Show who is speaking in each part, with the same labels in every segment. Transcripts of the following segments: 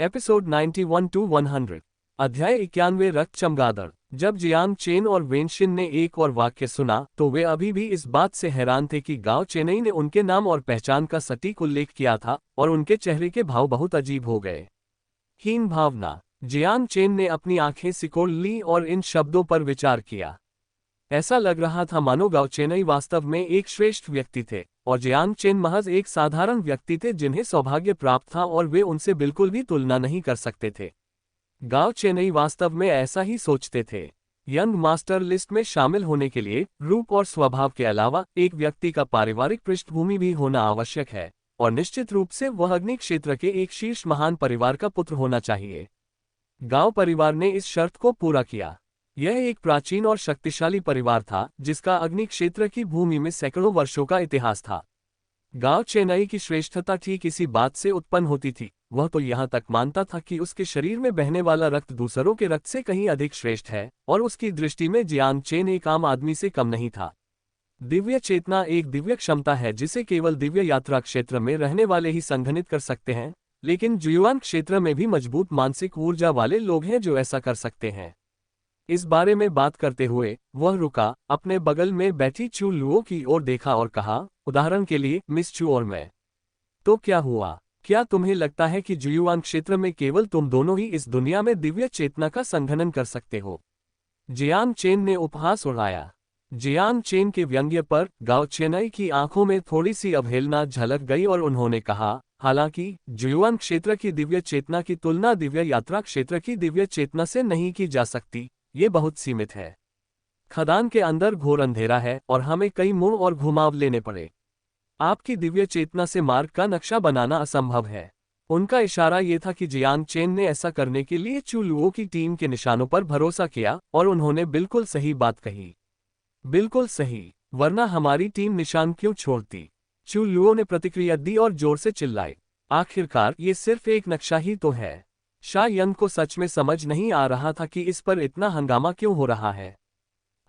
Speaker 1: Episode 91 to 100। अध्याय 91 रक्त चमगादड़। जब जियांग चेन और वेनशिन ने एक और वाक्य सुना तो वे अभी भी इस बात से हैरान थे कि गांव चेन्नई ने उनके नाम और पहचान का सटीक उल्लेख किया था और उनके चेहरे के भाव बहुत अजीब हो गए। हीन भावना। जियांग चेन ने अपनी आंखें सिकोड़ ली और इन शब्दों पर विचार किया। ऐसा लग रहा था मानो गांव चेन्नई वास्तव में एक श्रेष्ठ व्यक्ति थे और जियांग चेन महज एक साधारण व्यक्ति थे जिन्हें सौभाग्य प्राप्त था और वे उनसे बिल्कुल भी तुलना नहीं कर सकते थे। गांव चेन्नई वास्तव में ऐसा ही सोचते थे। यंग मास्टर लिस्ट में शामिल होने के लिए रूप और स्वभाव के अलावा एक व्यक्ति का पारिवारिक पृष्ठभूमि भी होना आवश्यक है और निश्चित रूप से वह अग्नि क्षेत्र के एक शीर्ष महान परिवार का पुत्र होना चाहिए। गांव परिवार ने इस शर्त को पूरा किया। यह एक प्राचीन और शक्तिशाली परिवार था जिसका अग्नि क्षेत्र की भूमि में सैकड़ों वर्षों का इतिहास था। गांव चेन्नई की श्रेष्ठता ठीक इसी बात से उत्पन्न होती थी। वह तो यहाँ तक मानता था कि उसके शरीर में बहने वाला रक्त दूसरों के रक्त से कहीं अधिक श्रेष्ठ है और उसकी दृष्टि में जियांग चेन एक आम आदमी से कम नहीं था। दिव्य चेतना एक दिव्य क्षमता है जिसे केवल दिव्य यात्रा क्षेत्र में रहने वाले ही संघनित कर सकते हैं, लेकिन जुयुआन क्षेत्र में भी मजबूत मानसिक ऊर्जा वाले लोग हैं जो ऐसा कर सकते हैं। इस बारे में बात करते हुए वह रुका, अपने बगल में बैठी चू लुओ की ओर देखा और कहा, उदाहरण के लिए मिस चू और मैं। तो क्या हुआ? क्या तुम्हें लगता है कि जुयुआन क्षेत्र में केवल तुम दोनों ही इस दुनिया में दिव्य चेतना का संघनन कर सकते हो? जियांग चेन ने उपहास उड़ाया। जियांग चेन के व्यंग्य पर गांव चेन्नई की आंखों में थोड़ी सी अवहेलना झलक गई और उन्होंने कहा, हालांकि जुयुआन क्षेत्र की दिव्य चेतना की तुलना दिव्य यात्रा क्षेत्र की दिव्य चेतना से नहीं की जा सकती। ये बहुत सीमित है। खदान के अंदर घोर अंधेरा है और हमें कई मोड़ और घुमाव लेने पड़े। आपकी दिव्य चेतना से मार्ग का नक्शा बनाना असंभव है। उनका इशारा ये था कि जियांग चेन ने ऐसा करने के लिए चू लुओ की टीम के निशानों पर भरोसा किया और उन्होंने बिल्कुल सही बात कही। बिल्कुल सही, वरना हमारी टीम निशान क्यों छोड़ती? चू लुओ ने प्रतिक्रिया दी और जोर से चिल्लाए, आखिरकार ये सिर्फ एक नक्शा ही तो है। शा यंग को सच में समझ नहीं आ रहा था कि इस पर इतना हंगामा क्यों हो रहा है।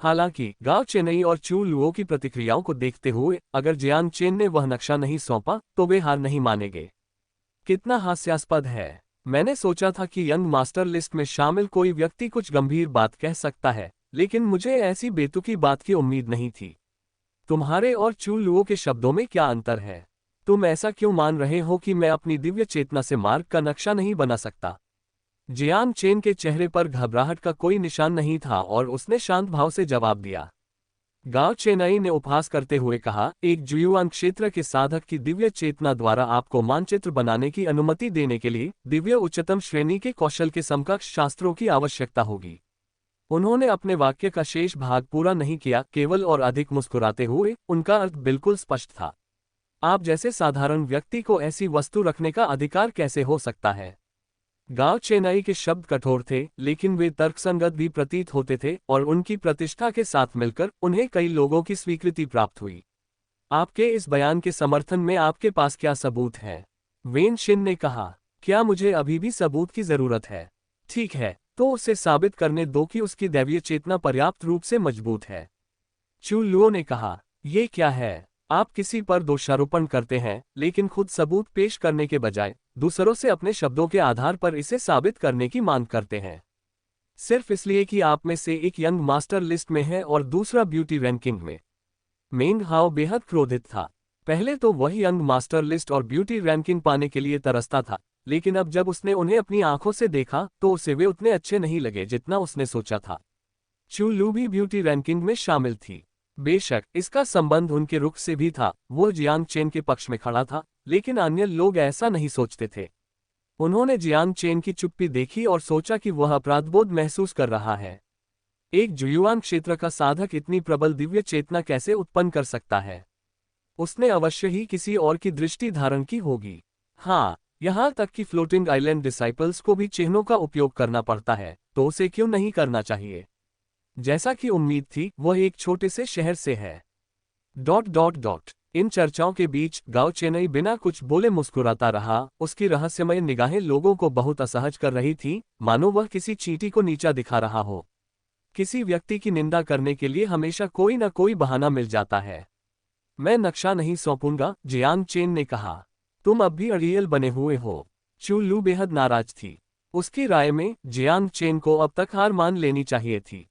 Speaker 1: हालांकि गांव चेन्नई और चू लुओ की प्रतिक्रियाओं को देखते हुए अगर जियांग चेन ने वह नक्शा नहीं सौंपा तो वे हार नहीं मानेंगे। कितना हास्यास्पद है। मैंने सोचा था कि यंग मास्टर लिस्ट में शामिल कोई व्यक्ति कुछ गंभीर बात कह सकता है, लेकिन मुझे ऐसी बेतुकी बात की उम्मीद नहीं थी। तुम्हारे और चू लुओ के शब्दों में क्या अंतर है? तुम ऐसा क्यों मान रहे हो कि मैं अपनी दिव्य चेतना से मार्ग का नक्शा नहीं बना सकता? जियांग चेन के चेहरे पर घबराहट का कोई निशान नहीं था और उसने शांत भाव से जवाब दिया। गांव चेन्नई ने उपहास करते हुए कहा, एक जुयुआन क्षेत्र के साधक की दिव्य चेतना द्वारा आपको मानचित्र बनाने की अनुमति देने के लिए दिव्य उच्चतम श्रेणी के कौशल के समकक्ष शास्त्रों की आवश्यकता होगी। उन्होंने अपने वाक्य का शेष भाग पूरा नहीं किया, केवल और अधिक मुस्कुराते हुए। उनका अर्थ बिल्कुल स्पष्ट था। आप जैसे साधारण व्यक्ति को ऐसी वस्तु रखने का अधिकार कैसे हो सकता है? गांव चेन्नई के शब्द कठोर थे, लेकिन वे तर्कसंगत भी प्रतीत होते थे और उनकी प्रतिष्ठा के साथ मिलकर उन्हें कई लोगों की स्वीकृति प्राप्त हुई। आपके इस बयान के समर्थन में आपके पास क्या सबूत है? वेनशिन ने कहा, क्या मुझे अभी भी सबूत की जरूरत है? ठीक है, तो उसे साबित करने दो कि उसकी दैवीय चेतना पर्याप्त रूप से मजबूत है। चू लुओ ने कहा, ये क्या है? आप किसी पर दोषारोपण करते हैं, लेकिन खुद सबूत पेश करने के बजाय दूसरों से अपने शब्दों के आधार पर इसे साबित करने की मांग करते हैं, सिर्फ इसलिए कि आप में से एक यंग मास्टर लिस्ट में है और दूसरा ब्यूटी रैंकिंग में। मेंग हाओ बेहद क्रोधित था। पहले तो वह यंग मास्टर लिस्ट और ब्यूटी रैंकिंग पाने के लिए तरसता था, लेकिन अब जब उसने उन्हें अपनी आंखों से देखा तो उसे वे उतने अच्छे नहीं लगे जितना उसने सोचा था। चू लू भी ब्यूटी रैंकिंग में शामिल थी। बेशक इसका संबंध उनके रुख से भी था। वह जियांग चेन के पक्ष में खड़ा था, लेकिन अन्य लोग ऐसा नहीं सोचते थे। उन्होंने जियांग चेन की चुप्पी देखी और सोचा कि वह अपराधबोध महसूस कर रहा है। एक जुयुआन क्षेत्र का साधक इतनी प्रबल दिव्य चेतना कैसे उत्पन्न कर सकता है? उसने अवश्य ही किसी और की दृष्टि धारण की होगी। हाँ, यहाँ तक कि फ्लोटिंग आइलैंड डिसाइपल्स को भी चिन्हों का उपयोग करना पड़ता है, तो उसे क्यों नहीं करना चाहिए? जैसा कि उम्मीद थी, वह एक छोटे से शहर से है। ... इन चर्चाओं के बीच गांव चेन्नई बिना कुछ बोले मुस्कुराता रहा। उसकी रहस्यमय निगाहें लोगों को बहुत असहज कर रही थीं, मानो वह किसी चींटी को नीचा दिखा रहा हो। किसी व्यक्ति की निंदा करने के लिए हमेशा कोई न कोई बहाना मिल जाता है। मैं नक्शा नहीं सौंपूंगा, जियांग चेन ने कहा। तुम अब भी अड़ियल बने हुए हो। चू लू बेहद नाराज थी। उसकी राय में जियांग चेन को अब तक हार मान लेनी चाहिए थी।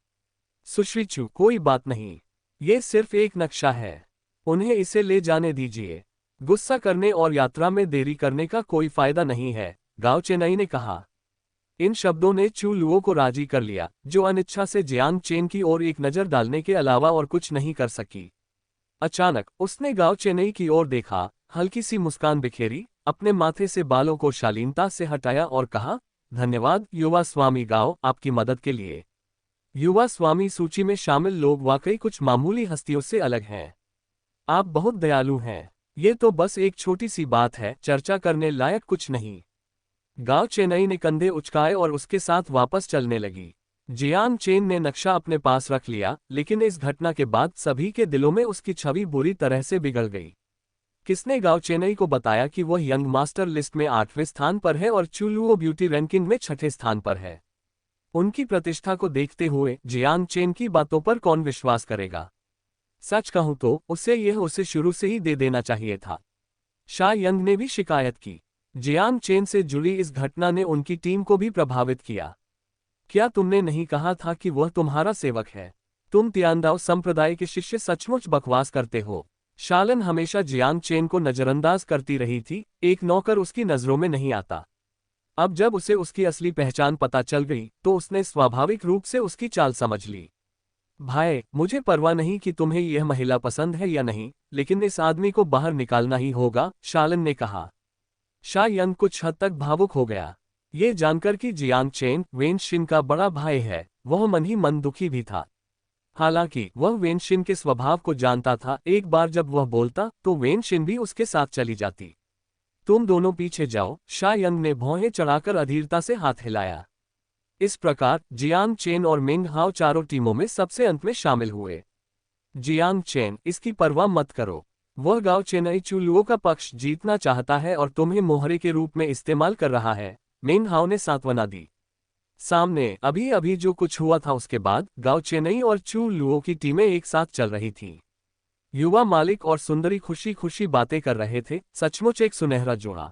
Speaker 1: सुश्री चू, कोई बात नहीं, ये सिर्फ एक नक्शा है, उन्हें इसे ले जाने दीजिए। गुस्सा करने और यात्रा में देरी करने का कोई फायदा नहीं है, गाओ चेनाई ने कहा। इन शब्दों ने चू लुओ को राजी कर लिया, जो अनिच्छा से जियांग चेन की ओर एक नज़र डालने के अलावा और कुछ नहीं कर सकी। अचानक उसने गाओ चेनई की ओर देखा, हल्की सी मुस्कान बिखेरी, अपने माथे से बालों को शालीनता से हटाया और कहा, धन्यवाद युवा स्वामी गाओ, आपकी मदद के लिए। युवा स्वामी सूची में शामिल लोग वाकई कुछ मामूली हस्तियों से अलग हैं। आप बहुत दयालु हैं। ये तो बस एक छोटी सी बात है, चर्चा करने लायक कुछ नहीं। गाओ चेनई ने कंधे उचकाए और उसके साथ वापस चलने लगी। जियांग चेन ने नक्शा अपने पास रख लिया, लेकिन इस घटना के बाद सभी के दिलों में उसकी छवि बुरी तरह से बिगड़ गई। किसने गाओ चेनई को बताया कि वह यंग मास्टर लिस्ट में 8वें स्थान पर है और चू लुओ ब्यूटी रैंकिंग में 6ठे स्थान पर है? उनकी प्रतिष्ठा को देखते हुए जियांग चेन की बातों पर कौन विश्वास करेगा? सच कहूं तो उसे शुरू से ही दे देना चाहिए था। शा यंग ने भी शिकायत की। जियांग चेन से जुड़ी इस घटना ने उनकी टीम को भी प्रभावित किया। क्या तुमने नहीं कहा था कि वह तुम्हारा सेवक है? तुम तियानदाओ संप्रदाय के शिष्य सचमुच बकवास करते हो। शालन हमेशा जियांग चेन को नजरअंदाज करती रही थी, एक नौकर उसकी नजरों में नहीं आता। अब जब उसे उसकी असली पहचान पता चल गई तो उसने स्वाभाविक रूप से उसकी चाल समझ ली। भाई, मुझे परवाह नहीं कि तुम्हें यह महिला पसंद है या नहीं, लेकिन इस आदमी को बाहर निकालना ही होगा, शालन ने कहा। शा यंग कुछ हद तक भावुक हो गया। ये जानकर कि जियांग चेन वेनशिन का बड़ा भाई है, वह मन ही मन दुखी भी था। हालांकि वह वेनशिन के स्वभाव को जानता था, एक बार जब वह बोलता तो वेनशिन भी उसके साथ चली जाती। तुम दोनों पीछे जाओ, शा यंग ने भौहें चढ़ाकर अधीरता से हाथ हिलाया। इस प्रकार जियांग चेन और मिंग हाओ चारों टीमों में सबसे अंत में शामिल हुए। जियांग चेन, इसकी परवाह मत करो। वह गाओ चेनई चू लुओ का पक्ष जीतना चाहता है और तुम्हें मोहरे के रूप में इस्तेमाल कर रहा है, मिंग हाओ ने सांत्वना दी। सामने अभी अभी जो कुछ हुआ था उसके बाद गाओ चेनई और चू लुओ की टीमें एक साथ चल रही थीं। युवा मालिक और सुंदरी खुशी खुशी बातें कर रहे थे, सचमुच एक सुनहरा जोड़ा।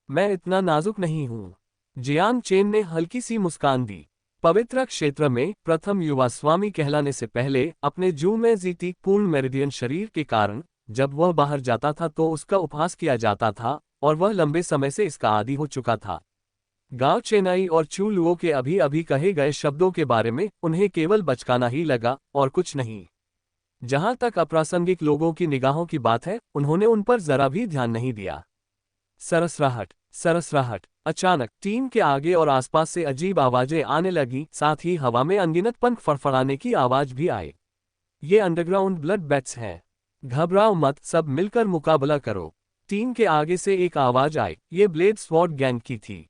Speaker 1: मैं इतना नाजुक नहीं हूं। जियांग चेन ने हल्की सी मुस्कान दी। पवित्र क्षेत्र में प्रथम युवा स्वामी कहलाने से पहले अपने जू में जीती पूर्ण मेरिडियन शरीर के कारण जब वह बाहर जाता था तो उसका उपहास किया जाता था और वह लंबे समय से इसका आदी हो चुका था। गाओ चेनई और चू लुओ के अभी अभी कहे गए शब्दों के बारे में उन्हें केवल बचकाना ही लगा और कुछ नहीं। जहां तक अप्रासंगिक लोगों की निगाहों की बात है, उन्होंने उन पर जरा भी ध्यान नहीं दिया। सरसराहट, सरसराहट। अचानक टीम के आगे और आसपास से अजीब आवाजें आने लगी, साथ ही हवा में अनगिनत पंख फड़फड़ाने की आवाज भी आई। ये अंडरग्राउंड ब्लड बैट्स हैं। घबराओ मत, सब मिलकर मुकाबला करो। टीम के आगे से एक आवाज आई, ये ब्लेड स्वॉर्ड गैंग की थी।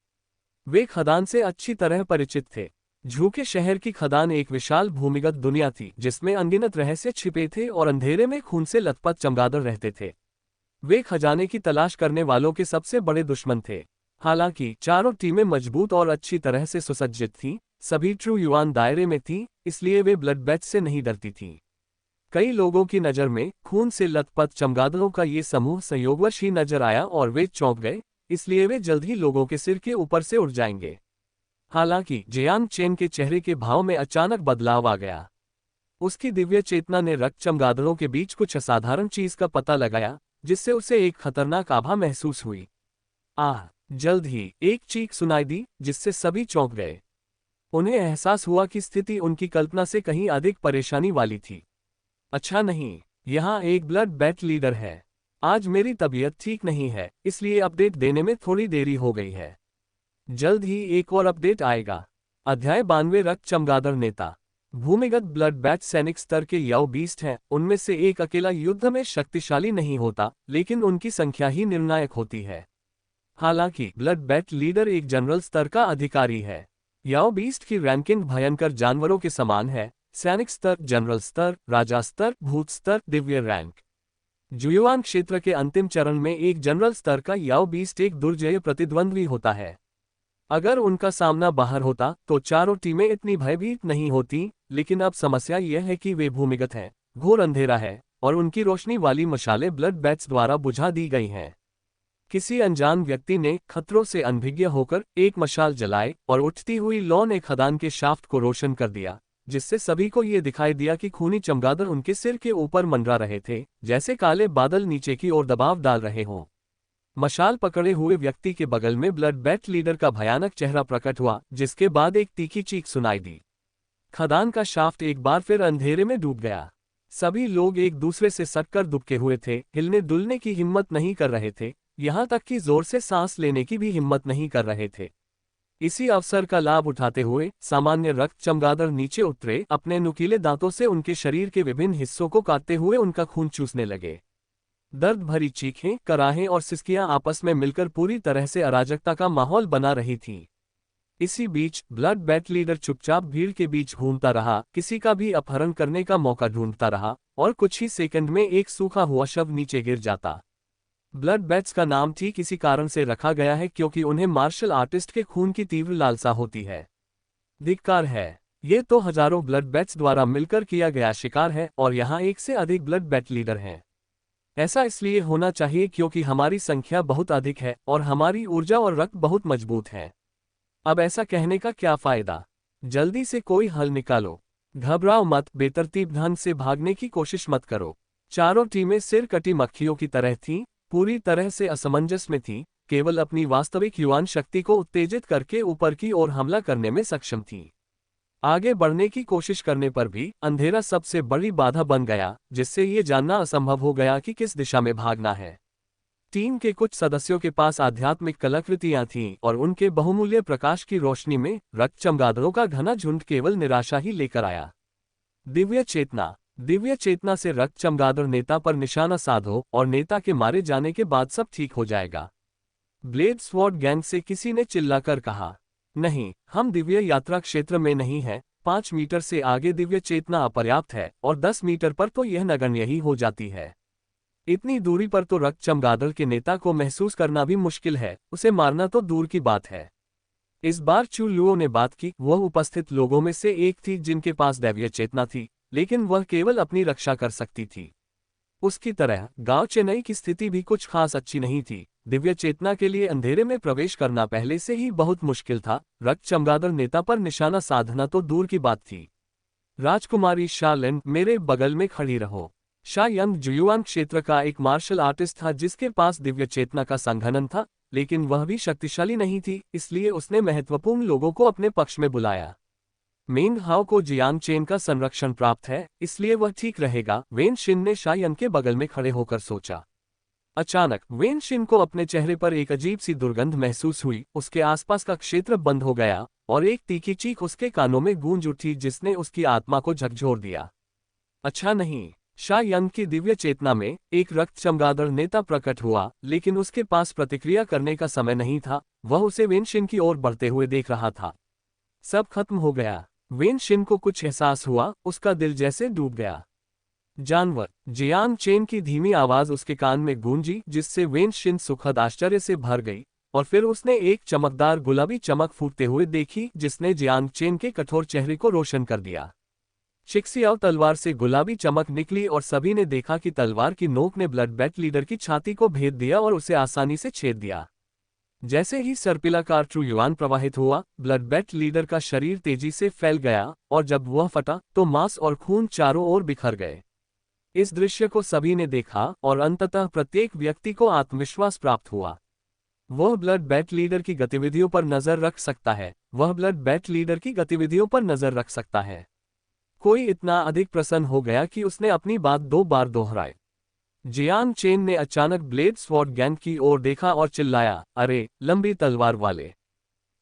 Speaker 1: वे खदान से अच्छी तरह परिचित थे। झूके शहर की खदान एक विशाल भूमिगत दुनिया थी जिसमें अनगिनत रहस्य छिपे थे और अंधेरे में खून से लथपथ चमगादड़ रहते थे। वे खजाने की तलाश करने वालों के सबसे बड़े दुश्मन थे। हालांकि चारों टीमें मजबूत और अच्छी तरह से सुसज्जित थीं, सभी ट्रू युआन दायरे में थीं, इसलिए वे ब्लड बैच से नहीं डरती थीं। कई लोगों की नज़र में खून से लथपथ चमगादड़ों का ये समूह संयोगवश ही नजर आया और वे चौंक गए, इसलिए वे जल्द ही लोगों के सिर के ऊपर से उड़ जाएंगे। हालांकि जियांग चेन के चेहरे के भाव में अचानक बदलाव आ गया। उसकी दिव्य चेतना ने रक्त चमगादड़ों के बीच कुछ असाधारण चीज का पता लगाया, जिससे उसे एक खतरनाक आभा महसूस हुई। जल्द ही एक चीख सुनाई दी जिससे सभी चौंक गए। उन्हें एहसास हुआ कि स्थिति उनकी कल्पना से कहीं अधिक परेशानी वाली थी। अच्छा नहीं, यहाँ एक ब्लड बैट लीडर है। आज मेरी तबीयत ठीक नहीं है, इसलिए अपडेट देने में थोड़ी देरी हो गई है। जल्द ही एक और अपडेट आएगा। अध्याय 92 रक्त चमगादड़ नेता। भूमिगत ब्लड बैच सैनिक स्तर के याओ बीस्ट हैं, उनमें से एक अकेला युद्ध में शक्तिशाली नहीं होता, लेकिन उनकी संख्या ही निर्णायक होती है। हालांकि ब्लड बैच लीडर एक जनरल स्तर का अधिकारी है। याओ बीस्ट की रैंकिंग भयंकर जानवरों के समान है, सैनिक स्तर, जनरल स्तर, राजा स्तर, भूत स्तर, दिव्य रैंक। जुयुआन क्षेत्र के अंतिम चरण में एक जनरल स्तर का याओ बीस्ट एक दुर्जय प्रतिद्वंद्वी होता है। अगर उनका सामना बाहर होता तो चारों टीमें इतनी भयभीत नहीं होती, लेकिन अब समस्या यह है कि वे भूमिगत हैं, घोर अंधेरा है और उनकी रोशनी वाली मशालें ब्लड बैट्स द्वारा बुझा दी गई हैं। किसी अनजान व्यक्ति ने खतरों से अनभिज्ञ होकर एक मशाल जलाई और उठती हुई लौ ने खदान के शाफ्ट को रोशन कर दिया, जिससे सभी को ये दिखाई दिया कि खूनी चमगादड़ उनके सिर के ऊपर मंडरा रहे थे, जैसे काले बादल नीचे की ओर दबाव डाल रहे हों। मशाल पकड़े हुए व्यक्ति के बगल में ब्लड बैट लीडर का भयानक चेहरा प्रकट हुआ, जिसके बाद एक तीखी चीख सुनाई दी। खदान का शाफ्ट एक बार फिर अंधेरे में डूब गया। सभी लोग एक दूसरे से सटकर दुबके हुए थे, हिलने डुलने की हिम्मत नहीं कर रहे थे, यहाँ तक कि जोर से सांस लेने की भी हिम्मत नहीं कर रहे थे। इसी अवसर का लाभ उठाते हुए सामान्य रक्त चमगादड़ नीचे उतरे, अपने नुकीले दांतों से उनके शरीर के विभिन्न हिस्सों को काटते हुए उनका खून चूसने लगे। दर्द भरी चीखें, कराहें और सिसकियां आपस में मिलकर पूरी तरह से अराजकता का माहौल बना रही थीं। इसी बीच ब्लड बैट लीडर चुपचाप भीड़ के बीच घूमता रहा, किसी का भी अपहरण करने का मौका ढूंढता रहा और कुछ ही सेकंड में एक सूखा हुआ शव नीचे गिर जाता। ब्लड बैट्स का नाम ठीक इसी कारण से रखा गया है क्योंकि उन्हें मार्शल आर्टिस्ट के खून की तीव्र लालसा होती है। धिक्कार है, ये तो हजारों ब्लड बैट्स द्वारा मिलकर किया गया शिकार है और यहाँ एक से अधिक ब्लड बैट लीडर हैं। ऐसा इसलिए होना चाहिए क्योंकि हमारी संख्या बहुत अधिक है और हमारी ऊर्जा और रक्त बहुत मजबूत है। अब ऐसा कहने का क्या फायदा? जल्दी से कोई हल निकालो। घबराओ मत, बेतरतीब ढंग से भागने की कोशिश मत करो। चारों टीमें सिर कटी मक्खियों की तरह थीं, पूरी तरह से असमंजस में थीं, केवल अपनी वास्तविक युवान शक्ति को उत्तेजित करके ऊपर की ओर हमला करने में सक्षम थीं। आगे बढ़ने की कोशिश करने पर भी अंधेरा सबसे बड़ी बाधा बन गया, जिससे ये जानना असंभव हो गया कि किस दिशा में भागना है। टीम के कुछ सदस्यों के पास आध्यात्मिक कलाकृतियां थीं और उनके बहुमूल्य प्रकाश की रोशनी में रक्त चमगादड़ों का घना झुंड केवल निराशा ही लेकर आया। दिव्य चेतना। दिव्य चेतना से रक्त चमगादड़ नेता पर निशाना साधो और नेता के मारे जाने के बाद सब ठीक हो जाएगा। ब्लेड स्वॉर्ड गैंग से किसी ने चिल्लाकर कहा। नहीं, हम दिव्य यात्रा क्षेत्र में नहीं हैं। 5 मीटर से आगे दिव्य चेतना अपर्याप्त है और 10 मीटर पर तो यह नगण्य ही हो जाती है। इतनी दूरी पर तो रक्त चमगादड़ के नेता को महसूस करना भी मुश्किल है, उसे मारना तो दूर की बात है। इस बार चू लुओ ने बात की। वह उपस्थित लोगों में से एक थी जिनके पास दैवीय चेतना थी, लेकिन वह केवल अपनी रक्षा कर सकती थी। उसकी तरह गांव चेन्नई की स्थिति भी कुछ खास अच्छी नहीं थी। दिव्य चेतना के लिए अंधेरे में प्रवेश करना पहले से ही बहुत मुश्किल था, रक्त चमगादड़ नेता पर निशाना साधना तो दूर की बात थी। राजकुमारी शा लिन, मेरे बगल में खड़ी रहो। शा यंग जुयुआन क्षेत्र का एक मार्शल आर्टिस्ट था जिसके पास दिव्य चेतना का संघनन था, लेकिन वह भी शक्तिशाली नहीं थी, इसलिए उसने महत्वपूर्ण लोगों को अपने पक्ष में बुलाया। मेंग हाओ को जियांग चेन का संरक्षण प्राप्त है, इसलिए वह ठीक रहेगा, वेन शिन ने शा यंग के बगल में खड़े होकर सोचा। अचानक वेन शिन को अपने चेहरे पर एक अजीब सी दुर्गंध महसूस हुई। उसके आसपास का क्षेत्र बंद हो गया और एक तीखी चीख उसके कानों में गूंज उठी जिसने उसकी आत्मा को झकझोर दिया। अच्छा नहीं। शा यंग की दिव्य चेतना में एक रक्त चमगादड़ नेता प्रकट हुआ, लेकिन उसके पास प्रतिक्रिया करने का समय नहीं था। वह उसे वेन शिन की ओर बढ़ते हुए देख रहा था। सब खत्म हो गया। वेन शिन को कुछ एहसास हुआ, उसका दिल जैसे डूब गया। जानवर। जियांग चेन की धीमी आवाज उसके कान में गूंजी, जिससे वेन शिन सुखद आश्चर्य से भर गई और फिर उसने एक चमकदार गुलाबी चमक फूटते हुए देखी जिसने जियांग चेन के कठोर चेहरे को रोशन कर दिया। शिक्सियाओ तलवार से गुलाबी चमक निकली और सभी ने देखा कि तलवार की नोक ने ब्लड बैट लीडर की छाती को भेद दिया और उसे आसानी से छेद दिया। जैसे ही सर्पिलाकार ट्रू युआन प्रवाहित हुआ, ब्लड बैट लीडर का शरीर तेजी से फैल गया और जब वह फटा तो मांस और खून चारों ओर बिखर गए। इस दृश्य को सभी ने देखा और अंततः प्रत्येक व्यक्ति को आत्मविश्वास प्राप्त हुआ। वह ब्लड बैट लीडर की गतिविधियों पर नजर रख सकता है। वह ब्लड बैट लीडर की गतिविधियों पर नजर रख सकता है। कोई इतना अधिक प्रसन्न हो गया कि उसने अपनी बात 2 बार दोहराई। जियांग चेन ने अचानक ब्लेड स्वॉर्ड गैंग की ओर देखा और चिल्लाया, अरे लंबी तलवार वाले,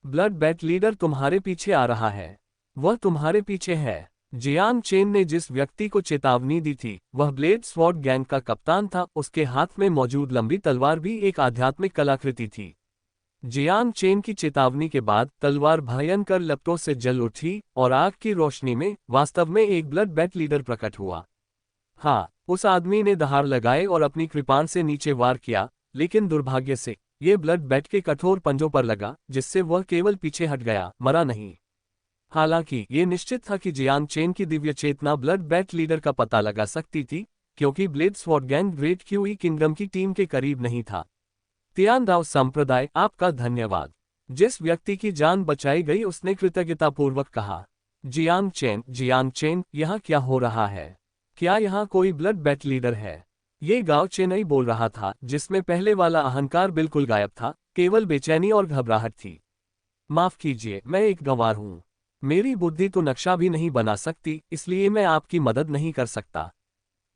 Speaker 1: ब्लड बैट लीडर तुम्हारे पीछे आ रहा है। वह तुम्हारे पीछे है। जियांग चेन ने जिस व्यक्ति को चेतावनी दी थी वह ब्लेड स्वॉर्ड गैंग का कप्तान था। उसके हाथ में मौजूद लंबी तलवार भी एक आध्यात्मिक कलाकृति थी। जियांग चेन की चेतावनी के बाद तलवार भयंकर लपटों से जल उठी और आग की रोशनी में वास्तव में एक ब्लड बैट लीडर प्रकट हुआ। हाँ, उस आदमी ने दहाड़ लगाए और अपनी कृपाण से नीचे वार किया, लेकिन दुर्भाग्य से ये ब्लड बैट के कठोर पंजों पर लगा, जिससे वह केवल पीछे हट गया, मरा नहीं। हालांकि ये निश्चित था कि जियांग चेन की दिव्य चेतना ब्लड बैट लीडर का पता लगा सकती थी, क्योंकि blade sword gang great QE kingdom की टीम के करीब नहीं था। तियानदाओ संप्रदाय, आपका धन्यवाद। जिस व्यक्ति की जान बचाई गई उसने कृतज्ञतापूर्वक कहा। जियांग चेन, यहाँ क्या हो रहा है? क्या यहाँ कोई ब्लड बेट लीडर है? ये गाओ चेनई बोल रहा था, जिसमें पहले वाला अहंकार बिल्कुल गायब था, केवल बेचैनी और घबराहट थी। माफ कीजिए, मैं एक गंवार हूँ। मेरी बुद्धि तो नक्शा भी नहीं बना सकती, इसलिए मैं आपकी मदद नहीं कर सकता।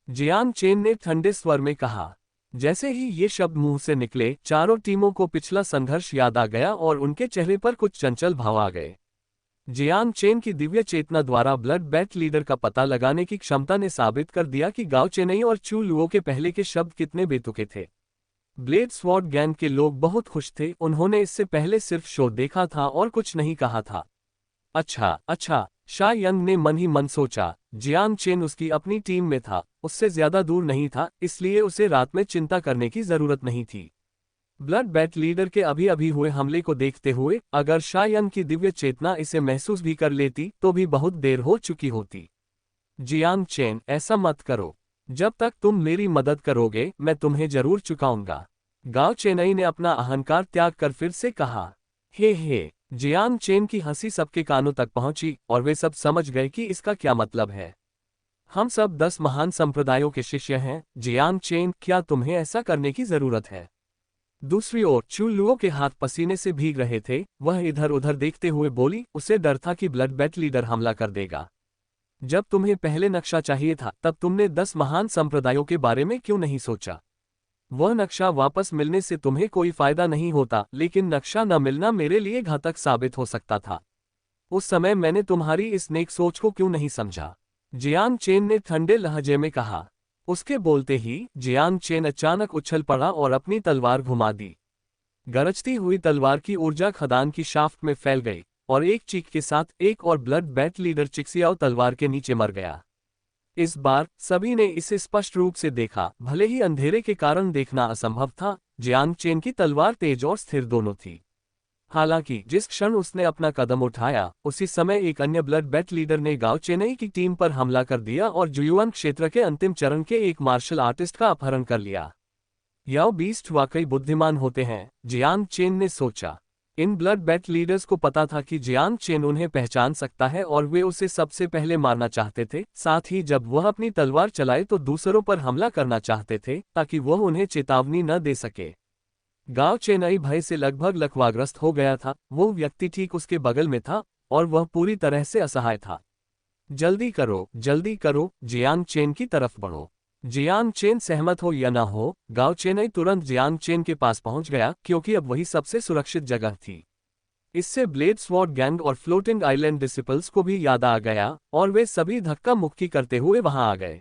Speaker 1: जियांग चेन ने ठंडे स्वर में कहा। जैसे ही ये शब्द मुंह से निकले, चारों टीमों को पिछला संघर्ष याद आ गया और उनके चेहरे पर कुछ चंचल भाव आ गए। जियांग चेन की दिव्य चेतना द्वारा ब्लड बेट लीडर का पता लगाने की क्षमता ने साबित कर दिया कि गाओ चेनई और चू लुओ के पहले के शब्द कितने बेतुके थे। ब्लेड स्वॉर्ड गैंग के लोग बहुत खुश थे, उन्होंने इससे पहले सिर्फ शो देखा था और कुछ नहीं कहा था। अच्छा, शा यंग ने मन ही मन सोचा। जियांग चेन उसकी अपनी टीम में था, उससे ज्यादा दूर नहीं था, इसलिए उसे रात में चिंता करने की जरूरत नहीं थी। ब्लड बेट लीडर के अभी अभी हुए हमले को देखते हुए अगर शा यंग की दिव्य चेतना इसे महसूस भी कर लेती तो भी बहुत देर हो चुकी होती। जियांग चेन, ऐसा मत करो। जब तक तुम मेरी मदद करोगे मैं तुम्हें जरूर चुकाऊंगा। गाओ चेनई ने अपना अहंकार त्याग कर फिर से कहा। हे। जियांग चेन की हंसी सबके कानों तक पहुंची और वे सब समझ गए कि इसका क्या मतलब है। हम सब 10 महान संप्रदायों के शिष्य हैं। जियांग चेन, क्या तुम्हें ऐसा करने की जरूरत है? दूसरी ओर चू लुओ के हाथ पसीने से भीग रहे थे, वह इधर उधर देखते हुए बोली, उसे डर था कि ब्लड बेट लीडर हमला कर देगा। जब तुम्हें पहले नक्शा चाहिए था तब तुमने 10 महान संप्रदायों के बारे में क्यों नहीं सोचा? वह नक्शा वापस मिलने से तुम्हें कोई फायदा नहीं होता, लेकिन नक्शा न मिलना मेरे लिए घातक साबित हो सकता था। उस समय मैंने तुम्हारी इस नेक सोच को क्यों नहीं समझा? जियांग चेन ने ठंडे लहजे में कहा। उसके बोलते ही जियांग चेन अचानक उछल पड़ा और अपनी तलवार घुमा दी। गरजती हुई तलवार की ऊर्जा खदान की शाफ्ट में फैल गई और एक चीख के साथ एक और ब्लड बेट लीडर चिक्सियाओ तलवार के नीचे मर गया। इस बार सभी ने इसे स्पष्ट रूप से देखा, भले ही अंधेरे के कारण देखना असंभव था। जियांग चेन की तलवार तेज और स्थिर दोनों थी। हालांकि जिस क्षण उसने अपना कदम उठाया उसी समय एक अन्य ब्लड बेट लीडर ने गाओ चेनई की टीम पर हमला कर दिया और जुयुआन क्षेत्र के अंतिम चरण के एक मार्शल आर्टिस्ट का अपहरण कर लिया। याओ बीस्ट वाकई बुद्धिमान होते हैं, जियांग चेन ने सोचा। इन ब्लड बेट लीडर्स को पता था कि जियांग चेन उन्हें पहचान सकता है और वे उसे सबसे पहले मारना चाहते थे। साथ ही जब वह अपनी तलवार चलाए तो दूसरों पर हमला करना चाहते थे ताकि वह उन्हें चेतावनी न दे सके। गाओ चेनई भय से लगभग लकवाग्रस्त हो गया था। वो व्यक्ति ठीक उसके बगल में था और वह पूरी तरह से असहाय था। जल्दी करो, जियांग चेन की तरफ बढ़ो। जियांग चेन सहमत हो या ना हो, गाओ चेनई तुरंत जियांग चेन के पास पहुंच गया क्योंकि अब वही सबसे सुरक्षित जगह थी। इससे ब्लेड स्वॉर्ड गैंग और फ्लोटिंग आइलैंड डिसिपल्स को भी याद आ गया और वे सभी धक्का मुक्की करते हुए वहां आ गए।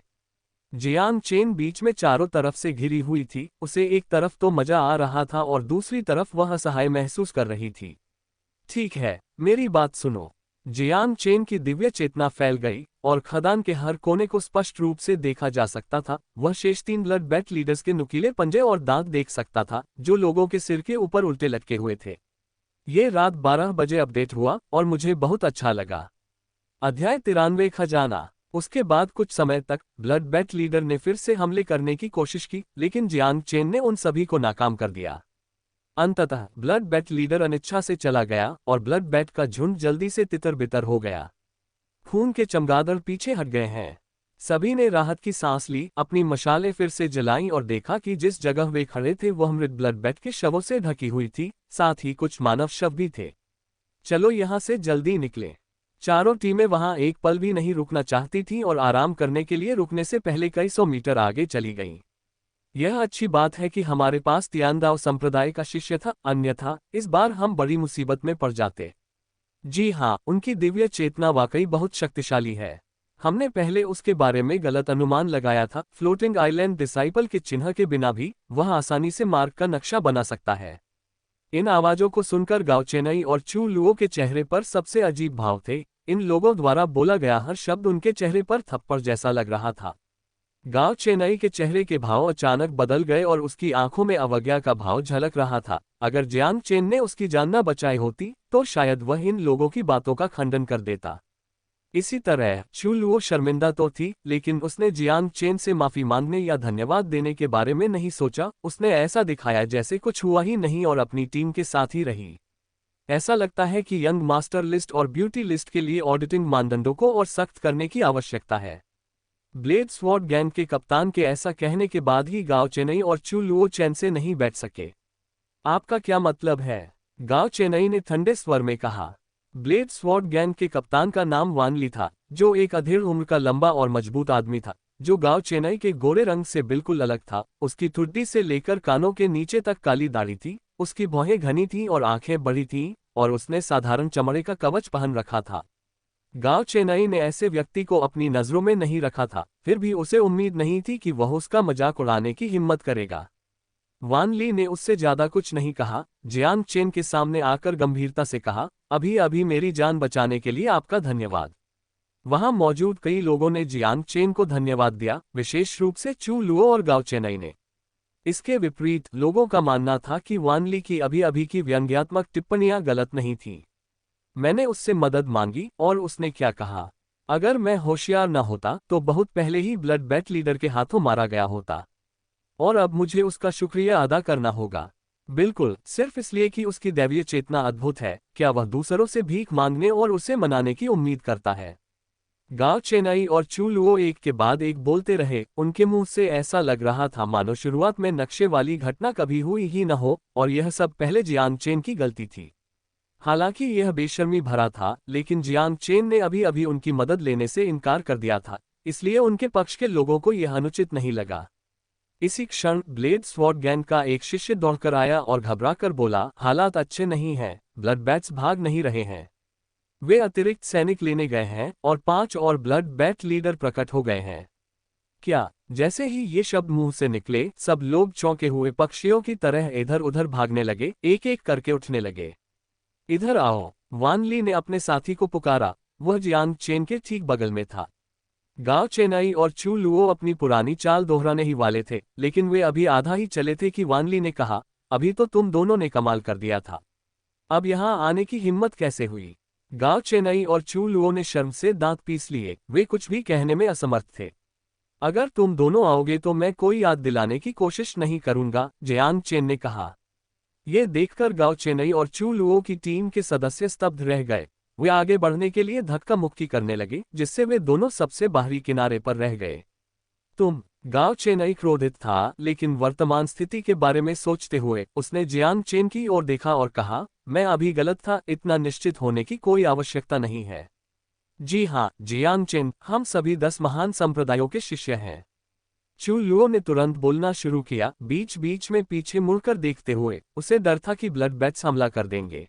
Speaker 1: जियांग चेन बीच में चारों तरफ से घिरी हुई थी, उसे एक तरफ तो मजा आ रहा था और दूसरी तरफ वह असहाय महसूस कर रही थी। ठीक है, मेरी बात सुनो। जियांग चेन की दिव्य चेतना फैल गई और खदान के हर कोने को स्पष्ट रूप से देखा जा सकता था। वह शेष 3 ब्लड बेट लीडर्स के नुकीले पंजे और दांत देख सकता था जो लोगों के सिर के ऊपर उल्टे लटके हुए थे। ये रात 12 बजे अपडेट हुआ और मुझे बहुत अच्छा लगा। अध्याय 93 खजाना। उसके बाद कुछ समय तक ब्लड बेट लीडर ने फिर से हमले करने की कोशिश की, लेकिन जियांग चेन ने उन सभी को नाकाम कर दिया। अंततः ब्लड बेट लीडर अनिच्छा से चला गया और ब्लड बेट का झुंड जल्दी से तितर बितर हो गया। खून के चमगादड़ पीछे हट गए हैं। सभी ने राहत की सांस ली, अपनी मशालें फिर से जलाईं और देखा कि जिस जगह वे खड़े थे वह मृत ब्लड बेट के शवों से ढकी हुई थी, साथ ही कुछ मानव शव भी थे। चलो यहाँ से जल्दी निकले। चारों टीमें वहां एक पल भी नहीं रुकना चाहती थीं और आराम करने के लिए रुकने से पहले कई 100 मीटर आगे चली गईं। यह अच्छी बात है कि हमारे पास तियानदाओ संप्रदाय का शिष्य था, अन्यथा इस बार हम बड़ी मुसीबत में पड़ जाते। जी हाँ, उनकी दिव्य चेतना वाकई बहुत शक्तिशाली है। हमने पहले उसके बारे में गलत अनुमान लगाया था। फ्लोटिंग आइलैंड डिसाइपल के चिन्ह के बिना भी वह आसानी से मार्ग का नक्शा बना सकता है। इन आवाजों को सुनकर गाओ चेनई और चू लुओ के चेहरे पर सबसे अजीब भाव थे। इन लोगों द्वारा बोला गया हर शब्द उनके चेहरे पर थप्पड़ जैसा लग रहा था। गाओ चेनई के चेहरे के भाव अचानक बदल गए और उसकी आंखों में अवज्ञा का भाव झलक रहा था। अगर जियांग चेन ने उसकी जान न बचाई होती तो शायद वह इन लोगों की बातों का खंडन कर देता। इसी तरह चू लुओ शर्मिंदा तो थी, लेकिन उसने जियांग चेन से माफी मांगने या धन्यवाद देने के बारे में नहीं सोचा। उसने ऐसा दिखाया जैसे कुछ हुआ ही नहीं और अपनी टीम के साथ ही रही। ऐसा लगता है कि यंग मास्टर लिस्ट और ब्यूटी लिस्ट के लिए ऑडिटिंग मानदंडों को और सख्त करने की आवश्यकता है। ब्लेड स्वॉर्ड गैंग के कप्तान के ऐसा कहने के बाद ही गाओ चेनई और चू लुओ चैन से नहीं बैठ सके। आपका क्या मतलब है? गाओ चेनई ने ठंडे स्वर में कहा। ब्लेड स्वॉर्ड गैंग के कप्तान का नाम वान ली था, जो एक अधेड़ उम्र का लंबा और मजबूत आदमी था, जो गाओ चेनई के गोरे रंग से बिल्कुल अलग था। उसकी ठुड्डी से लेकर कानों के नीचे तक काली दाढ़ी थी, उसकी भौहें घनी थीं और आंखें बड़ी थीं, और उसने साधारण चमड़े का कवच पहन रखा था। गाओ चेनई ने ऐसे व्यक्ति को अपनी नजरों में नहीं रखा था, फिर भी उसे उम्मीद नहीं थी कि वह उसका मजाक उड़ाने की हिम्मत करेगा। वान ली ने उससे ज्यादा कुछ नहीं कहा। जियांग चेन के सामने आकर गंभीरता से कहा, अभी अभी मेरी जान बचाने के लिए आपका धन्यवाद। वहां मौजूद कई लोगों ने जियांग चेन को धन्यवाद दिया, विशेष रूप से चू लुओ और गाओ चेनई ने। इसके विपरीत लोगों का मानना था कि वान ली की अभी अभी की व्यंग्यात्मक टिप्पणियां गलत नहीं थीं। मैंने उससे मदद मांगी और उसने क्या कहा? अगर मैं होशियार न होता तो बहुत पहले ही ब्लड बैट लीडर के हाथों मारा गया होता। और अब मुझे उसका शुक्रिया अदा करना होगा। बिल्कुल, सिर्फ इसलिए कि उसकी दैवीय चेतना अद्भुत है। क्या वह दूसरों से भीख मांगने और उसे मनाने की उम्मीद करता है? गाओ चेनई और चू लुओ एक के बाद एक बोलते रहे। उनके मुंह से ऐसा लग रहा था मानो शुरुआत में नक्शे वाली घटना कभी हुई ही न हो, और यह सब पहले जियांग चेन की गलती थी। हालांकि यह बेशर्मी भरा था, लेकिन जियांग चेन ने अभी अभी उनकी मदद लेने से इनकार कर दिया था, इसलिए उनके पक्ष के लोगों को यह अनुचित नहीं लगा। इसी क्षण ब्लेड स्वॉर्ड गैंग का एक शिष्य दौड़कर आया और घबराकर बोला, हालात अच्छे नहीं हैं, ब्लड बैट्स भाग नहीं रहे हैं। वे अतिरिक्त सैनिक लेने गए हैं और 5 और ब्लड बैट लीडर प्रकट हो गए हैं। क्या? जैसे ही ये शब्द मुंह से निकले, सब लोग चौंके हुए पक्षियों की तरह इधर उधर भागने लगे, एक एक करके उठने लगे। इधर आओ, वान ली ने अपने साथी को पुकारा। वह जियांग चेन के ठीक बगल में था। गाओ चेनई और चू लुओ अपनी पुरानी चाल दोहराने ही वाले थे, लेकिन वे अभी आधा ही चले थे कि वान ली ने कहा, अभी तो तुम दोनों ने कमाल कर दिया था। अब यहां आने की हिम्मत कैसे हुई? गाओ चेनई और चू लुओ ने शर्म से दांत पीस लिए, वे कुछ भी कहने में असमर्थ थे। अगर तुम दोनों आओगे तो मैं कोई याद दिलाने की कोशिश नहीं करूंगा, जियांग चेन ने कहा। यह देखकर गाओ चेनई और चू लुओ की टीम के सदस्य स्तब्ध रह गए। वे आगे बढ़ने के लिए धक्का मुक्की करने लगे, जिससे वे दोनों सबसे बाहरी किनारे पर रह गए। तुम? गाओ चेनई क्रोधित था, लेकिन वर्तमान स्थिति के बारे में सोचते हुए उसने जियांग चेन की ओर देखा और कहा, मैं अभी गलत था, इतना निश्चित होने की कोई आवश्यकता नहीं है। जी हाँ जियांग चेन, हम सभी 10 महान संप्रदायों के शिष्य हैं। चू लुओ ने तुरंत बोलना शुरू किया, बीच बीच में पीछे मुड़कर देखते हुए। उसे डर था कि ब्लड बैट्स हमला कर देंगे।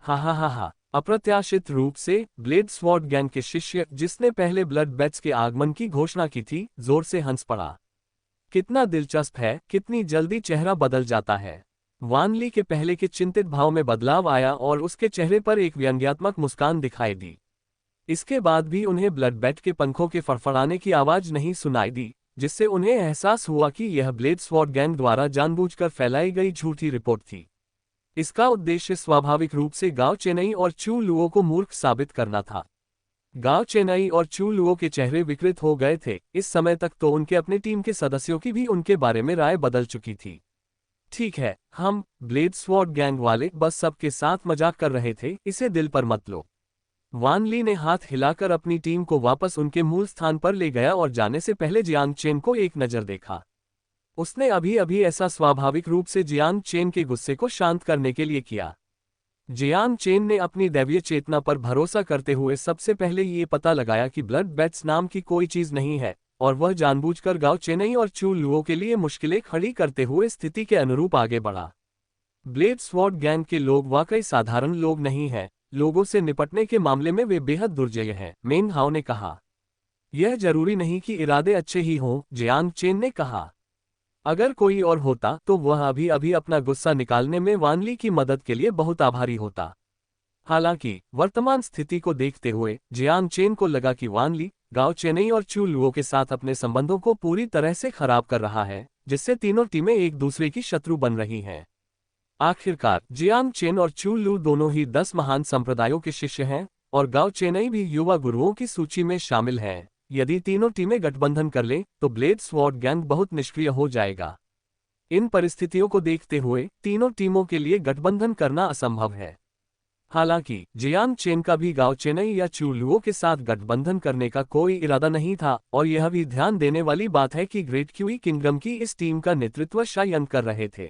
Speaker 1: हा हा हा हा। अप्रत्याशित रूप से ब्लेड स्वॉर्ड गैंग के शिष्य, जिसने पहले ब्लड बैट्स के आगमन की घोषणा की थी, जोर से हंस पड़ा। कितना दिलचस्प है, कितनी जल्दी चेहरा बदल जाता है। वान ली के पहले के चिंतित भाव में बदलाव आया और उसके चेहरे पर एक व्यंग्यात्मक मुस्कान दिखाई दी। इसके बाद भी उन्हें ब्लड बैट के पंखों के फड़फड़ाने की आवाज नहीं सुनाई दी, जिससे उन्हें एहसास हुआ कि यह ब्लेड स्वॉर्ड गैंग द्वारा जानबूझकर फैलाई गई झूठी रिपोर्ट थी। इसका उद्देश्य स्वाभाविक रूप से गाओ चेनई और चू लुओ को मूर्ख साबित करना था। गाओ चेनई और चू लुओ के चेहरे विकृत हो गए थे। इस समय तक तो उनके अपने टीम के सदस्यों की भी उनके बारे में राय बदल चुकी थी। ठीक है, हम ब्लेड स्वॉर्ड गैंग वाले बस सबके साथ मजाक कर रहे थे, इसे दिल पर मत लो। वान ली ने हाथ हिलाकर अपनी टीम को वापस उनके मूल स्थान पर ले गया और जाने से पहले जियांग चेन को एक नजर देखा। उसने अभी अभी ऐसा स्वाभाविक रूप से जियांग चेन के गुस्से को शांत करने के लिए किया। जियांग चेन ने अपनी दैवीय चेतना पर भरोसा करते हुए सबसे पहले ये पता लगाया कि ब्लड बैट्स नाम की कोई चीज नहीं है, और वह जानबूझकर गाओ चेनई और चू लुओ के लिए मुश्किलें खड़ी करते हुए स्थिति के अनुरूप आगे बढ़ा। ब्लेड स्वॉर्ड गैंग के लोग वाकई साधारण लोग नहीं हैं, लोगों से निपटने के मामले में वे बेहद दुर्जय हैं, मेंग हाओ ने कहा। यह जरूरी नहीं कि इरादे अच्छे ही हों, जियांग चेन ने कहा। अगर कोई और होता तो वह अभी अभी अपना गुस्सा निकालने में वान ली की मदद के लिए बहुत आभारी होता। हालांकि वर्तमान स्थिति को देखते हुए जियांग चेन को लगा कि वान ली गाओ चेनई और चू लुओ के साथ अपने संबंधों को पूरी तरह से खराब कर रहा है, जिससे तीनों टीमें एक दूसरे की शत्रु बन रही हैं। आखिरकार जियांग चेन और चू लू दोनों ही 10 महान संप्रदायों के शिष्य हैं, और गांव चेन्नई भी युवा गुरुओं की सूची में शामिल है। यदि तीनों टीमें गठबंधन कर लें तो ब्लेड स्वॉर्ड गैंग बहुत निष्क्रिय हो जाएगा। इन परिस्थितियों को देखते हुए तीनों टीमों के लिए गठबंधन करना असंभव है। हालांकि जियांग चेन का भी गांव चेन्नई या चुलुओं के साथ गठबंधन करने का कोई इरादा नहीं था, और यह भी ध्यान देने वाली बात है कि ग्रेट क्यूई किंगडम की इस टीम का नेतृत्व शायंग कर रहे थे।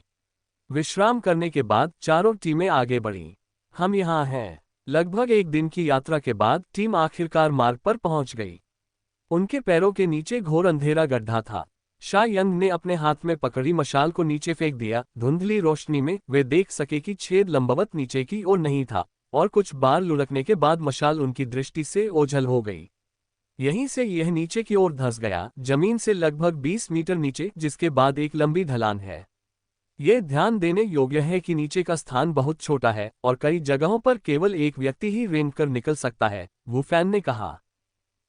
Speaker 1: विश्राम करने के बाद चारों टीमें आगे बढ़ीं। हम यहाँ हैं। लगभग एक दिन की यात्रा के बाद टीम आखिरकार मार्ग पर पहुंच गई। उनके पैरों के नीचे घोर अंधेरा गड्ढा था। शायंग ने अपने हाथ में पकड़ी मशाल को नीचे फेंक दिया। धुंधली रोशनी में वे देख सके कि छेद लंबवत नीचे की ओर नहीं था, और कुछ बार लुढ़कने के बाद मशाल उनकी दृष्टि से ओझल हो गई। यहीं से यह नीचे की ओर धंस गया, जमीन से लगभग 20 मीटर नीचे, जिसके बाद एक लंबी ढलान है। यह ध्यान देने योग्य है कि नीचे का स्थान बहुत छोटा है और कई जगहों पर केवल एक व्यक्ति ही रेंग कर निकल सकता है, वू फैन ने कहा।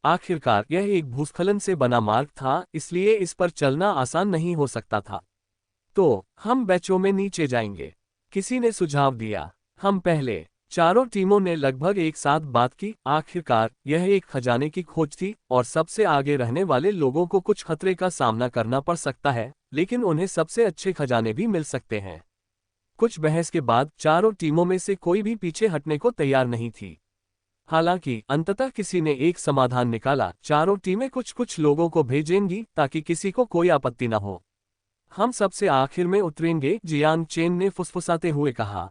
Speaker 1: आखिरकार यह एक भूस्खलन से बना मार्ग था, इसलिए इस पर चलना आसान नहीं हो सकता था। तो हम बैचों में नीचे जाएंगे, किसी ने सुझाव दिया। हम पहले। चारों टीमों ने लगभग एक साथ बात की। आखिरकार यह एक खजाने की खोज थी, और सबसे आगे रहने वाले लोगों को कुछ खतरे का सामना करना पड़ सकता है, लेकिन उन्हें सबसे अच्छे खजाने भी मिल सकते हैं। कुछ बहस के बाद चारों टीमों में से कोई भी पीछे हटने को तैयार नहीं थी। हालांकि अंततः किसी ने एक समाधान निकाला। चारों टीमें कुछ कुछ लोगों को भेजेंगी ताकि किसी को कोई आपत्ति न हो। हम सबसे आखिर में उतरेंगे, जियांग चेन ने फुसफुसाते हुए कहा।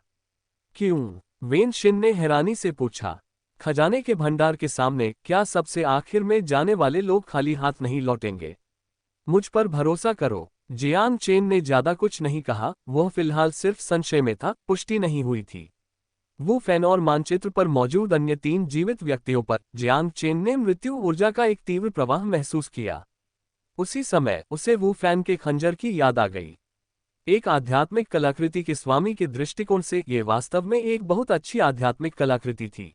Speaker 1: क्यों? वेन शिन ने हैरानी से पूछा। खजाने के भंडार के सामने क्या सबसे आखिर में जाने वाले लोग खाली हाथ नहीं लौटेंगे? मुझ पर भरोसा करो। जियांग चेन ने ज्यादा कुछ नहीं कहा, वह फिलहाल सिर्फ संशय में था, पुष्टि नहीं हुई थी। वू फैन और मानचित्र पर मौजूद अन्य 3 जीवित व्यक्तियों पर जियांग चेन ने मृत्यु ऊर्जा का एक तीव्र प्रवाह महसूस किया। उसी समय उसे वू फैन के खंजर की याद आ गई। एक आध्यात्मिक कलाकृति के स्वामी के दृष्टिकोण से ये वास्तव में एक बहुत अच्छी आध्यात्मिक कलाकृति थी।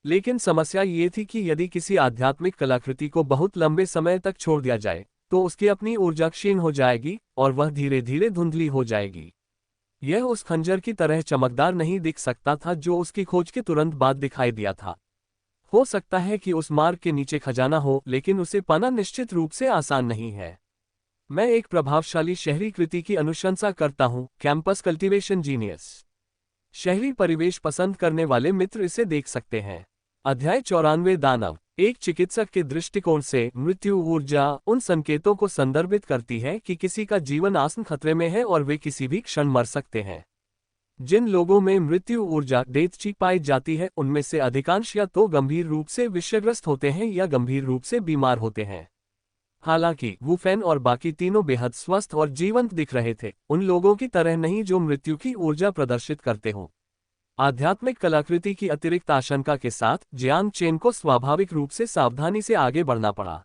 Speaker 1: लेकिन समस्या ये थी कि यदि किसी आध्यात्मिक कलाकृति को बहुत लंबे समय तक छोड़ दिया जाए तो उसकी अपनी ऊर्जा क्षीण हो जाएगी और वह धीरे धीरे धुंधली हो जाएगी। यह उस खंजर की तरह चमकदार नहीं दिख सकता था जो उसकी खोज के तुरंत बाद दिखाई दिया था। हो सकता है कि उस मार्ग के नीचे खजाना हो, लेकिन उसे पाना निश्चित रूप से आसान नहीं है। मैं एक प्रभावशाली शहरी कृति की अनुशंसा करता हूं, कैंपस कल्टीवेशन जीनियस। शहरी परिवेश पसंद करने वाले मित्र इसे देख सकते हैं। अध्याय 94 दानव। एक चिकित्सक के दृष्टिकोण से मृत्यु ऊर्जा उन संकेतों को संदर्भित करती है कि किसी का जीवन आसन खतरे में है और वे किसी भी क्षण मर सकते हैं। जिन लोगों में मृत्यु ऊर्जा डेथ ची पाई जाती है उनमें से अधिकांश या तो गंभीर रूप से विषयग्रस्त होते हैं या गंभीर रूप से बीमार होते हैं। हालांकि वू फैन और बाकी तीनों बेहद स्वस्थ और जीवंत दिख रहे थे, उन लोगों की तरह नहीं जो मृत्यु की ऊर्जा प्रदर्शित करते हों। आध्यात्मिक कलाकृति की अतिरिक्त आशंका के साथ जियांग चेन को स्वाभाविक रूप से सावधानी से आगे बढ़ना पड़ा।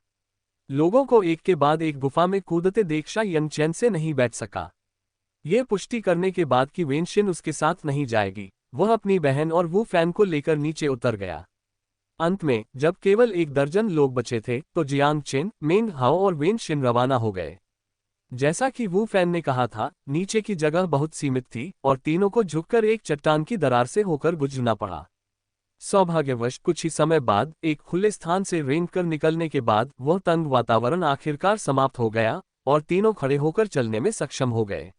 Speaker 1: लोगों को एक के बाद एक गुफा में कूदते देख शायंग चेन से नहीं बैठ सका। ये पुष्टि करने के बाद कि वेन शिन उसके साथ नहीं जाएगी, वह अपनी बहन और वू फैन को लेकर नीचे उतर गया। अंत में जब केवल 1 दर्जन लोग बचे थे तो जियांग चेन, मेंग हाओ और वेन शिन रवाना हो गए। जैसा कि वू फैन ने कहा था, नीचे की जगह बहुत सीमित थी और तीनों को झुककर एक चट्टान की दरार से होकर गुजरना पड़ा। सौभाग्यवश कुछ ही समय बाद एक खुले स्थान से रेंग कर निकलने के बाद वह तंग वातावरण आखिरकार समाप्त हो गया और तीनों खड़े होकर चलने में सक्षम हो गए।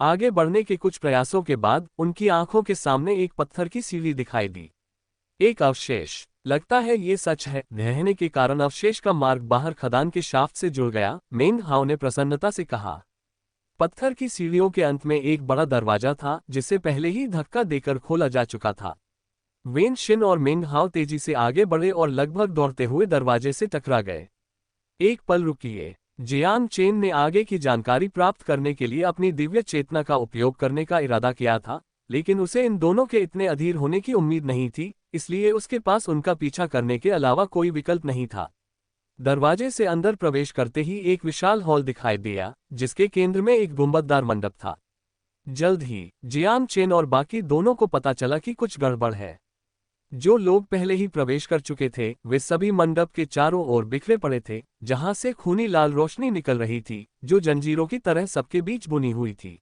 Speaker 1: आगे बढ़ने के कुछ प्रयासों के बाद उनकी आंखों के सामने एक पत्थर की सीढ़ी दिखाई दी। एक अवशेष। लगता है ये सच है, रहने के कारण अवशेष का मार्ग बाहर खदान के शाफ्ट से जुड़ गया, मेंग हाओ ने प्रसन्नता से कहा। पत्थर की सीढ़ियों के अंत में एक बड़ा दरवाजा था जिसे पहले ही धक्का देकर खोला जा चुका था। वेन शिन और मेंग हाओ तेजी से आगे बढ़े और लगभग दौड़ते हुए दरवाजे से टकरा गए। एक पल रुकिए। जियांग चेन ने आगे की जानकारी प्राप्त करने के लिए अपनी दिव्य चेतना का उपयोग करने का इरादा किया था, लेकिन उसे इन दोनों के इतने अधीर होने की उम्मीद नहीं थी, इसलिए उसके पास उनका पीछा करने के अलावा कोई विकल्प नहीं था। दरवाजे से अंदर प्रवेश करते ही एक विशाल हॉल दिखाई दिया, जिसके केंद्र में एक गुंबददार मंडप था। जल्द ही जियांग चेन और बाकी दोनों को पता चला कि कुछ गड़बड़ है। जो लोग पहले ही प्रवेश कर चुके थे वे सभी मंडप के चारों ओर बिखरे पड़े थे, जहां से खूनी लाल रोशनी निकल रही थी, जो जंजीरों की तरह सबके बीच बुनी हुई थी।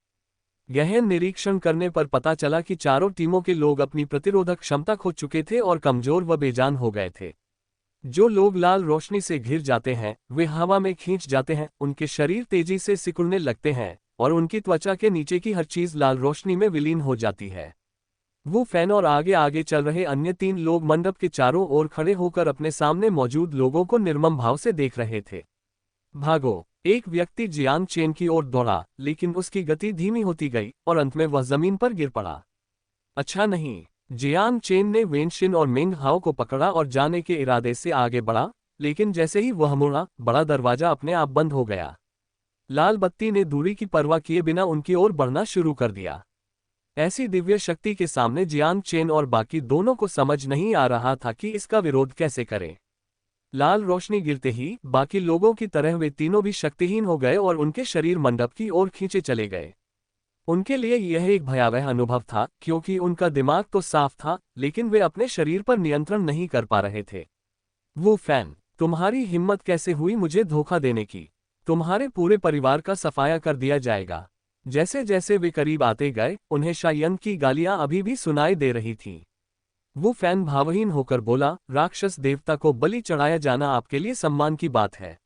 Speaker 1: गहन निरीक्षण करने पर पता चला कि चारों टीमों के लोग अपनी प्रतिरोधक क्षमता खो चुके थे और कमजोर व बेजान हो गए थे। जो लोग लाल रोशनी से घिर जाते हैं वे हवा में खींच जाते हैं, उनके शरीर तेजी से सिकुड़ने लगते हैं और उनकी त्वचा के नीचे की हर चीज लाल रोशनी में विलीन हो जाती है। वो फैन और आगे आगे चल रहे अन्य 3 लोग मंडप के चारों ओर खड़े होकर अपने सामने मौजूद लोगों को निर्मम भाव से देख रहे थे। भागो! एक व्यक्ति जियांग चेन की ओर दौड़ा, लेकिन उसकी गति धीमी होती गई और अंत में वह जमीन पर गिर पड़ा। अच्छा नहीं। जियांग चेन ने वेनशिन और मिंग हाओ को पकड़ा और जाने के इरादे से आगे बढ़ा, लेकिन जैसे ही वह मुड़ा, बड़ा दरवाजा अपने आप बंद हो गया। लाल बत्ती ने दूरी की परवाह किए बिना उनकी ओर बढ़ना शुरू कर दिया। ऐसी दिव्य शक्ति के सामने जियांग चेन और बाकी दोनों को समझ नहीं आ रहा था कि इसका विरोध कैसे करें। लाल रोशनी गिरते ही बाकी लोगों की तरह वे तीनों भी शक्तिहीन हो गए और उनके शरीर मंडप की ओर खींचे चले गए। उनके लिए यह एक भयावह अनुभव था, क्योंकि उनका दिमाग तो साफ था, लेकिन वे अपने शरीर पर नियंत्रण नहीं कर पा रहे थे। वो फैन, तुम्हारी हिम्मत कैसे हुई मुझे धोखा देने की? तुम्हारे पूरे परिवार का सफाया कर दिया जाएगा। जैसे जैसे वे करीब आते गए, उन्हें शायंग की गालियां अभी भी सुनाई दे रही थीं। वो फैन भावहीन होकर बोला, राक्षस देवता को बलि चढ़ाया जाना आपके लिए सम्मान की बात है।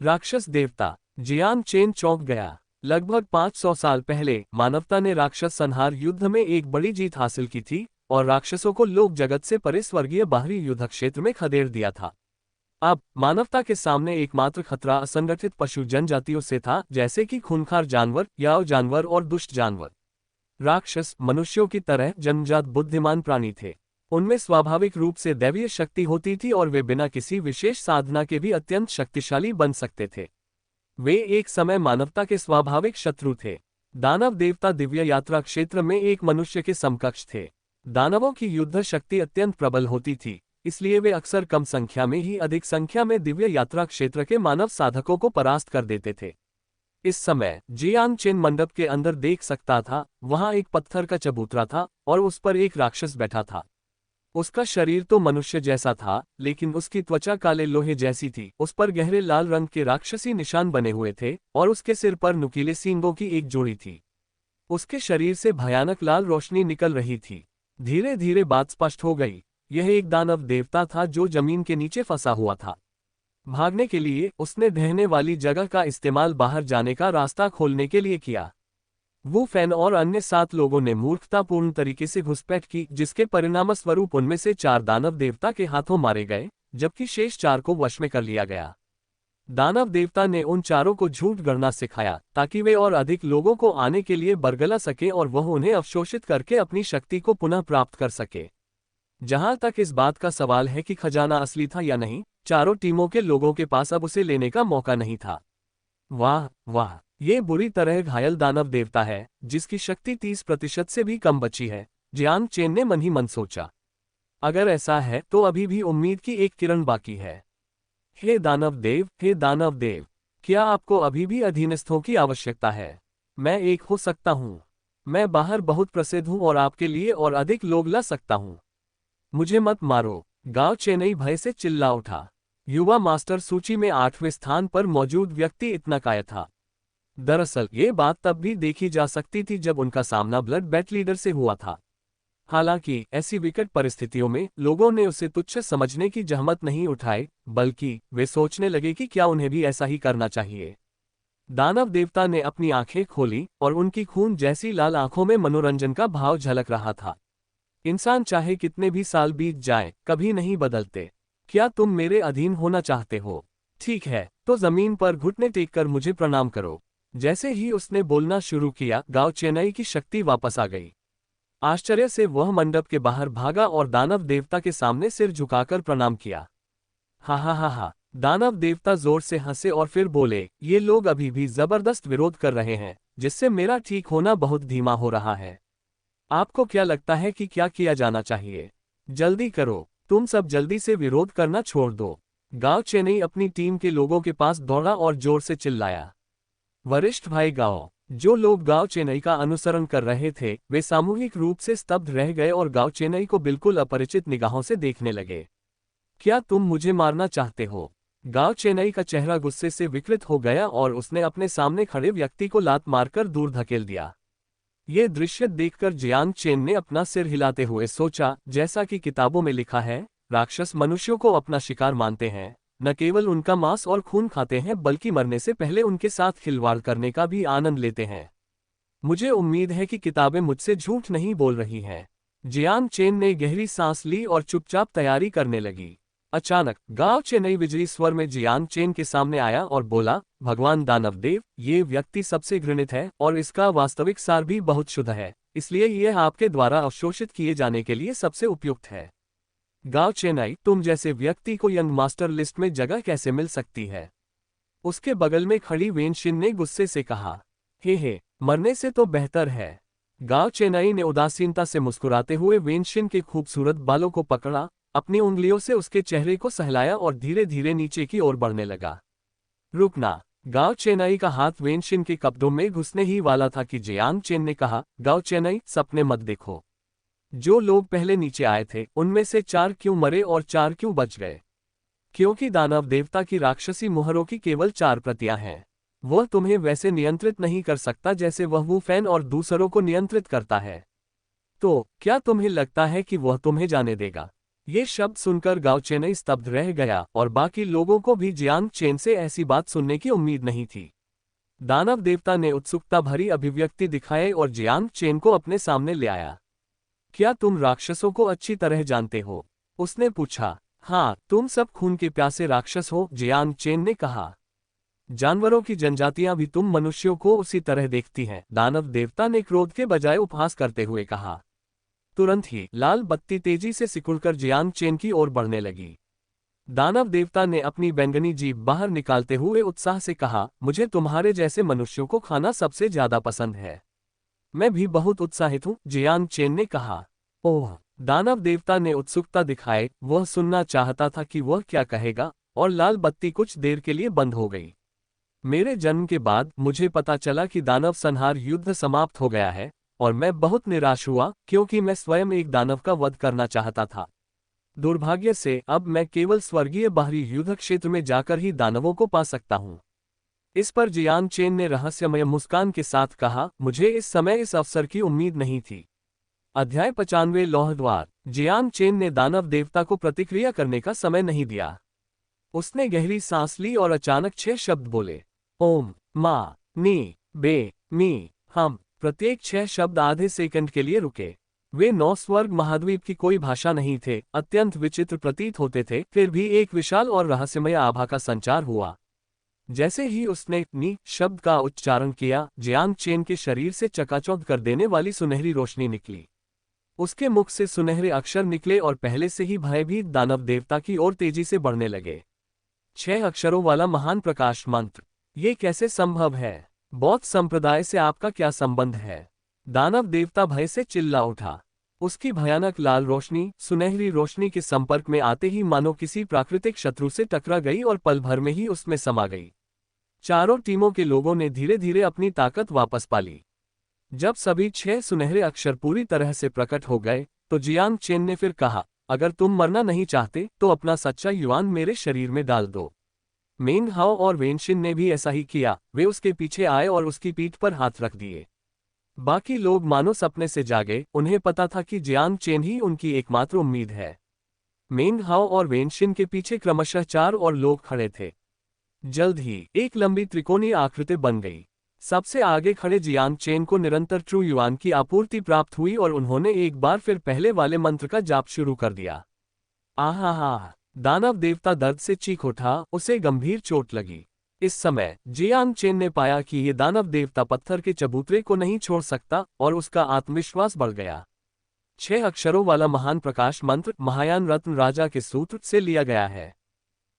Speaker 1: राक्षस देवता! जियांग चेन चौंक गया। लगभग 500 साल पहले मानवता ने राक्षस संहार युद्ध में एक बड़ी जीत हासिल की थी और राक्षसों को लोक जगत से परे स्वर्गीय बाहरी युद्ध क्षेत्र में खदेड़ दिया था। अब मानवता के सामने एकमात्र खतरा असंगठित पशु जनजातियों से था, जैसे कि खूंखार जानवर, याओ जानवर और दुष्ट जानवर। राक्षस मनुष्यों की तरह जन्मजात बुद्धिमान प्राणी थे। उनमें स्वाभाविक रूप से दैवीय शक्ति होती थी और वे बिना किसी विशेष साधना के भी अत्यंत शक्तिशाली बन सकते थे। वे एक समय मानवता के स्वाभाविक शत्रु थे। दानव देवता दिव्य यात्रा क्षेत्र में एक मनुष्य के समकक्ष थे। दानवों की युद्ध शक्ति अत्यंत प्रबल होती थी, इसलिए वे अक्सर कम संख्या में ही अधिक संख्या में दिव्य यात्रा क्षेत्र के मानव साधकों को परास्त कर देते थे। इस समय जियांग चेन मंडप के अंदर देख सकता था, वहां एक पत्थर का चबूतरा था और उस पर एक राक्षस बैठा था। उसका शरीर तो मनुष्य जैसा था, लेकिन उसकी त्वचा काले लोहे जैसी थी। उस पर गहरे लाल रंग के राक्षसी निशान बने हुए थे और उसके सिर पर नुकीले सींगों की एक जोड़ी थी। उसके शरीर से भयानक लाल रोशनी निकल रही थी। धीरे धीरे बात स्पष्ट हो गई। यह एक दानव देवता था जो जमीन के नीचे फंसा हुआ था। भागने के लिए उसने ढहने वाली जगह का इस्तेमाल बाहर जाने का रास्ता खोलने के लिए किया। वो फैन और अन्य 7 लोगों ने मूर्खतापूर्ण तरीके से घुसपैठ की, जिसके परिणामस्वरूप उनमें से 4 दानव देवता के हाथों मारे गए, जबकि शेष 4 को वश में कर लिया गया। दानव देवता ने उन चारों को झूठ गढ़ना सिखाया ताकि वे और अधिक लोगों को आने के लिए बरगला सके और वह उन्हें अवशोषित करके अपनी शक्ति को पुनः प्राप्त कर सके। जहां तक इस बात का सवाल है कि खजाना असली था या नहीं, चारों टीमों के लोगों के पास अब उसे लेने का मौका नहीं था। वाह वाह, ये बुरी तरह घायल दानव देवता है जिसकी शक्ति 30% से भी कम बची है, जियांग चेन ने मन ही मन सोचा। अगर ऐसा है तो अभी भी उम्मीद की एक किरण बाकी है। हे दानव देव, हे दानव देव, क्या आपको अभी भी अधीनस्थों की आवश्यकता है? मैं एक हो सकता हूँ। मैं बाहर बहुत प्रसिद्ध हूँ और आपके लिए और अधिक लोग ला सकता हूँ। मुझे मत मारो, गांव चेन्नई भय से चिल्ला उठा। युवा मास्टर सूची में 8वें स्थान पर मौजूद व्यक्ति इतना कायर था। दरअसल ये बात तब भी देखी जा सकती थी जब उनका सामना ब्लड बैट लीडर से हुआ था। हालांकि ऐसी विकट परिस्थितियों में लोगों ने उसे तुच्छ समझने की जहमत नहीं उठाई, बल्कि वे सोचने लगे कि क्या उन्हें भी ऐसा ही करना चाहिए। दानव देवता ने अपनी आंखें खोली और उनकी खून जैसी लाल आंखों में मनोरंजन का भाव झलक रहा था। इंसान चाहे कितने भी साल बीत जाएं, कभी नहीं बदलते। क्या तुम मेरे अधीन होना चाहते हो? ठीक है, तो जमीन पर घुटने टेककर मुझे प्रणाम करो। जैसे ही उसने बोलना शुरू किया, गांव चेन्नई की शक्ति वापस आ गई। आश्चर्य से वह मंडप के बाहर भागा और दानव देवता के सामने सिर झुकाकर प्रणाम किया। हा हा हा हा, दानव देवता जोर से हंसे और फिर बोले, ये लोग अभी भी जबरदस्त विरोध कर रहे हैं, जिससे मेरा ठीक होना बहुत धीमा हो रहा है। आपको क्या लगता है कि क्या किया जाना चाहिए? जल्दी करो, तुम सब जल्दी से विरोध करना छोड़ दो। गांव चेन्नई अपनी टीम के लोगों के पास दौड़ा और जोर से चिल्लाया। वरिष्ठ भाई गांव, जो लोग गांव चेन्नई का अनुसरण कर रहे थे, वे सामूहिक रूप से स्तब्ध रह गए और गांव चेन्नई को बिल्कुल अपरिचित निगाहों से देखने लगे। क्या तुम मुझे मारना चाहते हो? गांव चेन्नई का चेहरा गुस्से से विकृत हो गया और उसने अपने सामने खड़े व्यक्ति को लात मारकर दूर धकेल दिया। ये दृश्य देखकर जियांग चेन ने अपना सिर हिलाते हुए सोचा, जैसा कि किताबों में लिखा है, राक्षस मनुष्यों को अपना शिकार मानते हैं, न केवल उनका मांस और खून खाते हैं बल्कि मरने से पहले उनके साथ खिलवाड़ करने का भी आनंद लेते हैं। मुझे उम्मीद है कि किताबें मुझसे झूठ नहीं बोल रही हैं। जियांग चेन ने गहरी सांस ली और चुपचाप तैयारी करने लगी। अचानक गांव चेन्नई विजयी स्वर में जियांग चेन के सामने आया और बोला, भगवान दानवदेव, ये व्यक्ति सबसे घृणित है और इसका वास्तविक सार भी बहुत शुद्ध है, इसलिए यह आपके द्वारा अवशोषित किए जाने के लिए सबसे उपयुक्त है। गांव चेन्नई, तुम जैसे व्यक्ति को यंग मास्टर लिस्ट में जगह कैसे मिल सकती है? उसके बगल में खड़ी वेनशिन ने गुस्से से कहा। हे, मरने से तो बेहतर है। गांव चेन्नई ने उदासीनता से मुस्कुराते हुए वेनशिन के खूबसूरत बालों को पकड़ा, अपनी उंगलियों से उसके चेहरे को सहलाया और धीरे धीरे नीचे की ओर बढ़ने लगा। रुकना। गांव चेन्नई का हाथ वेनशिन के कब्जों में घुसने ही वाला था कि जियांग चेन ने कहा, गांव चेन्नई, सपने मत देखो। जो लोग पहले नीचे आए थे उनमें से 4 क्यों मरे और 4 क्यों बच गए? क्योंकि दानव देवता की राक्षसी मुहरों की केवल 4 प्रतियां हैं। वह तुम्हें वैसे नियंत्रित नहीं कर सकता जैसे वह वू फैन और दूसरों को नियंत्रित करता है। तो क्या तुम्हें लगता है कि वह तुम्हें जाने देगा? ये शब्द सुनकर गांव चेन्नई स्तब्ध रह गया और बाकी लोगों को भी जियांग चेन से ऐसी बात सुनने की उम्मीद नहीं थी। दानव देवता ने उत्सुकता भरी अभिव्यक्ति दिखाई और जियांग चेन को अपने सामने ले आया। क्या तुम राक्षसों को अच्छी तरह जानते हो? उसने पूछा। हाँ, तुम सब खून के प्यासे राक्षस हो, जियांग चेन ने कहा। जानवरों की जनजातियां भी तुम मनुष्यों को उसी तरह देखती हैं, दानव देवता ने क्रोध के बजाय उपहास करते हुए कहा। तुरंत ही लाल बत्ती तेजी से सिकुड़कर जियांग चेन की ओर बढ़ने लगी। दानव देवता ने अपनी बैंगनी जीभ बाहर निकालते हुए उत्साह से कहा, मुझे तुम्हारे जैसे मनुष्यों को खाना सबसे ज्यादा पसंद है। मैं भी बहुत उत्साहित हूँ, जियांग चेन ने कहा। ओह! दानव देवता ने उत्सुकता दिखाए, वह सुनना चाहता था कि वह क्या कहेगा, और लाल बत्ती कुछ देर के लिए बंद हो गई। मेरे जन्म के बाद मुझे पता चला कि दानव संहार युद्ध समाप्त हो गया है, और मैं बहुत निराश हुआ क्योंकि मैं स्वयं एक दानव का वध करना चाहता था। दुर्भाग्य से अब मैं केवल स्वर्गीय बाहरी युद्ध क्षेत्र में जाकर ही दानवों को पा सकता हूँ। इस पर जियांग चेन ने रहस्यमय मुस्कान के साथ कहा, मुझे इस समय इस अवसर की उम्मीद नहीं थी। अध्याय 95 लौहद्वार। जियांग चेन ने दानव देवता को प्रतिक्रिया करने का समय नहीं दिया। उसने गहरी सांस ली और अचानक 6 शब्द बोले। ओम, मा, नी, बे, मी, हम। प्रत्येक 6 शब्द आधे सेकंड के लिए रुके। वे 9 स्वर्ग महाद्वीप की कोई भाषा नहीं थे, अत्यंत विचित्र प्रतीत होते थे, फिर भी एक विशाल और रहस्यमय आभा का संचार हुआ। जैसे ही उसने नी शब्द का उच्चारण किया, जियांग चेन के शरीर से चकाचौंध कर देने वाली सुनहरी रोशनी निकली। उसके मुख से सुनहरे अक्षर निकले और पहले से ही भयभीत दानव देवता की ओर तेजी से बढ़ने लगे। 6 अक्षरों वाला महान प्रकाश मंत्र। ये कैसे संभव है? बौद्ध संप्रदाय से आपका क्या संबंध है? दानव देवता भय से चिल्ला उठा। उसकी भयानक लाल रोशनी सुनहरी रोशनी के संपर्क में आते ही मानो किसी प्राकृतिक शत्रु से टकरा गई और पल भर में ही उसमें समा गई। चारों टीमों के लोगों ने धीरे धीरे अपनी ताकत वापस पा ली। जब सभी 6 सुनहरे अक्षर पूरी तरह से प्रकट हो गए, तो जियांग चेन ने फिर कहा, अगर तुम मरना नहीं चाहते तो अपना सच्चा युआन मेरे शरीर में डाल दो। मेंग हाओ और वेनशिन ने भी ऐसा ही किया। वे उसके पीछे आए और उसकी पीठ पर हाथ रख दिए। बाकी लोग मानो सपने से जागे, उन्हें पता था कि जियांग चेन ही उनकी एकमात्र उम्मीद है। मेंग हाओ और वेनशिन के पीछे क्रमशः 4 और लोग खड़े थे। जल्द ही एक लंबी त्रिकोणीय आकृति बन गई। सबसे आगे खड़े जियांग चेन को निरंतर ट्रू युआन की आपूर्ति प्राप्त हुई और उन्होंने एक बार फिर पहले वाले मंत्र का जाप शुरू कर दिया। आहा! दानव देवता दर्द से चीख उठा, उसे गंभीर चोट लगी। इस समय जियांग चेन ने पाया कि ये दानव देवता पत्थर के चबूतरे को नहीं छोड़ सकता और उसका आत्मविश्वास बढ़ गया। 6 अक्षरों वाला महान प्रकाश मंत्र महायान रत्न राजा के सूत्र से लिया गया है।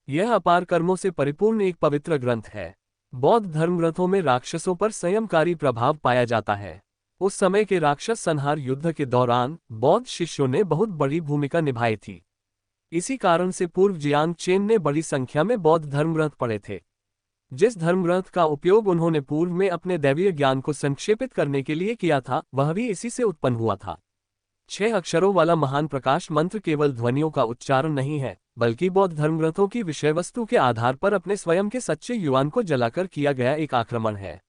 Speaker 1: यह अपार कर्मों से परिपूर्ण एक पवित्र ग्रंथ है। बौद्ध धर्म ग्रंथों में राक्षसों पर संयमकारी प्रभाव पाया जाता है। उस समय के राक्षस संहार युद्ध के दौरान बौद्ध शिष्यों ने बहुत बड़ी भूमिका निभाई थी। इसी कारण से पूर्व जियांग चेन ने बड़ी संख्या में बौद्ध धर्मग्रंथ पढ़े थे। जिस धर्मग्रंथ का उपयोग उन्होंने पूर्व में अपने दैवीय ज्ञान को संक्षेपित करने के लिए किया था, वह भी इसी से उत्पन्न हुआ था। 6 अक्षरों वाला महान प्रकाश मंत्र केवल ध्वनियों का उच्चारण नहीं है, बल्कि बौद्ध धर्मग्रंथों की विषय वस्तु के आधार पर अपने स्वयं के सच्चे युआन को जलाकर किया गया एक आक्रमण है।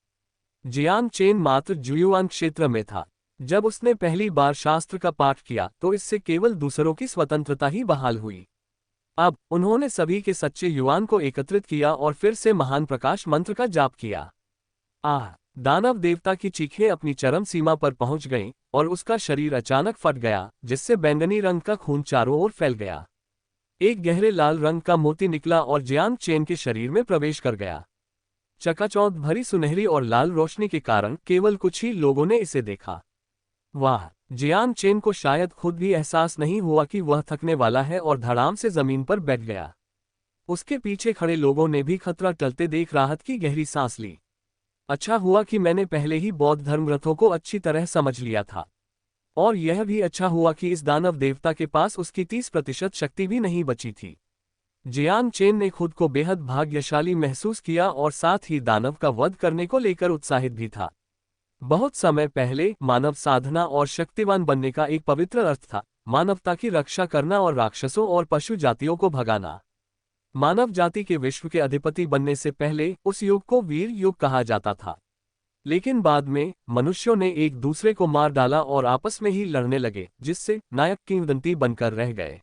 Speaker 1: जियांग चेन मात्र जुयुआन क्षेत्र में था। जब उसने पहली बार शास्त्र का पाठ किया तो इससे केवल दूसरों की स्वतंत्रता ही बहाल हुई। अब उन्होंने सभी के सच्चे युवान को एकत्रित किया और फिर से महान प्रकाश मंत्र का जाप किया। आह! दानव देवता की चीखें अपनी चरम सीमा पर पहुंच गईं और उसका शरीर अचानक फट गया, जिससे बैंगनी रंग का खून चारों ओर फैल गया। एक गहरे लाल रंग का मोती निकला और जियांग चेन के शरीर में प्रवेश कर गया। चकाचौंध भरी सुनहरी और लाल रोशनी के कारण केवल कुछ ही लोगों ने इसे देखा। वाह! जियांग चेन को शायद खुद भी एहसास नहीं हुआ कि वह थकने वाला है और धड़ाम से जमीन पर बैठ गया। उसके पीछे खड़े लोगों ने भी खतरा टलते देख राहत की गहरी सांस ली। अच्छा हुआ कि मैंने पहले ही बौद्ध धर्मग्रंथों को अच्छी तरह समझ लिया था। और यह भी अच्छा हुआ कि इस दानव देवता के पास उसकी 30% शक्ति भी नहीं बची थी। जियांग चेन ने खुद को बेहद भाग्यशाली महसूस किया और साथ ही दानव का वध करने को लेकर उत्साहित भी था। बहुत समय पहले मानव साधना और शक्तिवान बनने का एक पवित्र अर्थ था, मानवता की रक्षा करना और राक्षसों और पशु जातियों को भगाना। मानव जाति के विश्व के अधिपति बनने से पहले उस युग को वीर युग कहा जाता था। लेकिन बाद में मनुष्यों ने एक दूसरे को मार डाला और आपस में ही लड़ने लगे, जिससे नायक किंवदंती बनकर रह गए।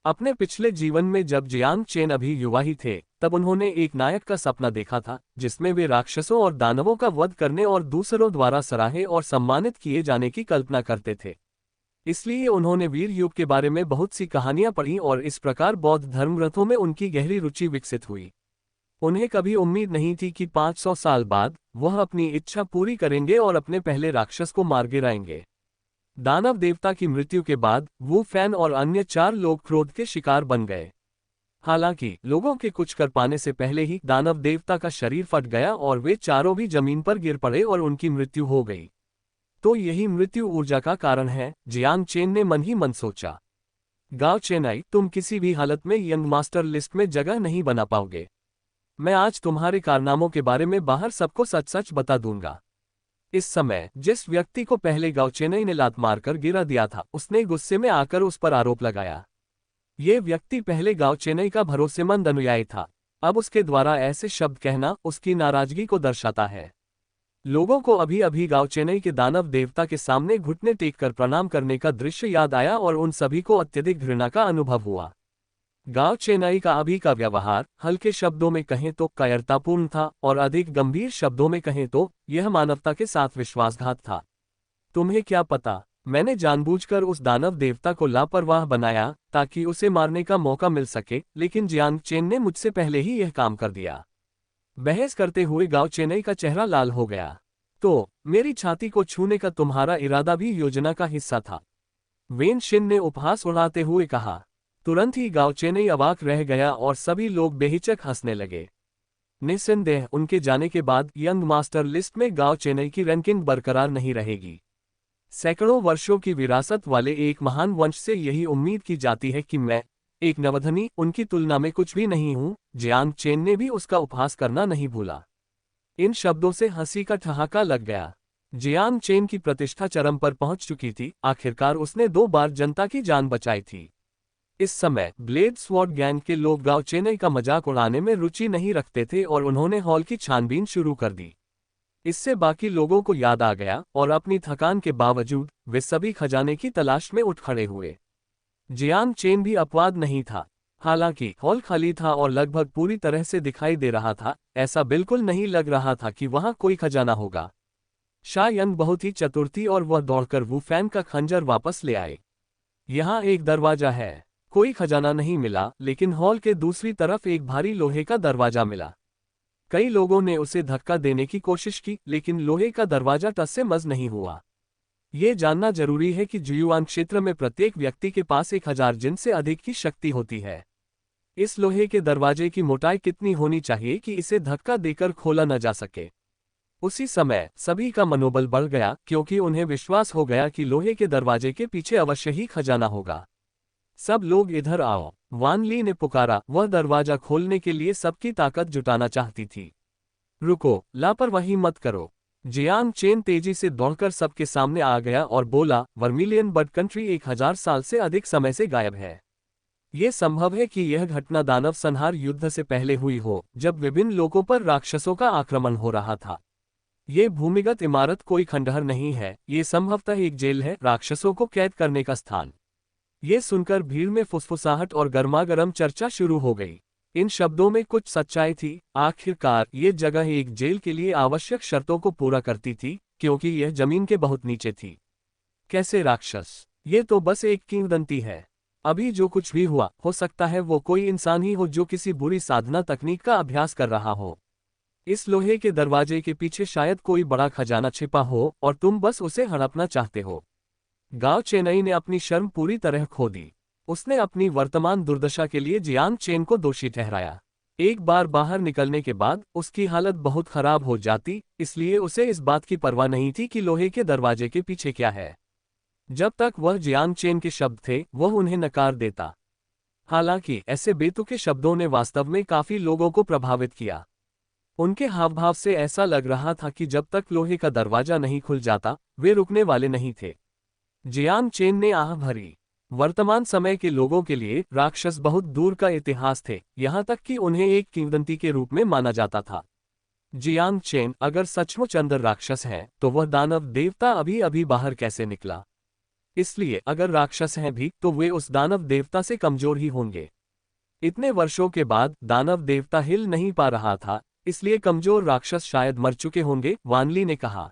Speaker 1: अपने पिछले जीवन में जब जियांग चेन अभी युवा ही थे, तब उन्होंने एक नायक का सपना देखा था, जिसमें वे राक्षसों और दानवों का वध करने और दूसरों द्वारा सराहे और सम्मानित किए जाने की कल्पना करते थे। इसलिए उन्होंने वीर युग के बारे में बहुत सी कहानियां पढ़ी और इस प्रकार बौद्ध धर्मग्रंथों में उनकी गहरी रुचि विकसित हुई। उन्हें कभी उम्मीद नहीं थी कि 500 साल बाद वह अपनी इच्छा पूरी करेंगे और अपने पहले राक्षस को मार गिराएंगे। दानव देवता की मृत्यु के बाद वू फैन और अन्य 4 लोग क्रोध के शिकार बन गए। हालांकि लोगों के कुछ कर पाने से पहले ही दानव देवता का शरीर फट गया और वे चारों भी जमीन पर गिर पड़े और उनकी मृत्यु हो गई। तो यही मृत्यु ऊर्जा का कारण है, जियांग चेन ने मन ही मन सोचा। गांव चेन्नई, तुम किसी भी हालत में यंग मास्टर लिस्ट में जगह नहीं बना पाओगे। मैं आज तुम्हारे कारनामों के बारे में बाहर सबको सच सच बता दूंगा। इस समय जिस व्यक्ति को पहले गांव चेन्नई ने लात मारकर गिरा दिया था, उसने गुस्से में आकर उस पर आरोप लगाया। ये व्यक्ति पहले गांव चेन्नई का भरोसेमंद अनुयायी था। अब उसके द्वारा ऐसे शब्द कहना उसकी नाराजगी को दर्शाता है। लोगों को अभी अभी गांव चेन्नई के दानव देवता के सामने घुटने टेककर प्रणाम करने का दृश्य याद आया और उन सभी को अत्यधिक घृणा का अनुभव हुआ। गांव चेन्नई का अभी का व्यवहार हल्के शब्दों में कहें तो कायरतापूर्ण था और अधिक गंभीर शब्दों में कहें तो यह मानवता के साथ विश्वासघात था। तुम्हें क्या पता, मैंने जानबूझकर उस दानव देवता को लापरवाह बनाया ताकि उसे मारने का मौका मिल सके, लेकिन जियांग चेन ने मुझसे पहले ही यह काम कर दिया। बहस करते हुए गांव चेन्नई का चेहरा लाल हो गया। तो मेरी छाती को छूने का तुम्हारा इरादा भी योजना का हिस्सा था, वेन शिन ने उपहास उड़ाते हुए कहा। तुरंत ही गांव चेन्नई अवाक रह गया और सभी लोग बेहिचक हंसने लगे। निस्संदेह उनके जाने के बाद यंग मास्टर लिस्ट में गांव चेन्नई की रैंकिंग बरकरार नहीं रहेगी। सैकड़ों वर्षों की विरासत वाले एक महान वंश से यही उम्मीद की जाती है कि मैं, एक नवधनी, उनकी तुलना में कुछ भी नहीं हूं। जियांग चेन ने भी उसका उपहास करना नहीं भूला। इन शब्दों से हंसी का ठहाका लग गया। जियांग चेन की प्रतिष्ठा चरम पर पहुंच चुकी थी। आखिरकार उसने 2 बार जनता की जान बचाई थी। इस समय ब्लेड स्वॉर्ड गैंग के लोग गांव चेन्नई का मजाक उड़ाने में रुचि नहीं रखते थे और उन्होंने हॉल की छानबीन शुरू कर दी। इससे बाकी लोगों को याद आ गया और अपनी थकान के बावजूद वे सभी खजाने की तलाश में उठ खड़े हुए। जियांग चेन भी अपवाद नहीं था। हालांकि हॉल खाली था और लगभग पूरी तरह से दिखाई दे रहा था, ऐसा बिल्कुल नहीं लग रहा था कि वहां कोई खजाना होगा। शायंग बहुत ही चतुर थी और वह दौड़कर वू फैन का खंजर वापस ले आए। यहाँ एक दरवाजा है। कोई खजाना नहीं मिला, लेकिन हॉल के दूसरी तरफ एक भारी लोहे का दरवाजा मिला। कई लोगों ने उसे धक्का देने की कोशिश की, लेकिन लोहे का दरवाजा टस से मस नहीं हुआ। ये जानना जरूरी है कि जुयुआन क्षेत्र में प्रत्येक व्यक्ति के पास 1000 जिन से अधिक की शक्ति होती है। इस लोहे के दरवाजे की मोटाई कितनी होनी चाहिए कि इसे धक्का देकर खोला न जा सके। उसी समय सभी का मनोबल बढ़ गया, क्योंकि उन्हें विश्वास हो गया कि लोहे के दरवाजे के पीछे अवश्य ही खजाना होगा। सब लोग इधर आओ, वान ली ने पुकारा। वह दरवाजा खोलने के लिए सबकी ताकत जुटाना चाहती थी। रुको, लापरवाही मत करो। जियांग चेन तेजी से दौड़कर सबके सामने आ गया और बोला, वर्मिलियन बर्ड कंट्री 1000 साल से अधिक समय से गायब है। ये संभव है कि यह घटना दानव संहार युद्ध से पहले हुई हो, जब विभिन्न लोगों पर राक्षसों का आक्रमण हो रहा था। ये भूमिगत इमारत कोई खंडहर नहीं है, ये संभवतः एक जेल है, राक्षसों को कैद करने का स्थान। ये सुनकर भीड़ में फुसफुसाहट और गर्मागर्म चर्चा शुरू हो गई। इन शब्दों में कुछ सच्चाई थी। आखिरकार ये जगह एक जेल के लिए आवश्यक शर्तों को पूरा करती थी, क्योंकि यह जमीन के बहुत नीचे थी। कैसे राक्षस? ये तो बस एक किंवदंती है। अभी जो कुछ भी हुआ, हो सकता है वो कोई इंसान ही हो जो किसी बुरी साधना तकनीक का अभ्यास कर रहा हो। इस लोहे के दरवाजे के पीछे शायद कोई बड़ा खजाना छिपा हो और तुम बस उसे हड़पना चाहते हो। गांव चेन्नई ने अपनी शर्म पूरी तरह खो दी। उसने अपनी वर्तमान दुर्दशा के लिए जियांग चेन को दोषी ठहराया। एक बार बाहर निकलने के बाद उसकी हालत बहुत खराब हो जाती, इसलिए उसे इस बात की परवाह नहीं थी कि लोहे के दरवाजे के पीछे क्या है। जब तक वह जियांग चेन के शब्द थे, वह उन्हें नकार देता। हालांकि ऐसे बेतुके शब्दों ने वास्तव में काफी लोगों को प्रभावित किया। उनके हावभाव से ऐसा लग रहा था कि जब तक लोहे का दरवाजा नहीं खुल जाता, वे रुकने वाले नहीं थे। जियांग चेन ने आह भरी। वर्तमान समय के लोगों के लिए राक्षस बहुत दूर का इतिहास थे, यहाँ तक कि उन्हें एक किंवदंती के रूप में माना जाता था। जियांग चेन अगर सचमुच अंदर राक्षस है, तो वह दानव देवता अभी अभी बाहर कैसे निकला? इसलिए अगर राक्षस हैं भी, तो वे उस दानव देवता से कमजोर ही होंगे। इतने वर्षों के बाद दानव देवता हिल नहीं पा रहा था, इसलिए कमजोर राक्षस शायद मर चुके होंगे, वानली ने कहा।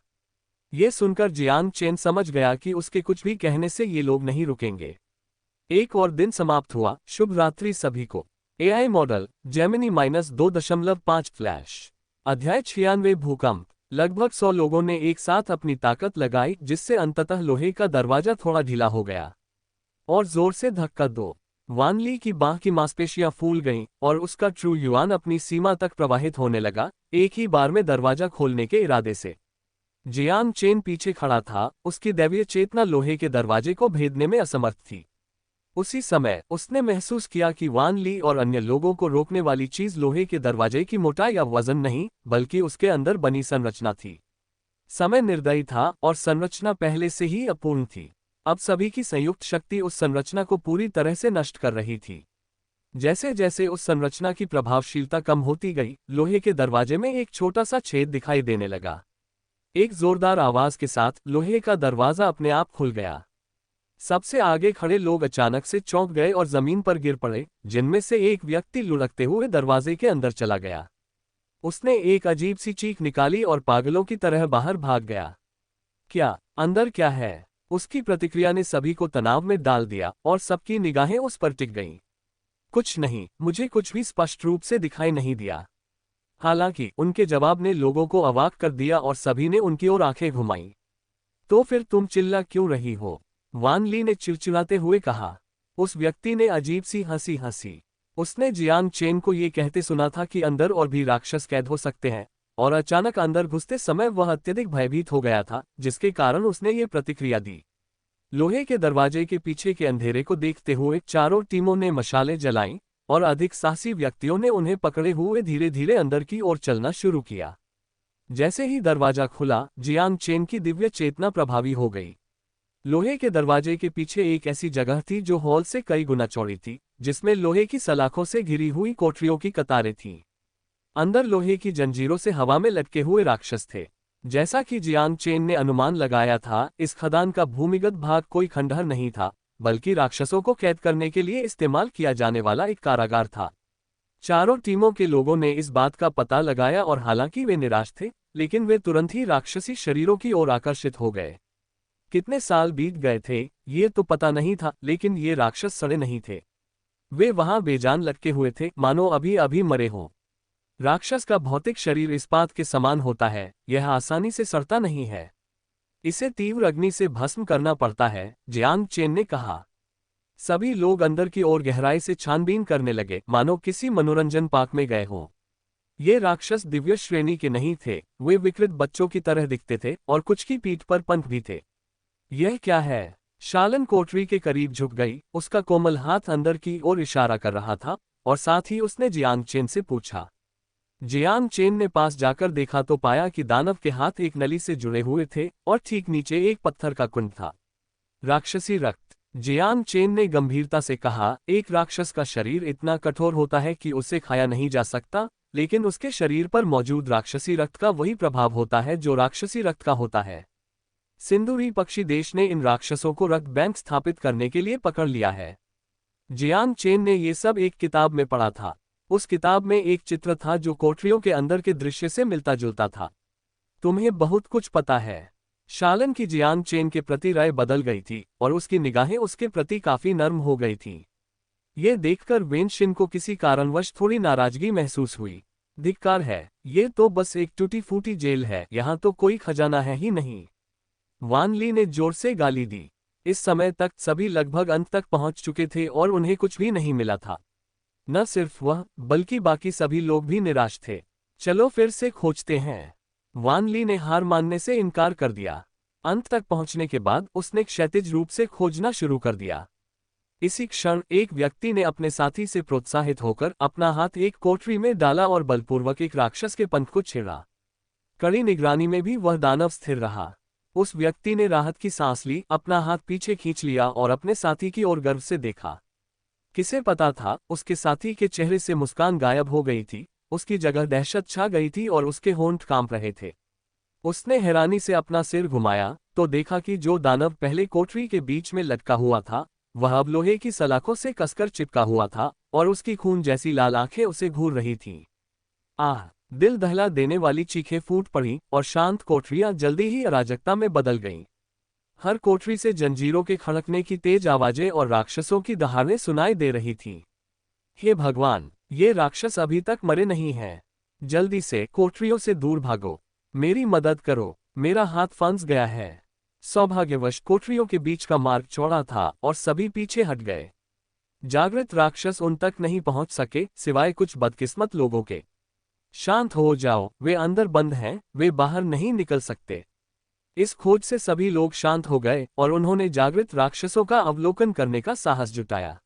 Speaker 1: यह सुनकर जियांग चेन समझ गया कि उसके कुछ भी कहने से ये लोग नहीं रुकेंगे। एक और दिन समाप्त हुआ। शुभ रात्रि सभी को। AI model Gemini -2.5 flash. अध्याय 96 भूकंप। लगभग 100 लोगों ने एक साथ अपनी ताकत लगाई, जिससे अंततः लोहे का दरवाजा थोड़ा ढीला हो गया। और जोर से धक्का दो। वानली की बाह की मांसपेशियां फूल गईं और उसका ट्रू युआन अपनी सीमा तक प्रवाहित होने लगा, एक ही बार में दरवाजा खोलने के इरादे से। जियांग चेन पीछे खड़ा था, उसकी दैवीय चेतना लोहे के दरवाजे को भेदने में असमर्थ थी। उसी समय उसने महसूस किया कि वान ली और अन्य लोगों को रोकने वाली चीज लोहे के दरवाजे की मोटाई या वजन नहीं, बल्कि उसके अंदर बनी संरचना थी। समय निर्दयी था और संरचना पहले से ही अपूर्ण थी। अब सभी की संयुक्त शक्ति उस संरचना को पूरी तरह से नष्ट कर रही थी। जैसे जैसे उस संरचना की प्रभावशीलता कम होती गई, लोहे के दरवाजे में एक छोटा सा छेद दिखाई देने लगा। एक जोरदार आवाज के साथ लोहे का दरवाजा अपने आप खुल गया। सबसे आगे खड़े लोग अचानक से चौंक गए और जमीन पर गिर पड़े, जिनमें से एक व्यक्ति लुढ़कते हुए दरवाजे के अंदर चला गया। उसने एक अजीब सी चीख निकाली और पागलों की तरह बाहर भाग गया। क्या अंदर क्या है? उसकी प्रतिक्रिया ने सभी को तनाव में डाल दिया और सबकी निगाहें उस पर टिक गईं। कुछ नहीं, मुझे कुछ भी स्पष्ट रूप से दिखाई नहीं दिया। हालांकि उनके जवाब ने लोगों को अवाक कर दिया और सभी ने उनकी ओर आंखें घुमाईं। तो फिर तुम चिल्ला क्यों रही हो? वान ली ने चिड़चिड़ाते हुए कहा। उस व्यक्ति ने अजीब सी हंसी हंसी। उसने जियांग चेन को ये कहते सुना था कि अंदर और भी राक्षस कैद हो सकते हैं, और अचानक अंदर घुसते समय वह अत्यधिक भयभीत हो गया था, जिसके कारण उसने ये प्रतिक्रिया दी। लोहे के दरवाजे के पीछे के अंधेरे को देखते हुए चारों टीमों ने मशालें जलाईं और अधिक साहसी व्यक्तियों ने उन्हें पकड़े हुए धीरे धीरे अंदर की ओर चलना शुरू किया। जैसे ही दरवाजा खुला, जियांग चेन की दिव्य चेतना प्रभावी हो गई। लोहे के दरवाजे के पीछे एक ऐसी जगह थी जो हॉल से कई गुना चौड़ी थी, जिसमें लोहे की सलाखों से घिरी हुई कोठरियों की कतारें थीं। अंदर लोहे की जंजीरों से हवा में लटके हुए राक्षस थे। जैसा कि जियांग चेन ने अनुमान लगाया था, इस खदान का भूमिगत भाग कोई खंडहर नहीं था, बल्कि राक्षसों को कैद करने के लिए इस्तेमाल किया जाने वाला एक कारागार था। चारों टीमों के लोगों ने इस बात का पता लगाया और हालांकि वे निराश थे, लेकिन वे तुरंत ही राक्षसी शरीरों की ओर आकर्षित हो गए। कितने साल बीत गए थे ये तो पता नहीं था, लेकिन ये राक्षस सड़े नहीं थे। वे वहां बेजान लटके हुए थे, मानो अभी अभी मरे हों। राक्षस का भौतिक शरीर इस्पात के समान होता है, यह आसानी से सड़ता नहीं है। इसे तीव्र अग्नि से भस्म करना पड़ता है, जियांग चेन ने कहा। सभी लोग अंदर की ओर गहराई से छानबीन करने लगे, मानो किसी मनोरंजन पार्क में गए हों। ये राक्षस दिव्य श्रेणी के नहीं थे, वे विकृत बच्चों की तरह दिखते थे और कुछ की पीठ पर पंख भी थे। यह क्या है? शालन कोठरी के करीब झुक गई, उसका कोमल हाथ अंदर की ओर इशारा कर रहा था, और साथ ही उसने जियांग चेन से पूछा। जियांग चेन ने पास जाकर देखा तो पाया कि दानव के हाथ एक नली से जुड़े हुए थे और ठीक नीचे एक पत्थर का कुंड था। राक्षसी रक्त। जियांग चेन ने गंभीरता से कहा, एक राक्षस का शरीर इतना कठोर होता है कि उसे खाया नहीं जा सकता, लेकिन उसके शरीर पर मौजूद राक्षसी रक्त का वही प्रभाव होता है जो राक्षसी रक्त का होता है। सिंदूरी पक्षी देश ने इन राक्षसों को रक्त बैंक स्थापित करने के लिए पकड़ लिया है। जियांग चेन ने ये सब एक किताब में पढ़ा था। उस किताब में एक चित्र था जो कोठरियों के अंदर के दृश्य से मिलता जुलता था। तुम्हें बहुत कुछ पता है। शालन की जियांग चेन के प्रति राय बदल गई थी और उसकी निगाहें उसके प्रति काफी नर्म हो गई थीं। ये देखकर वेनशिन को किसी कारणवश थोड़ी नाराजगी महसूस हुई। धिक्कार है, ये तो बस एक टूटी फूटी जेल है, यहाँ तो कोई खजाना है ही नहीं। वान ली ने जोर से गाली दी। इस समय तक सभी लगभग अंत तक पहुंच चुके थे और उन्हें कुछ भी नहीं मिला था। न सिर्फ वह, बल्कि बाकी सभी लोग भी निराश थे। चलो फिर से खोजते हैं। वान ली ने हार मानने से इनकार कर दिया। अंत तक पहुंचने के बाद उसने क्षैतिज रूप से खोजना शुरू कर दिया। इसी क्षण एक व्यक्ति ने अपने साथी से प्रोत्साहित होकर अपना हाथ एक कोठरी में डाला और बलपूर्वक एक राक्षस के पंख को छेड़ा। कड़ी निगरानी में भी वह दानव स्थिर रहा। उस व्यक्ति ने राहत की सांस ली, अपना हाथ पीछे खींच लिया और अपने साथी की ओर गर्व से देखा। किसे पता था, उसके साथी के चेहरे से मुस्कान गायब हो गई थी, उसकी जगह दहशत छा गई थी और उसके होंठ कांप रहे थे। उसने हैरानी से अपना सिर घुमाया तो देखा कि जो दानव पहले कोठरी के बीच में लटका हुआ था, वह अब लोहे की सलाखों से कसकर चिपका हुआ था और उसकी खून जैसी लाल आंखें उसे घूर रही थीं। आह! दिल दहला देने वाली चीखें फूट पड़ी और शांत कोठरियां जल्दी ही अराजकता में बदल गईं। हर कोठरी से जंजीरों के खड़कने की तेज आवाजें और राक्षसों की दहाड़ें सुनाई दे रही थीं। हे भगवान! ये राक्षस अभी तक मरे नहीं हैं। जल्दी से कोठरियों से दूर भागो। मेरी मदद करो, मेरा हाथ फंस गया है। सौभाग्यवश कोठरियों के बीच का मार्ग चौड़ा था और सभी पीछे हट गए। जागृत राक्षस उन तक नहीं पहुंच सके, सिवाय कुछ बदकिस्मत लोगों के। शांत हो जाओ, वे अंदर बंद हैं, वे बाहर नहीं निकल सकते। इस खोज से सभी लोग शांत हो गए और उन्होंने जागृत राक्षसों का अवलोकन करने का साहस जुटाया।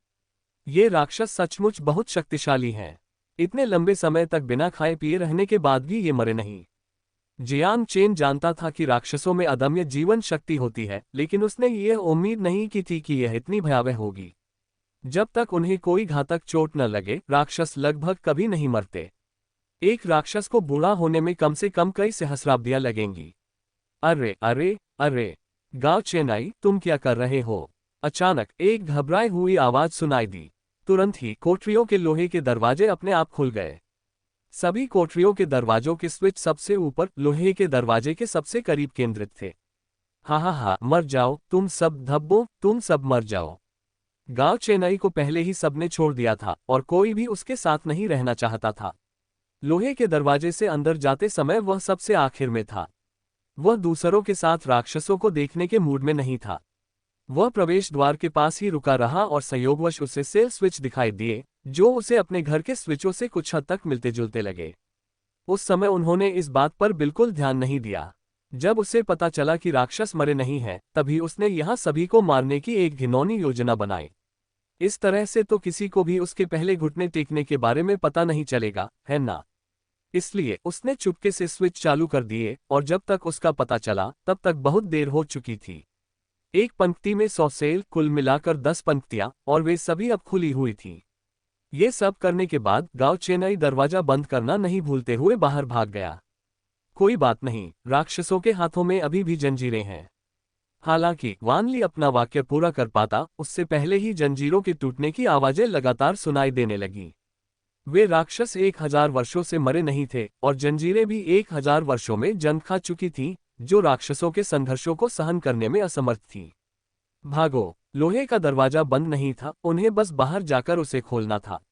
Speaker 1: ये राक्षस सचमुच बहुत शक्तिशाली हैं। इतने लंबे समय तक बिना खाए पिए रहने के बाद भी ये मरे नहीं। जियांग चेन जानता था कि राक्षसों में अदम्य जीवन शक्ति होती है, लेकिन उसने ये उम्मीद नहीं की थी कि यह इतनी भयावह होगी। जब तक उन्हें कोई घातक चोट न लगे, राक्षस लगभग कभी नहीं मरते। एक राक्षस को बूढ़ा होने में कम से कम कई सहस्राब्दियां लगेंगी। अरे अरे अरे, गांव चेनाई, तुम क्या कर रहे हो? अचानक एक घबराई हुई आवाज सुनाई दी। तुरंत ही कोठरियों के लोहे के दरवाजे अपने आप खुल गए। सभी कोठरियों के दरवाजों के स्विच सबसे ऊपर लोहे के दरवाजे के सबसे करीब केंद्रित थे। हा, मर जाओ तुम सब धब्बों, तुम सब मर जाओ। गांव चेन्नई को पहले ही सबने छोड़ दिया था और कोई भी उसके साथ नहीं रहना चाहता था। लोहे के दरवाजे से अंदर जाते समय वह सबसे आखिर में था। वह दूसरों के साथ राक्षसों को देखने के मूड में नहीं था। वह प्रवेश द्वार के पास ही रुका रहा और संयोगवश उसे सेल स्विच दिखाई दिए, जो उसे अपने घर के स्विचों से कुछ हद तक मिलते जुलते लगे। उस समय उन्होंने इस बात पर बिल्कुल ध्यान नहीं दिया। जब उसे पता चला कि राक्षस मरे नहीं हैं, तभी उसने यहाँ सभी को मारने की एक घिनौनी योजना बनाई। इस तरह से तो किसी को भी उसके पहले घुटने टेकने के बारे में पता नहीं चलेगा, है ना? इसलिए उसने चुपके से स्विच चालू कर दिए और जब तक उसका पता चला तब तक बहुत देर हो चुकी थी। एक पंक्ति में 100 सेल, कुल मिलाकर 10 पंक्तियां, और वे सभी अब खुली हुई थीं। ये सब करने के बाद गांव चेन्नई दरवाजा बंद करना नहीं भूलते हुए बाहर भाग गया। कोई बात नहीं, राक्षसों के हाथों में अभी भी जंजीरें हैं। हालांकि वान ली अपना वाक्य पूरा कर पाता, उससे पहले ही जंजीरों के टूटने की आवाजें लगातार सुनाई देने लगीं। वे राक्षस 1000 वर्षों से मरे नहीं थे और जंजीरें भी 1000 वर्षों में जंग खा चुकी थीं, जो राक्षसों के संघर्षों को सहन करने में असमर्थ थीं। भागो! लोहे का दरवाजा बंद नहीं था, उन्हें बस बाहर जाकर उसे खोलना था।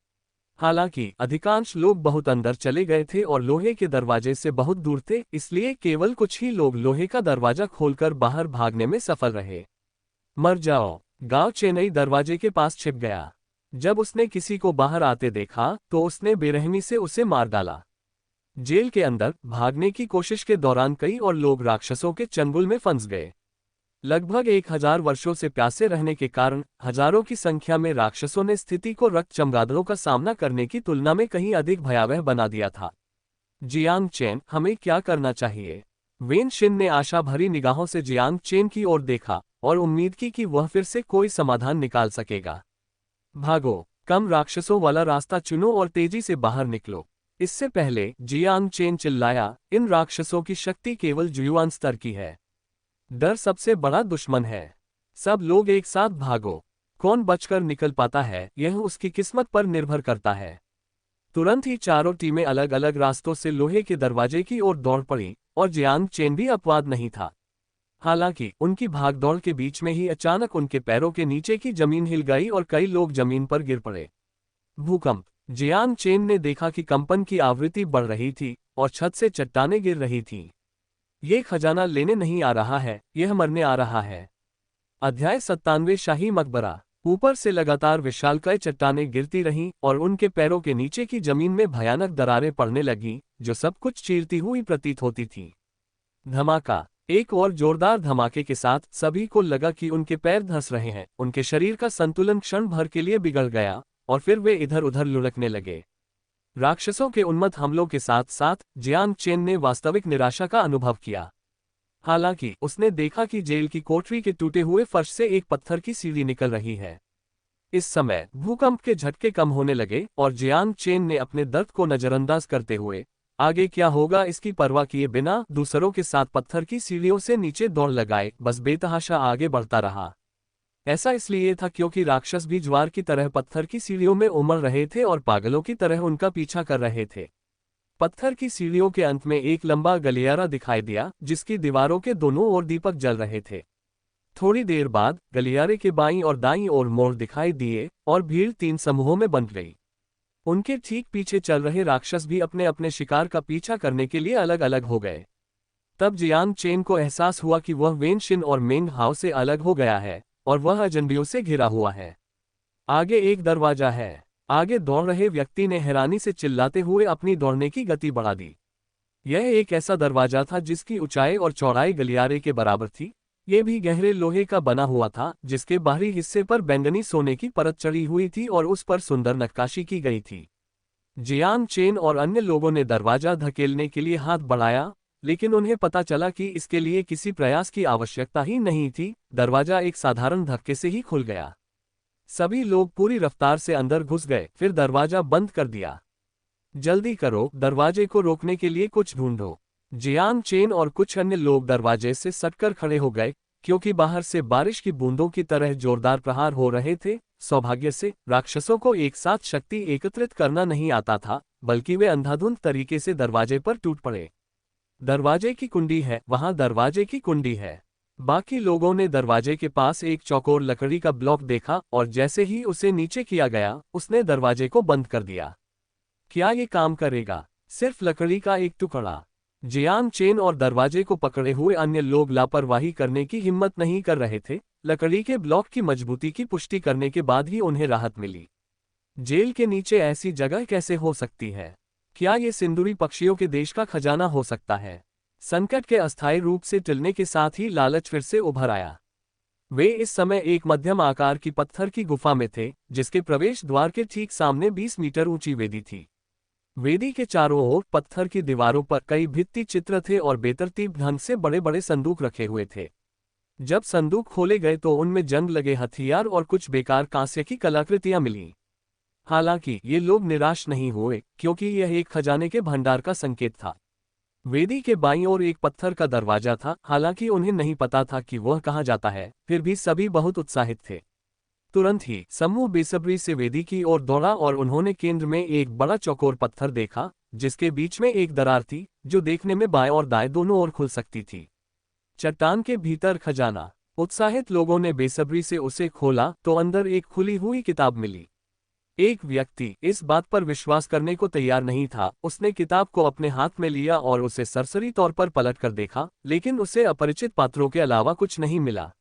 Speaker 1: हालांकि अधिकांश लोग बहुत अंदर चले गए थे और लोहे के दरवाजे से बहुत दूर थे, इसलिए केवल कुछ ही लोग लोहे का दरवाजा खोलकर बाहर भागने में सफल रहे। मर जाओ! गांव चेन्नई दरवाजे के पास छिप गया। जब उसने किसी को बाहर आते देखा तो उसने बेरहमी से उसे मार डाला। जेल के अंदर भागने की कोशिश के दौरान कई और लोग राक्षसों के चंगुल में फंस गए। लगभग 1000 वर्षों से प्यासे रहने के कारण हजारों की संख्या में राक्षसों ने स्थिति को रक्त चमगादड़ों का सामना करने की तुलना में कहीं अधिक भयावह बना दिया था। जियांग चेन, हमें क्या करना चाहिए? वेन शिन ने आशा भरी निगाहों से जियांग चेन की ओर देखा और उम्मीद की कि वह फिर से कोई समाधान निकाल सकेगा। भागो! कम राक्षसों वाला रास्ता चुनो और तेजी से बाहर निकलो। इससे पहले जियांग चेन चिल्लाया, इन राक्षसों की शक्ति केवल जुयुआन स्तर की है। डर सबसे बड़ा दुश्मन है। सब लोग एक साथ भागो। कौन बचकर निकल पाता है यह उसकी किस्मत पर निर्भर करता है। तुरंत ही चारों टीमें अलग अलग रास्तों से लोहे के दरवाजे की ओर दौड़ पड़ी और जियांग चेन भी अपवाद नहीं था। हालांकि उनकी भागदौड़ के बीच में ही अचानक उनके पैरों के नीचे की जमीन हिल गई और कई लोग जमीन पर गिर पड़े। भूकंप। जियांग चेन ने देखा कि कंपन की आवृत्ति बढ़ रही थी और छत से चट्टानें गिर रही थीं। ये खजाना लेने नहीं आ रहा है, यह मरने आ रहा है। अध्याय 97 शाही मकबरा। ऊपर से लगातार विशालकाय चट्टानें गिरती रहीं और उनके पैरों के नीचे की जमीन में भयानक दरारें पड़ने लगीं, जो सब कुछ चीरती हुई प्रतीत होती थीं। धमाका। एक और जोरदार धमाके के साथ सभी को लगा कि उनके पैर धंस रहे हैं। उनके शरीर का संतुलन क्षण भर के लिए बिगड़ गया और फिर वे इधर उधर लुढ़कने लगे। राक्षसों के उन्मत्त हमलों के साथ साथ जियांग चेन ने वास्तविक निराशा का अनुभव किया। हालांकि उसने देखा कि जेल की कोठरी के टूटे हुए फर्श से एक पत्थर की सीढ़ी निकल रही है। इस समय भूकंप के झटके कम होने लगे और जियांग चेन ने अपने दर्द को नजरअंदाज करते हुए आगे क्या होगा इसकी परवाह किए बिना दूसरों के साथ पत्थर की सीढ़ियों से नीचे दौड़ लगाए, बस बेतहाशा आगे बढ़ता रहा। ऐसा इसलिए था क्योंकि राक्षस भी ज्वार की तरह पत्थर की सीढ़ियों में उमड़ रहे थे और पागलों की तरह उनका पीछा कर रहे थे। पत्थर की सीढ़ियों के अंत में एक लंबा गलियारा दिखाई दिया जिसकी दीवारों के दोनों ओर दीपक जल रहे थे। थोड़ी देर बाद गलियारे के बाईं और दाईं ओर मोड़ दिखाई दिए और भीड़ 3 समूहों में बंट गई। उनके ठीक पीछे चल रहे राक्षस भी अपने अपने शिकार का पीछा करने के लिए अलग अलग हो गए। तब जियांग चेन को एहसास हुआ कि वह वेनशिन और मेंग हाओ से अलग हो गया है और वह अजनबियों से घिरा हुआ है। आगे एक दरवाजा है। आगे दौड़ रहे व्यक्ति ने हैरानी से चिल्लाते हुए अपनी दौड़ने की गति बढ़ा दी। यह एक ऐसा दरवाजा था जिसकी ऊंचाई और चौड़ाई गलियारे के बराबर थी। यह भी गहरे लोहे का बना हुआ था जिसके बाहरी हिस्से पर बैंगनी सोने की परत चढ़ी हुई थी और उस पर सुंदर नक्काशी की गई थी। जियांग चेन और अन्य लोगों ने दरवाजा धकेलने के लिए हाथ बढ़ाया, लेकिन उन्हें पता चला कि इसके लिए किसी प्रयास की आवश्यकता ही नहीं थी। दरवाजा एक साधारण धक्के से ही खुल गया। सभी लोग पूरी रफ्तार से अंदर घुस गए, फिर दरवाजा बंद कर दिया। जल्दी करो, दरवाजे को रोकने के लिए कुछ ढूंढो। जियांग चेन और कुछ अन्य लोग दरवाजे से सटकर खड़े हो गए क्योंकि बाहर से बारिश की बूंदों की तरह जोरदार प्रहार हो रहे थे। सौभाग्य से राक्षसों को एक साथ शक्ति एकत्रित करना नहीं आता था, बल्कि वे अंधाधुंध तरीके से दरवाजे पर टूट पड़े। दरवाजे की कुंडी है, वहां दरवाजे की कुंडी है। बाकी लोगों ने दरवाजे के पास एक चौकोर लकड़ी का ब्लॉक देखा और जैसे ही उसे नीचे किया गया उसने दरवाजे को बंद कर दिया। क्या ये काम करेगा? सिर्फ लकड़ी का एक टुकड़ा। जियांग चेन और दरवाजे को पकड़े हुए अन्य लोग लापरवाही करने की हिम्मत नहीं कर रहे थे। लकड़ी के ब्लॉक की मजबूती की पुष्टि करने के बाद ही उन्हें राहत मिली। जेल के नीचे ऐसी जगह कैसे हो सकती है? क्या ये सिंदूरी पक्षियों के देश का खजाना हो सकता है? संकट के अस्थायी रूप से टलने के साथ ही लालच फिर से उभर आया। वे इस समय एक मध्यम आकार की पत्थर की गुफा में थे जिसके प्रवेश द्वार के ठीक सामने 20 मीटर ऊंची वेदी थी। वेदी के चारों ओर पत्थर की दीवारों पर कई भित्ति चित्र थे और बेतरतीब ढंग से बड़े बड़े संदूक रखे हुए थे। जब संदूक खोले गए तो उनमें जंग लगे हथियार और कुछ बेकार कांस्य की कलाकृतियां मिलीं। हालांकि ये लोग निराश नहीं हुए क्योंकि यह एक खजाने के भंडार का संकेत था। वेदी के बाईं ओर एक पत्थर का दरवाजा था। हालांकि उन्हें नहीं पता था कि वह कहाँ जाता है, फिर भी सभी बहुत उत्साहित थे। तुरंत ही समूह बेसब्री से वेदी की ओर दौड़ा और उन्होंने केंद्र में एक बड़ा चौकोर पत्थर देखा जिसके बीच में एक दरार थी जो देखने में बाएं और दाएं दोनों ओर खुल सकती थी। चट्टान के भीतर खजाना। उत्साहित लोगों ने बेसब्री से उसे खोला तो अंदर एक खुली हुई किताब मिली। एक व्यक्ति इस बात पर विश्वास करने को तैयार नहीं था। उसने किताब को अपने हाथ में लिया और उसे सरसरी तौर पर पलट कर देखा, लेकिन उसे अपरिचित पात्रों के अलावा कुछ नहीं मिला।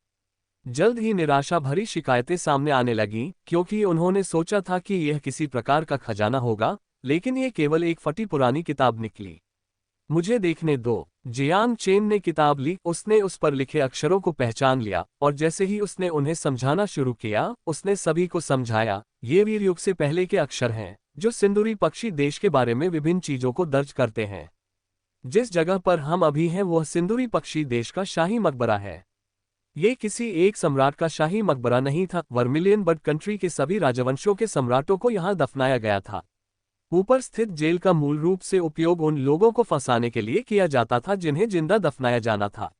Speaker 1: जल्द ही निराशा भरी शिकायतें सामने आने लगीं क्योंकि उन्होंने सोचा था कि यह किसी प्रकार का खजाना होगा, लेकिन यह केवल एक फटी पुरानी किताब निकली। मुझे देखने दो। जियांग चेन ने किताब ली। उसने उस पर लिखे अक्षरों को पहचान लिया और जैसे ही उसने उन्हें समझाना शुरू किया उसने सभी को समझाया, ये वीर युग से पहले के अक्षर हैं जो सिंदूरी पक्षी देश के बारे में विभिन्न चीजों को दर्ज करते हैं। जिस जगह पर हम अभी हैं वह सिंदूरी पक्षी देश का शाही मकबरा है। ये किसी एक सम्राट का शाही मकबरा नहीं था, वर्मिलियन बर्ड कंट्री के सभी राजवंशों के सम्राटों को यहाँ दफनाया गया था। ऊपर स्थित जेल का मूल रूप से उपयोग उन लोगों को फंसाने के लिए किया जाता था जिन्हें जिंदा दफनाया जाना था।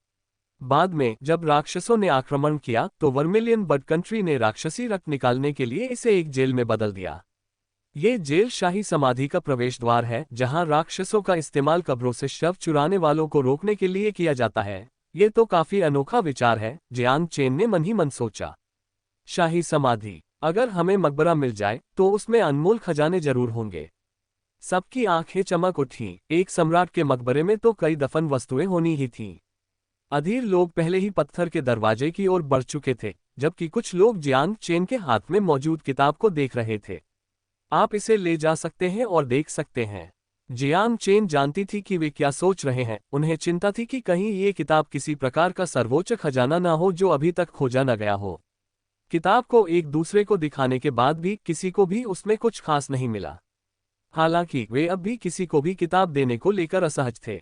Speaker 1: बाद में जब राक्षसों ने आक्रमण किया तो वर्मिलियन बडकंट्री ने राक्षसी रक्त निकालने के लिए इसे एक जेल में बदल दिया। ये जेल शाही समाधि का प्रवेश द्वार है जहां राक्षसों का इस्तेमाल कब्रों से शव चुराने वालों को रोकने के लिए किया जाता है। ये तो काफी अनोखा विचार है, जियांग चेन ने मन ही मन सोचा। शाही समाधि, अगर हमें मकबरा मिल जाए तो उसमें अनमोल खजाने जरूर होंगे। सबकी आंखें चमक उठी। एक सम्राट के मकबरे में तो कई दफन वस्तुएं होनी ही थीं। अधीर लोग पहले ही पत्थर के दरवाजे की ओर बढ़ चुके थे, जबकि कुछ लोग जियांग चेन के हाथ में मौजूद किताब को देख रहे थे। आप इसे ले जा सकते हैं और देख सकते हैं। जियांग चेन जानती थी कि वे क्या सोच रहे हैं। उन्हें चिंता थी कि कहीं ये किताब किसी प्रकार का सर्वोच्च खजाना ना हो जो अभी तक खोजा न गया हो। किताब को एक दूसरे को दिखाने के बाद भी किसी को भी उसमें कुछ खास नहीं मिला। हालांकि वे अब भी किसी को भी किताब देने को लेकर असहज थे।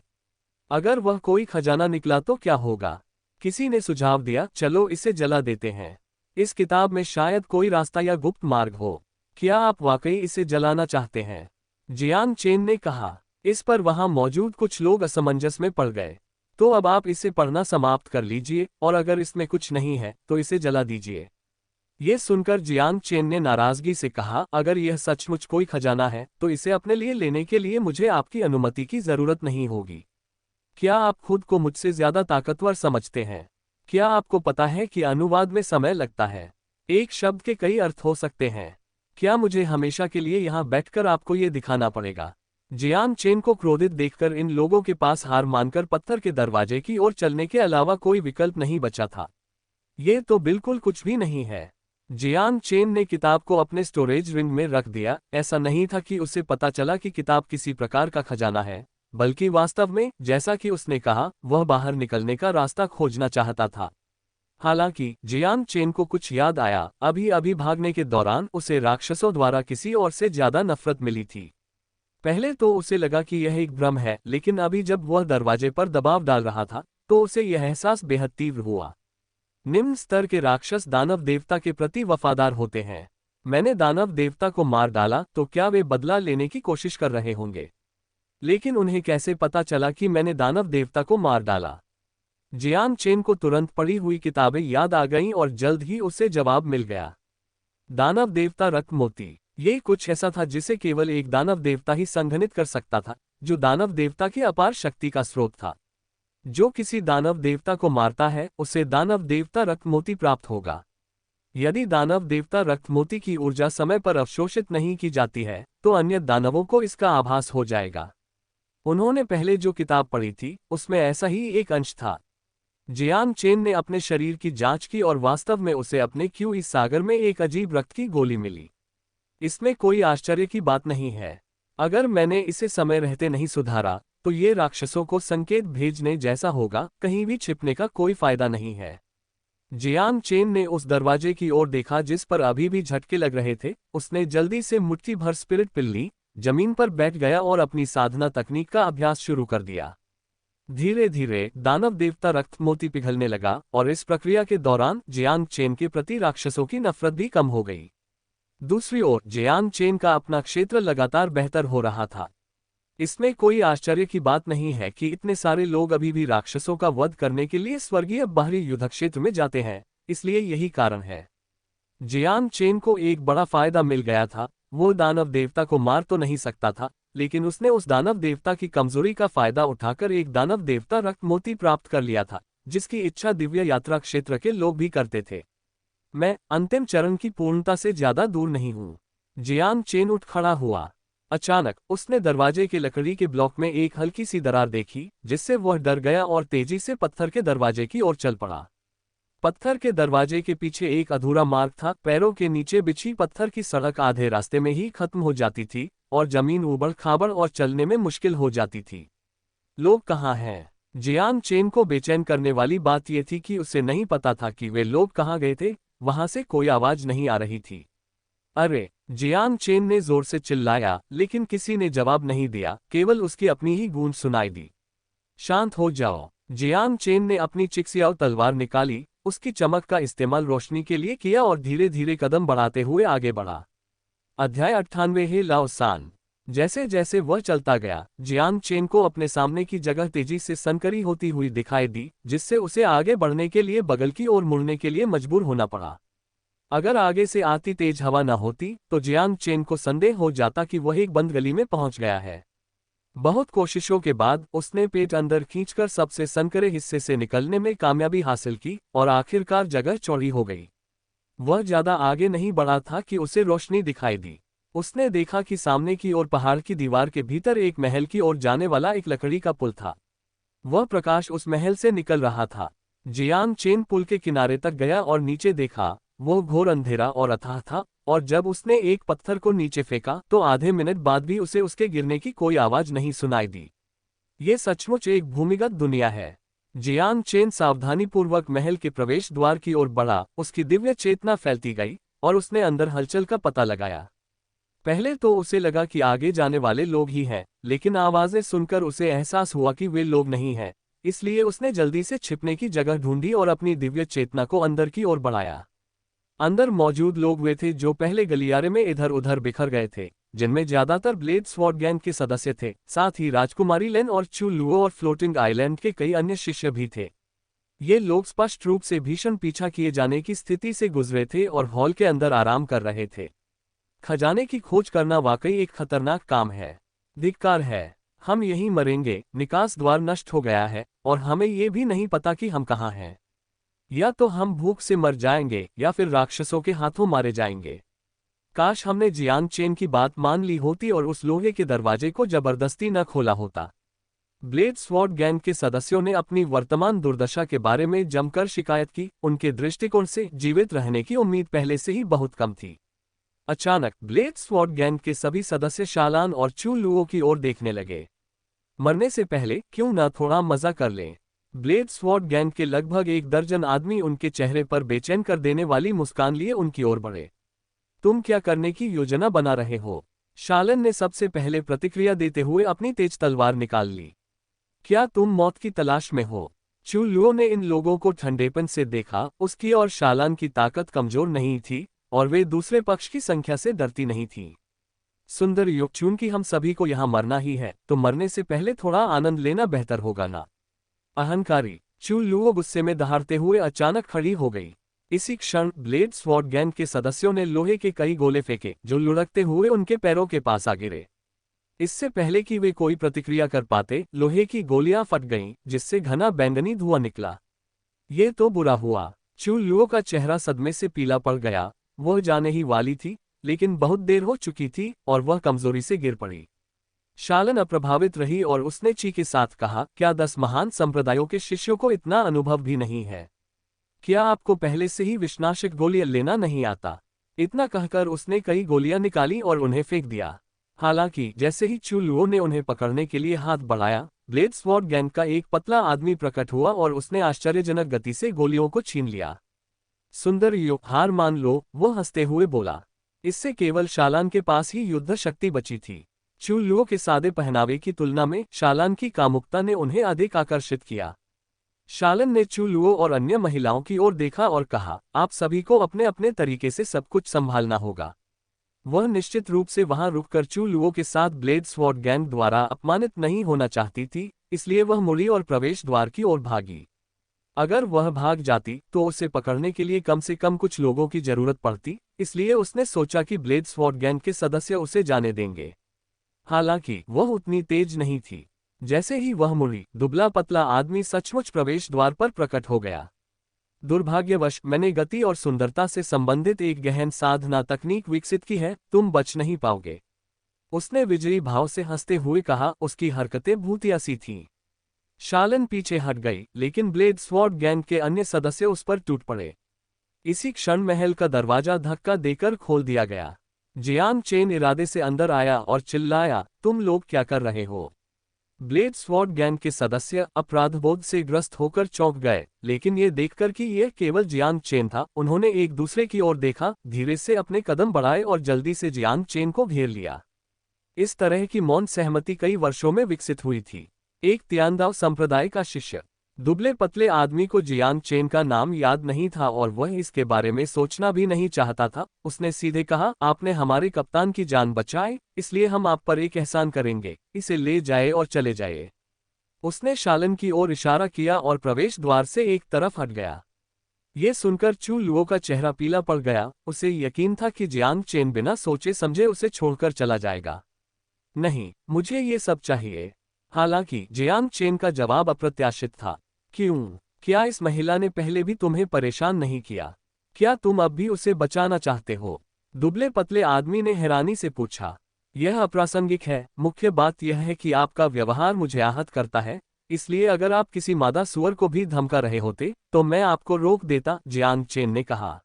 Speaker 1: अगर वह कोई खजाना निकला तो क्या होगा? किसी ने सुझाव दिया, चलो इसे जला देते हैं। इस किताब में शायद कोई रास्ता या गुप्त मार्ग हो। क्या आप वाकई इसे जलाना चाहते हैं? जियांग चेन ने कहा। इस पर वहां मौजूद कुछ लोग असमंजस में पड़ गए। तो अब आप इसे पढ़ना समाप्त कर लीजिए और अगर इसमें कुछ नहीं है तो इसे जला दीजिए। ये सुनकर जियांग चेन ने नाराजगी से कहा, अगर यह सचमुच कोई खजाना है तो इसे अपने लिए लेने के लिए मुझे आपकी अनुमति की जरूरत नहीं होगी। क्या आप खुद को मुझसे ज्यादा ताकतवर समझते हैं? क्या आपको पता है कि अनुवाद में समय लगता है? एक शब्द के कई अर्थ हो सकते हैं। क्या मुझे हमेशा के लिए यहाँ बैठकर आपको ये दिखाना पड़ेगा? जियांग चेन को क्रोधित देखकर इन लोगों के पास हार मानकर पत्थर के दरवाजे की ओर चलने के अलावा कोई विकल्प नहीं बचा था। ये तो बिल्कुल कुछ भी नहीं है। जियांग चेन ने किताब को अपने स्टोरेज रिंग में रख दिया। ऐसा नहीं था कि उसे पता चला कि किताब किसी प्रकार का खजाना है, बल्कि वास्तव में, जैसा कि उसने कहा, वह बाहर निकलने का रास्ता खोजना चाहता था। हालांकि जियांग चेन को कुछ याद आया। अभी अभी भागने के दौरान उसे राक्षसों द्वारा किसी और से ज्यादा नफरत मिली थी। पहले तो उसे लगा कि यह एक भ्रम है, लेकिन अभी जब वह दरवाजे पर दबाव डाल रहा था तो उसे यह एहसास बेहद तीव्र हुआ। निम्न स्तर के राक्षस दानव देवता के प्रति वफादार होते हैं। मैंने दानव देवता को मार डाला तो क्या वे बदला लेने की कोशिश कर रहे होंगे? लेकिन उन्हें कैसे पता चला कि मैंने दानव देवता को मार डाला? जियांग चेन को तुरंत पढ़ी हुई किताबें याद आ गईं और जल्द ही उसे जवाब मिल गया। दानव देवता रक्त मोती, ये कुछ ऐसा था जिसे केवल एक दानव देवता ही संघनित कर सकता था, जो दानव देवता की अपार शक्ति का स्रोत था। जो किसी दानव देवता को मारता है उसे दानव देवता रक्त मोती प्राप्त होगा। यदि दानव देवता रक्त मोती की ऊर्जा समय पर अवशोषित नहीं की जाती है तो अन्य दानवों को इसका आभास हो जाएगा। उन्होंने पहले जो किताब पढ़ी थी उसमें ऐसा ही एक अंश था। जियांग चेन ने अपने शरीर की जांच की और वास्तव में उसे अपने क्यू इस सागर में एक अजीब रक्त की गोली मिली। इसमें कोई आश्चर्य की बात नहीं है। अगर मैंने इसे समय रहते नहीं सुधारा तो ये राक्षसों को संकेत भेजने जैसा होगा। कहीं भी छिपने का कोई फायदा नहीं है। जियांग चेन ने उस दरवाजे की ओर देखा जिस पर अभी भी झटके लग रहे थे। उसने जल्दी से मुट्ठी भर स्पिरिट पिल ली, जमीन पर बैठ गया और अपनी साधना तकनीक का अभ्यास शुरू कर दिया। धीरे धीरे दानव देवता रक्त मोती पिघलने लगा और इस प्रक्रिया के दौरान जियांग चेन के प्रति राक्षसों की नफरत भी कम हो गई। दूसरी ओर जियांग चेन का अपना क्षेत्र लगातार बेहतर हो रहा था। इसमें कोई आश्चर्य की बात नहीं है कि इतने सारे लोग अभी भी राक्षसों का वध करने के लिए स्वर्गीय बाहरी युद्ध क्षेत्र में जाते हैं, इसलिए यही कारण है। जियांग चेन को एक बड़ा फायदा मिल गया था। वो दानव देवता को मार तो नहीं सकता था, लेकिन उसने उस दानव देवता की कमजोरी का फायदा उठाकर एक दानव देवता रक्त मोती प्राप्त कर लिया था, जिसकी इच्छा दिव्य यात्रा क्षेत्र के लोग भी करते थे। मैं अंतिम चरण की पूर्णता से ज्यादा दूर नहीं हूं। जियांग चेन उठ खड़ा हुआ। अचानक उसने दरवाजे के लकड़ी के ब्लॉक में एक हल्की सी दरार देखी, जिससे वह डर गया और तेजी से पत्थर के दरवाजे की ओर चल पड़ा। पत्थर के दरवाजे के पीछे एक अधूरा मार्ग था। पैरों के नीचे बिछी पत्थर की सड़क आधे रास्ते में ही खत्म हो जाती थी और जमीन उबड़ खाबड़ और चलने में मुश्किल हो जाती थी। लोग कहाँ हैं? जियांग चेन को बेचैन करने वाली बात यह थी कि उसे नहीं पता था कि वे लोग कहाँ गए थे। वहां से कोई आवाज नहीं आ रही थी। अरे! जियांग चेन ने जोर से चिल्लाया, लेकिन किसी ने जवाब नहीं दिया, केवल उसकी अपनी ही गूंज सुनाई दी। शांत हो जाओ। जियांग चेन ने अपनी चिक्सियाओ तलवार निकाली, उसकी चमक का इस्तेमाल रोशनी के लिए किया और धीरे धीरे कदम बढ़ाते हुए आगे बढ़ा। अध्याय 98 है लाओ सान। जैसे जैसे वह चलता गया, जियांग चेन को अपने सामने की जगह तेजी से सनकरी होती हुई दिखाई दी, जिससे उसे आगे बढ़ने के लिए बगल की ओर मुड़ने के लिए मजबूर होना पड़ा। अगर आगे से आती तेज हवा न होती तो जियांग चेन को संदेह हो जाता कि वह एक बंद गली में पहुंच गया है। बहुत कोशिशों के बाद उसने पेट अंदर खींचकर सबसे सनकरे हिस्से से निकलने में कामयाबी हासिल की और आखिरकार जगह चौड़ी हो गई। वह ज्यादा आगे नहीं बढ़ा था कि उसे रोशनी दिखाई दी। उसने देखा कि सामने की ओर पहाड़ की दीवार के भीतर एक महल की ओर जाने वाला एक लकड़ी का पुल था। वह प्रकाश उस महल से निकल रहा था। जियांग चेन पुल के किनारे तक गया और नीचे देखा। वो घोर अंधेरा और अथाह था, और जब उसने एक पत्थर को नीचे फेंका तो आधे मिनट बाद भी उसे उसके गिरने की कोई आवाज नहीं सुनाई दी। ये सचमुच एक भूमिगत दुनिया है। जियांग चेन सावधानीपूर्वक महल के प्रवेश द्वार की ओर बढ़ा। उसकी दिव्य चेतना फैलती गई और उसने अंदर हलचल का पता लगाया। पहले तो उसे लगा कि आगे जाने वाले लोग ही हैं, लेकिन आवाजें सुनकर उसे एहसास हुआ कि वे लोग नहीं हैं। इसलिए उसने जल्दी से छिपने की जगह ढूंढी और अपनी दिव्य चेतना को अंदर की ओर बढ़ाया। अंदर मौजूद लोग वे थे जो पहले गलियारे में इधर उधर बिखर गए थे, जिनमें ज्यादातर ब्लेड स्वॉर्ड गैंग के सदस्य थे। साथ ही राजकुमारी लेन और चू लुओ और फ्लोटिंग आइलैंड के कई अन्य शिष्य भी थे। ये लोग स्पष्ट रूप से भीषण पीछा किए जाने की स्थिति से गुजरे थे और हॉल के अंदर आराम कर रहे थे। खजाने की खोज करना वाकई एक खतरनाक काम है। धिक्कार है। हम यहीं मरेंगे। निकास द्वार नष्ट हो गया है और हमें ये भी नहीं पता कि हम कहाँ हैं। या तो हम भूख से मर जाएंगे या फिर राक्षसों के हाथों मारे जाएंगे। काश हमने जियांग चेन की बात मान ली होती और उस लोहे के दरवाजे को जबरदस्ती न खोला होता। ब्लेड स्वॉर्ड गैंग के सदस्यों ने अपनी वर्तमान दुर्दशा के बारे में जमकर शिकायत की। उनके दृष्टिकोण से जीवित रहने की उम्मीद पहले से ही बहुत कम थी। अचानक ब्लेड स्वॉर्ड गैंग के सभी सदस्य शालान और चू लुओ की ओर देखने लगे। मरने से पहले क्यों न थोड़ा मजा कर लें। ब्लेड स्वॉर्ड गैंग के लगभग 1 दर्जन आदमी उनके चेहरे पर बेचैन कर देने वाली मुस्कान लिए उनकी ओर बढ़े। तुम क्या करने की योजना बना रहे हो? शालन ने सबसे पहले प्रतिक्रिया देते हुए अपनी तेज तलवार निकाल ली। क्या तुम मौत की तलाश में हो? चू लुओ ने इन लोगों को ठंडेपन से देखा। उसकी और शालान की ताकत कमजोर नहीं थी और वे दूसरे पक्ष की संख्या से डरती नहीं थी। सुंदर युग, चूंकि हम सभी को यहाँ मरना ही है तो मरने से पहले थोड़ा आनंद लेना बेहतर होगा ना। अहंकारी चू लुओ गुस्से में दहाड़ते हुए अचानक खड़ी हो गई। इसी क्षण ब्लेड स्वॉर्ड गैंग के सदस्यों ने लोहे के कई गोले फेंके जो लुढ़कते हुए उनके पैरों के पास आ गिरे। इससे पहले कि वे कोई प्रतिक्रिया कर पाते, लोहे की गोलियां फट गईं, जिससे घना बैंगनी धुआं निकला। ये तो बुरा हुआ। चू लुओ का चेहरा सदमे से पीला पड़ गया। वह जाने ही वाली थी, लेकिन बहुत देर हो चुकी थी और वह कमजोरी से गिर पड़ी। शालन अप्रभावित रही और उसने ची के साथ कहा, क्या 10 महान संप्रदायों के शिष्यों को इतना अनुभव भी नहीं है? क्या आपको पहले से ही विषनाशक गोलियां लेना नहीं आता? इतना कहकर उसने कई गोलियां निकाली और उन्हें फेंक दिया। हालांकि जैसे ही चू लुओ ने उन्हें पकड़ने के लिए हाथ बढ़ाया, ब्लेड स्वॉर्ड गैंग का एक पतला आदमी प्रकट हुआ और उसने आश्चर्यजनक गति से गोलियों को छीन लिया। सुंदर युग, हार मान लो, वो हंसते हुए बोला। इससे केवल शालान के पास ही युद्ध शक्ति बची थी। चू लुओ के सादे पहनावे की तुलना में शालान की कामुकता ने उन्हें अधिक आकर्षित किया। शालन ने चू लुओ और अन्य महिलाओं की ओर देखा और कहा, आप सभी को अपने अपने तरीके से सब कुछ संभालना होगा। वह निश्चित रूप से वहां रुककर चू लुओ के साथ ब्लेड स्वॉर्ड गैंग द्वारा अपमानित नहीं होना चाहती थी, इसलिए वह मुड़ी और प्रवेश द्वार की ओर भागी। अगर वह भाग जाती तो उसे पकड़ने के लिए कम से कम कुछ लोगों की जरूरत पड़ती, इसलिए उसने सोचा कि ब्लेड स्वॉर्ड गैंग के सदस्य उसे जाने देंगे। हालांकि वह उतनी तेज नहीं थी। जैसे ही वह मुड़ी, दुबला पतला आदमी सचमुच प्रवेश द्वार पर प्रकट हो गया। दुर्भाग्यवश मैंने गति और सुंदरता से संबंधित एक गहन साधना तकनीक विकसित की है, तुम बच नहीं पाओगे। उसने विजयी भाव से हंसते हुए कहा। उसकी हरकतें भूतिया सी थीं। शालन पीछे हट गई, लेकिन ब्लेड स्वॉर्ड गैंग के अन्य सदस्य उस पर टूट पड़े। इसी क्षण महल का दरवाजा धक्का देकर खोल दिया गया। जियांग चेन इरादे से अंदर आया और चिल्लाया, तुम लोग क्या कर रहे हो? ब्लेड स्वॉर्ड गैंग के सदस्य अपराधबोध से ग्रस्त होकर चौंक गए, लेकिन ये देखकर कि यह केवल जियांग चेन था, उन्होंने एक दूसरे की ओर देखा, धीरे से अपने कदम बढ़ाए और जल्दी से जियांग चेन को घेर लिया। इस तरह की मौन सहमति कई वर्षों में विकसित हुई थी। एक तियानदाओ संप्रदाय का शिष्य दुबले पतले आदमी को जियांग चेन का नाम याद नहीं था और वह इसके बारे में सोचना भी नहीं चाहता था। उसने सीधे कहा, आपने हमारे कप्तान की जान बचाई, इसलिए हम आप पर एक एहसान करेंगे, इसे ले जाए और चले जाए। उसने शालन की ओर इशारा किया और प्रवेश द्वार से एक तरफ हट गया। ये सुनकर चू लुओ का चेहरा पीला पड़ गया। उसे यकीन था कि जियांग चेन बिना सोचे समझे उसे छोड़कर चला जाएगा। नहीं, मुझे ये सब चाहिए। हालांकि जियांग चेन का जवाब अप्रत्याशित था। क्यों? क्या इस महिला ने पहले भी तुम्हें परेशान नहीं किया? क्या तुम अब भी उसे बचाना चाहते हो? दुबले पतले आदमी ने हैरानी से पूछा। यह अप्रासंगिक है, मुख्य बात यह है कि आपका व्यवहार मुझे आहत करता है, इसलिए अगर आप किसी मादा सुअर को भी धमका रहे होते तो मैं आपको रोक देता, जियांग चेन ने कहा।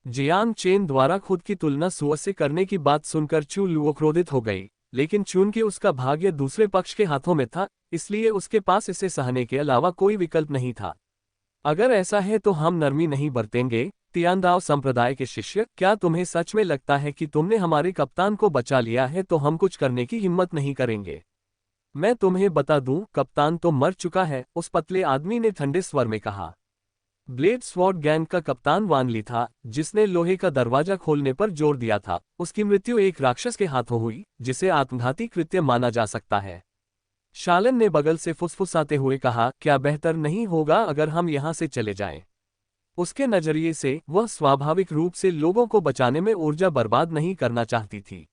Speaker 1: जियांग चेन द्वारा खुद की तुलना सुअर से करने की बात सुनकर चू लुओ क्रोधित हो गई, लेकिन चूंकि उसका भाग्य दूसरे पक्ष के हाथों में था, इसलिए उसके पास इसे सहने के अलावा कोई विकल्प नहीं था। अगर ऐसा है तो हम नरमी नहीं बरतेंगे। तियांदाओ संप्रदाय के शिष्य, क्या तुम्हें सच में लगता है कि तुमने हमारे कप्तान को बचा लिया है तो हम कुछ करने की हिम्मत नहीं करेंगे? मैं तुम्हें बता दूं, कप्तान तो मर चुका है, उस पतले आदमी ने ठंडे स्वर में कहा। ब्लेड स्वॉर्ड गैंग का कप्तान वान ली था, जिसने लोहे का दरवाजा खोलने पर जोर दिया था। उसकी मृत्यु एक राक्षस के हाथों हुई, जिसे आत्मघाती कृत्य माना जा सकता है। शालन ने बगल से फुसफुसाते हुए कहा, क्या बेहतर नहीं होगा अगर हम यहां से चले जाएं? उसके नजरिए से वह स्वाभाविक रूप से लोगों को बचाने में ऊर्जा बर्बाद नहीं करना चाहती थी।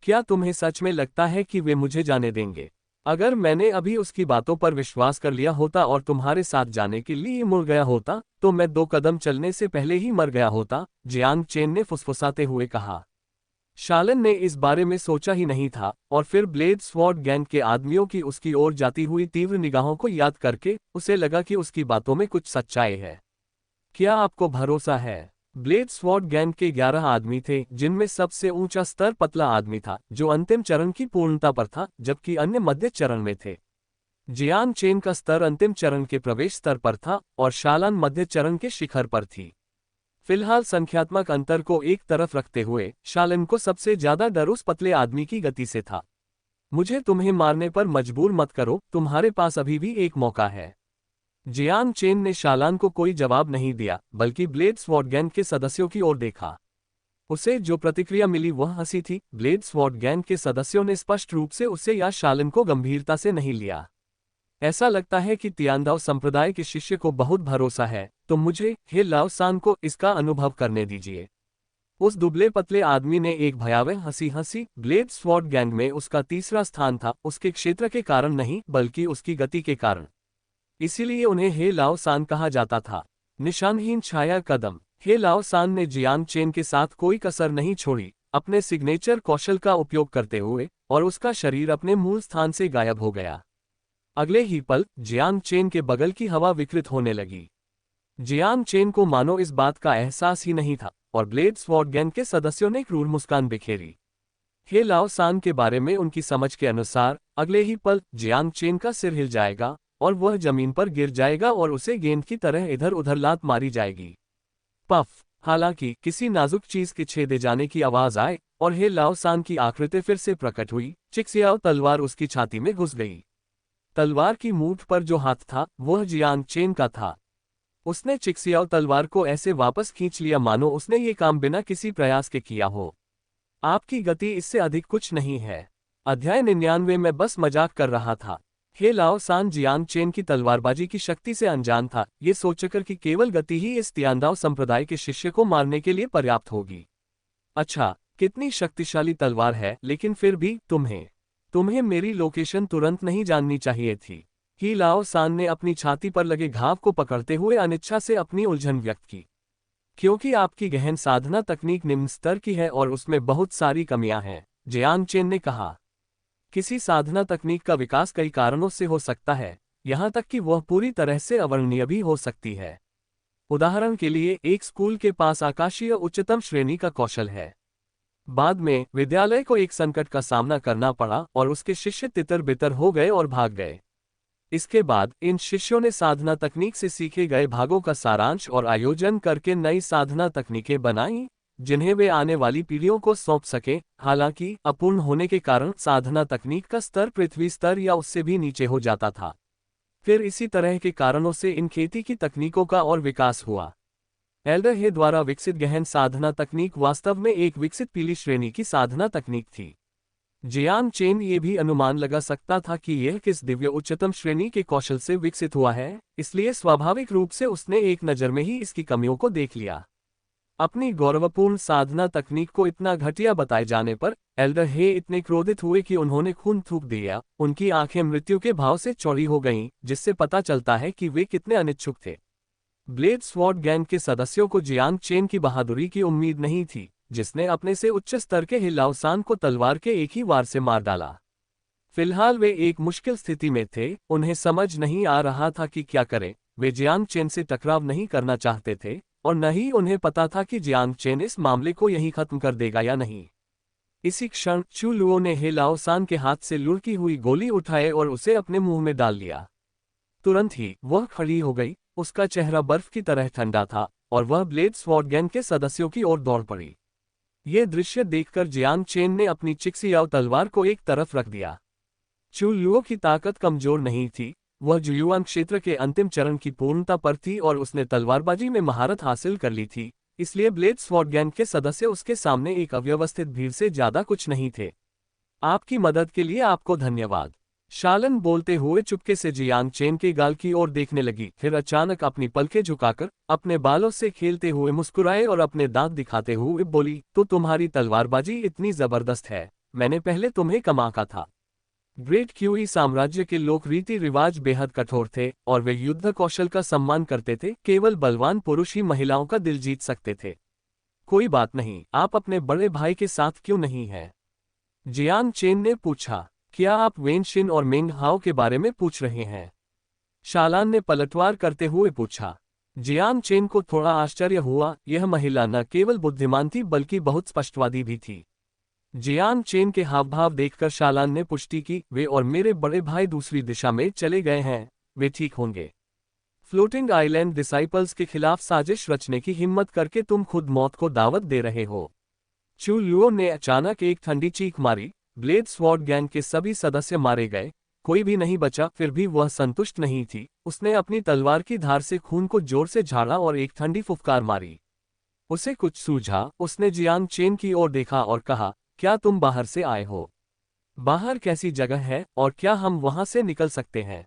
Speaker 1: क्या तुम्हें सच में लगता है कि वे मुझे जाने देंगे? अगर मैंने अभी उसकी बातों पर विश्वास कर लिया होता और तुम्हारे साथ जाने के लिए मुड़ गया होता, तो मैं 2 कदम चलने से पहले ही मर गया होता, जियांग चेन ने फुसफुसाते हुए कहा। शालन ने इस बारे में सोचा ही नहीं था, और फिर ब्लेड स्वॉर्ड गैंग के आदमियों की उसकी ओर जाती हुई तीव्र निगाहों को याद करके उसे लगा कि उसकी बातों में कुछ सच्चाई है। क्या आपको भरोसा है? ब्लेड स्वॉर्ड गैंग के 11 आदमी थे, जिनमें सबसे ऊंचा स्तर पतला आदमी था, जो अंतिम चरण की पूर्णता पर था, जबकि अन्य मध्य चरण में थे। जियांग चेन का स्तर अंतिम चरण के प्रवेश स्तर पर था और शालन मध्य चरण के शिखर पर थी। फिलहाल संख्यात्मक अंतर को एक तरफ रखते हुए शालन को सबसे ज्यादा डर उस पतले आदमी की गति से था। मुझे तुम्हें मारने पर मजबूर मत करो, तुम्हारे पास अभी भी एक मौका है। जियांग चेन ने शालन को कोई जवाब नहीं दिया, बल्कि ब्लेड स्वॉर्ड गैंग के सदस्यों की ओर देखा। उसे जो प्रतिक्रिया मिली वह हंसी थी। ब्लेड स्वॉर्ड गैंग के सदस्यों ने स्पष्ट रूप से उसे या शालन को गंभीरता से नहीं लिया। ऐसा लगता है कि तियांदाओ संप्रदाय के शिष्य को बहुत भरोसा है, तो मुझे, हे लाओ सान को इसका अनुभव करने दीजिए। उस दुबले पतले आदमी ने एक भयावह हंसी हंसी। ब्लेड स्वॉर्ड गैंग में उसका तीसरा स्थान था, उसके क्षेत्र के कारण नहीं, बल्कि उसकी गति के कारण। इसीलिए उन्हें हे लाओ सान कहा जाता था। निशानहीन छाया कदम। हे लाओ सान ने जियांग चेन के साथ कोई कसर नहीं छोड़ी, अपने सिग्नेचर कौशल का उपयोग करते हुए, और उसका शरीर अपने मूल स्थान से गायब हो गया। अगले ही पल जियांग चेन के बगल की हवा विकृत होने लगी। जियांग चेन को मानो इस बात का एहसास ही नहीं था, और ब्लेड स्वॉर्ड गैंग के सदस्यों ने क्रूर मुस्कान बिखेरी। हे लाओ सान के बारे में उनकी समझ के अनुसार अगले ही पल जियांग चेन का सिर हिल जाएगा और वह जमीन पर गिर जाएगा और उसे गेंद की तरह इधर उधर लात मारी जाएगी। पफ! हालांकि किसी नाजुक चीज के छेदे जाने की आवाज आए और हे लाओ सान की आकृति फिर से प्रकट हुई। चिक्सियाओ तलवार उसकी छाती में घुस गई। तलवार की मूठ पर जो हाथ था वह जियांग चेन का था। उसने चिक्सियाओ तलवार को ऐसे वापस खींच लिया मानो उसने ये काम बिना किसी प्रयास के किया हो। आपकी गति इससे अधिक कुछ नहीं है। अध्याय 99 में बस मजाक कर रहा था। हे लाओ सान जियांग चेन की तलवारबाजी की शक्ति से अनजान था, ये सोचकर कि केवल गति ही इस तियांदाओ संप्रदाय के शिष्य को मारने के लिए पर्याप्त होगी। अच्छा, कितनी शक्तिशाली तलवार है, लेकिन फिर भी तुम्हें मेरी लोकेशन तुरंत नहीं जाननी चाहिए थी। ही लाओ सान ने अपनी छाती पर लगे घाव को पकड़ते हुए अनिच्छा से अपनी उलझन व्यक्त की। क्योंकि आपकी गहन साधना तकनीक निम्न स्तर की है और उसमें बहुत सारी कमियां हैं, जियांग चेन ने कहा। किसी साधना तकनीक का विकास कई कारणों से हो सकता है, यहां तक कि वह पूरी तरह से अवर्णनीय भी हो सकती है। उदाहरण के लिए, एक स्कूल के पास आकाशीय उच्चतम श्रेणी का कौशल है। बाद में विद्यालय को एक संकट का सामना करना पड़ा और उसके शिष्य तितर बितर हो गए और भाग गए। इसके बाद इन शिष्यों ने साधना तकनीक से सीखे गए भागों का सारांश और आयोजन करके नई साधना तकनीकें बनाई, जिन्हें वे आने वाली पीढ़ियों को सौंप सके। हालांकि अपूर्ण होने के कारण साधना तकनीक का स्तर पृथ्वी स्तर या उससे भी नीचे हो जाता था। फिर इसी तरह के कारणों से इन खेती की तकनीकों का और विकास हुआ। एल्डर हे द्वारा विकसित गहन साधना तकनीक वास्तव में एक विकसित पीली श्रेणी की साधना तकनीक थी। जियांग चेन ये भी अनुमान लगा सकता था कि यह किस दिव्य उच्चतम श्रेणी के कौशल से विकसित हुआ है, इसलिए स्वाभाविक रूप से उसने एक नज़र में ही इसकी कमियों को देख लिया। अपनी गौरवपूर्ण साधना तकनीक को इतना घटिया बताए जाने पर एल्डर हे इतने क्रोधित हुए कि उन्होंने खून थूक दिया। उनकी आंखें मृत्यु के भाव से चौड़ी हो गईं, जिससे पता चलता है कि वे कितने अनिच्छुक थे। ब्लेड स्वॉर्ड गैंग के सदस्यों को जियांग चेन की बहादुरी की उम्मीद नहीं थी, जिसने अपने से उच्च स्तर के हिलावसान को तलवार के एक ही वार से मार डाला। फिलहाल वे एक मुश्किल स्थिति में थे, उन्हें समझ नहीं आ रहा था कि क्या करें। वे जियांग चेन से टकराव नहीं करना चाहते थे, और न ही उन्हें पता था कि जियांग चेन इस मामले को यहीं खत्म कर देगा या नहीं। इसी क्षण चू लुओ ने हे लाओसान के हाथ से लुढ़की हुई गोली उठाए और उसे अपने मुंह में डाल लिया। तुरंत ही वह खड़ी हो गई, उसका चेहरा बर्फ की तरह ठंडा था, और वह ब्लेड स्वॉर्ड गैंग के सदस्यों की ओर दौड़ पड़ी। यह दृश्य देखकर जियांग चेन ने अपनी चिक्सियाओ तलवार को एक तरफ रख दिया। चू लुओ की ताकत कमजोर नहीं थी, वह जुयुआन क्षेत्र के अंतिम चरण की पूर्णता पर थी और उसने तलवारबाजी में महारत हासिल कर ली थी, इसलिए ब्लेड स्वॉर्ड गैंग के सदस्य उसके सामने एक अव्यवस्थित भीड़ से ज्यादा कुछ नहीं थे। आपकी मदद के लिए आपको धन्यवाद। शालन बोलते हुए चुपके से जियांग चेन के गाल की ओर देखने लगी, फिर अचानक अपनी पलकें झुकाकर अपने बालों से खेलते हुए मुस्कुराए और अपने दांत दिखाते हुए बोली, तो तुम्हारी तलवारबाजी इतनी जबरदस्त है, मैंने पहले तुम्हें कमाका था। ग्रेट क्यूई साम्राज्य के लोक रीति रिवाज बेहद कठोर थे और वे युद्ध कौशल का सम्मान करते थे। केवल बलवान पुरुष ही महिलाओं का दिल जीत सकते थे। कोई बात नहीं, आप अपने बड़े भाई के साथ क्यों नहीं हैं? जियांग चेन ने पूछा। क्या आप वेनशिन और मेंग हाओ के बारे में पूछ रहे हैं? शालान ने पलटवार करते हुए पूछा। जियांग चेन को थोड़ा आश्चर्य हुआ, यह महिला न केवल बुद्धिमान थी बल्कि बहुत स्पष्टवादी भी थी। जियांग चेन के हावभाव देखकर शालान ने पुष्टि की, वे और मेरे बड़े भाई दूसरी दिशा में चले गए हैं, वे ठीक होंगे। फ्लोटिंग आइलैंड डिसाइपल्स के खिलाफ साजिश रचने की हिम्मत करके तुम खुद मौत को दावत दे रहे हो। चू लुओ ने अचानक एक ठंडी चीख मारी। ब्लेड स्वॉर्ड गैंग के सभी सदस्य मारे गए, कोई भी नहीं बचा। फिर भी वह संतुष्ट नहीं थी, उसने अपनी तलवार की धार से खून को जोर से झाड़ा और एक ठंडी फुफकार मारी। उसे कुछ सूझा, उसने जियांग चेन की ओर देखा और कहा, क्या तुम बाहर से आए हो? बाहर कैसी जगह है और क्या हम वहां से निकल सकते हैं?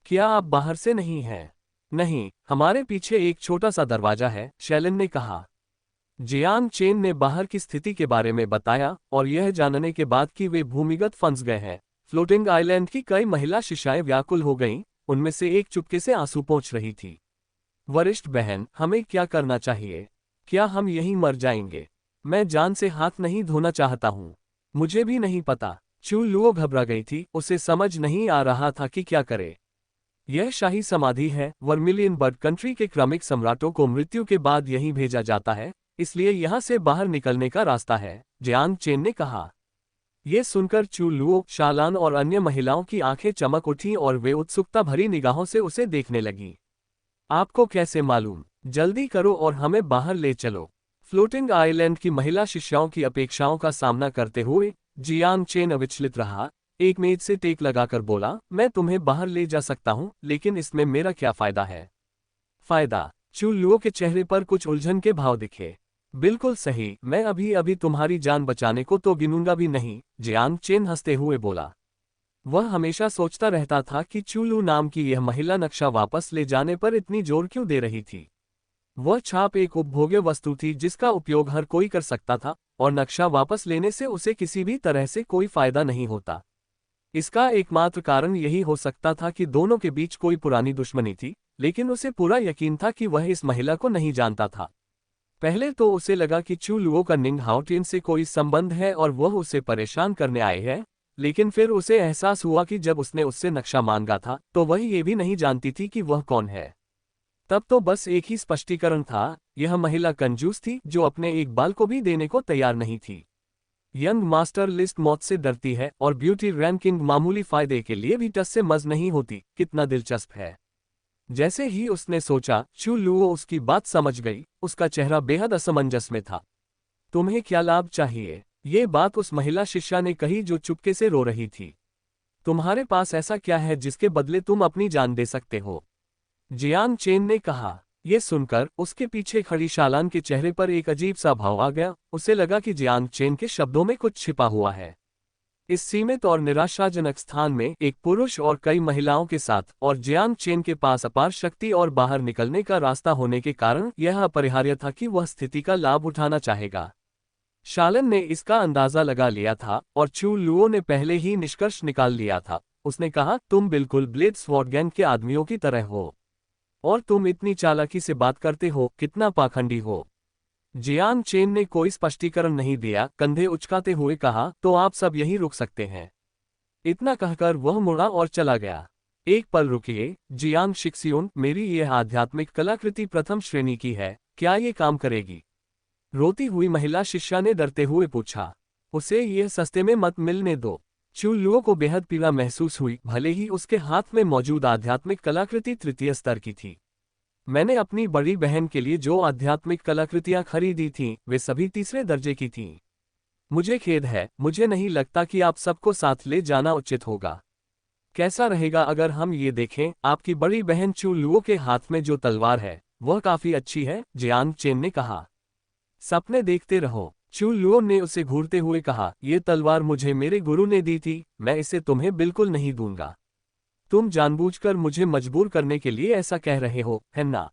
Speaker 1: क्या आप बाहर से नहीं हैं? नहीं, हमारे पीछे एक छोटा सा दरवाजा है, शैलन ने कहा। जियांग चेन ने बाहर की स्थिति के बारे में बताया और यह जानने के बाद कि वे भूमिगत फंस गए हैं, फ्लोटिंग आइलैंड की कई महिला शिष्याएं व्याकुल हो गईं, उनमें से एक चुपके से आंसू पोंछ रही थी। वरिष्ठ बहन, हमें क्या करना चाहिए? क्या हम यहीं मर जाएंगे? मैं जान से हाथ नहीं धोना चाहता हूँ। मुझे भी नहीं पता। चू लुओ घबरा गई थी, उसे समझ नहीं आ रहा था कि क्या करे। यह शाही समाधि है, वर्मिलियन बर्ड कंट्री के क्रमिक सम्राटों को मृत्यु के बाद यहीं भेजा जाता है, इसलिए यहां से बाहर निकलने का रास्ता है, जियांग चेन ने कहा। यह सुनकर चू लुओ, शालान और अन्य महिलाओं की आंखें चमक उठीं और वे उत्सुकता भरी निगाहों से उसे देखने लगीं। आपको कैसे मालूम? जल्दी करो और हमें बाहर ले चलो। फ्लोटिंग आइलैंड की महिला शिष्याओं की अपेक्षाओं का सामना करते हुए जियांग चेन अविचलित रहा। एक मेज से टेक लगाकर बोला, मैं तुम्हें बाहर ले जा सकता हूं, लेकिन इसमें मेरा क्या फायदा है? फायदा? चू लुओ के चेहरे पर कुछ उलझन के भाव दिखे। बिल्कुल सही, मैं अभी अभी तुम्हारी जान बचाने को तो गिनूंगा भी नहीं, जियांग चेन हंसते हुए बोला। वह हमेशा सोचता रहता था कि चू लू नाम की यह महिला नक्शा वापस ले जाने पर इतनी जोर क्यों दे रही थी। वह छाप एक उपभोग्य वस्तु थी जिसका उपयोग हर कोई कर सकता था, और नक्शा वापस लेने से उसे किसी भी तरह से कोई फायदा नहीं होता। इसका एकमात्र कारण यही हो सकता था कि दोनों के बीच कोई पुरानी दुश्मनी थी, लेकिन उसे पूरा यकीन था कि वह इस महिला को नहीं जानता था। पहले तो उसे लगा कि चू लुओ का निंग हाओटिन से कोई संबंध है और वह उसे परेशान करने आए हैं, लेकिन फिर उसे एहसास हुआ कि जब उसने उससे नक्शा मांगा था तो वह ये भी नहीं जानती थी कि वह कौन है। तब तो बस एक ही स्पष्टीकरण था, यह महिला कंजूस थी जो अपने एक बाल को भी देने को तैयार नहीं थी। यंग मास्टर लिस्ट मौत से डरती है और ब्यूटी रैंकिंग मामूली फायदे के लिए भी टस से मज नहीं होती। कितना दिलचस्प है। जैसे ही उसने सोचा, चू लुओ उसकी बात समझ गई, उसका चेहरा बेहद असमंजस में था। तुम्हें क्या लाभ चाहिए? ये बात उस महिला शिष्या ने कही जो चुपके से रो रही थी। तुम्हारे पास ऐसा क्या है जिसके बदले तुम अपनी जान दे सकते हो? जियांग चेन ने कहा। यह सुनकर उसके पीछे खड़ी शालान के चेहरे पर एक अजीब सा भाव आ गया। उसे लगा कि जियांग चेन के शब्दों में कुछ छिपा हुआ है। इस सीमित और निराशाजनक स्थान में एक पुरुष और कई महिलाओं के साथ, और जियांग चेन के पास अपार शक्ति और बाहर निकलने का रास्ता होने के कारण यह अपरिहार्य था कि वह स्थिति का लाभ उठाना चाहेगा। शालन ने इसका अंदाजा लगा लिया था और चू लुओ ने पहले ही निष्कर्ष निकाल लिया था। उसने कहा, तुम बिल्कुल ब्लेड स्वॉर्ड गैंग के आदमियों की तरह हो। और तुम इतनी चालाकी से बात करते हो, कितना पाखंडी हो। जियांग चेन ने कोई स्पष्टीकरण नहीं दिया, कंधे उचकाते हुए कहा, तो आप सब यहीं रुक सकते हैं। इतना कहकर वह मुड़ा और चला गया। एक पल रुकिए, जियांग शिक्सियोन, मेरी यह आध्यात्मिक कलाकृति प्रथम श्रेणी की है, क्या ये काम करेगी? रोती हुई महिला शिष्या ने डरते हुए पूछा। उसे यह सस्ते में मत मिलने दो। चू लुओ को बेहद पीड़ा महसूस हुई, भले ही उसके हाथ में मौजूद आध्यात्मिक कलाकृति तृतीय स्तर की थी। मैंने अपनी बड़ी बहन के लिए जो आध्यात्मिक कलाकृतियां खरीदी थीं, वे सभी तीसरे दर्जे की थीं। मुझे खेद है, मुझे नहीं लगता कि आप सबको साथ ले जाना उचित होगा। कैसा रहेगा अगर हम ये देखें, आपकी बड़ी बहन चू लुओ के हाथ में जो तलवार है, वह काफी अच्छी है, जियांग चेन ने कहा। सपने देखते रहो। चू लुओ ने उसे घूरते हुए कहा, ये तलवार मुझे मेरे गुरु ने दी थी, मैं इसे तुम्हें बिल्कुल नहीं दूंगा। तुम जानबूझकर मुझे मजबूर करने के लिए ऐसा कह रहे हो, है ना?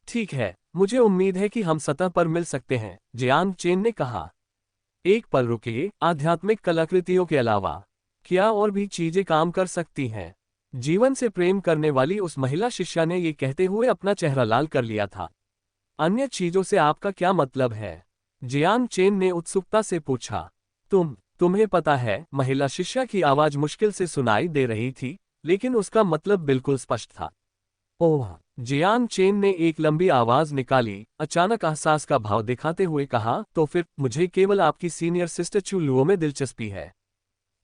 Speaker 1: ठीक है, मुझे उम्मीद है कि हम सतह पर मिल सकते हैं, जियांग चेन ने कहा। एक पल रुकिए, आध्यात्मिक कलाकृतियों के अलावा क्या और भी चीजें काम कर सकती हैं? जीवन से प्रेम करने वाली उस महिला शिष्या ने ये कहते हुए अपना चेहरा लाल कर लिया था। अन्य चीजों से आपका क्या मतलब है? जियांग चेन ने उत्सुकता से पूछा। तुम्हें पता है, महिला शिष्या की आवाज मुश्किल से सुनाई दे रही थी, लेकिन उसका मतलब बिल्कुल स्पष्ट था। ओह! जियांग चेन ने एक लंबी आवाज निकाली, अचानक एहसास का भाव दिखाते हुए कहा, तो फिर मुझे केवल आपकी सीनियर सिस्टर चू लुओ में दिलचस्पी है।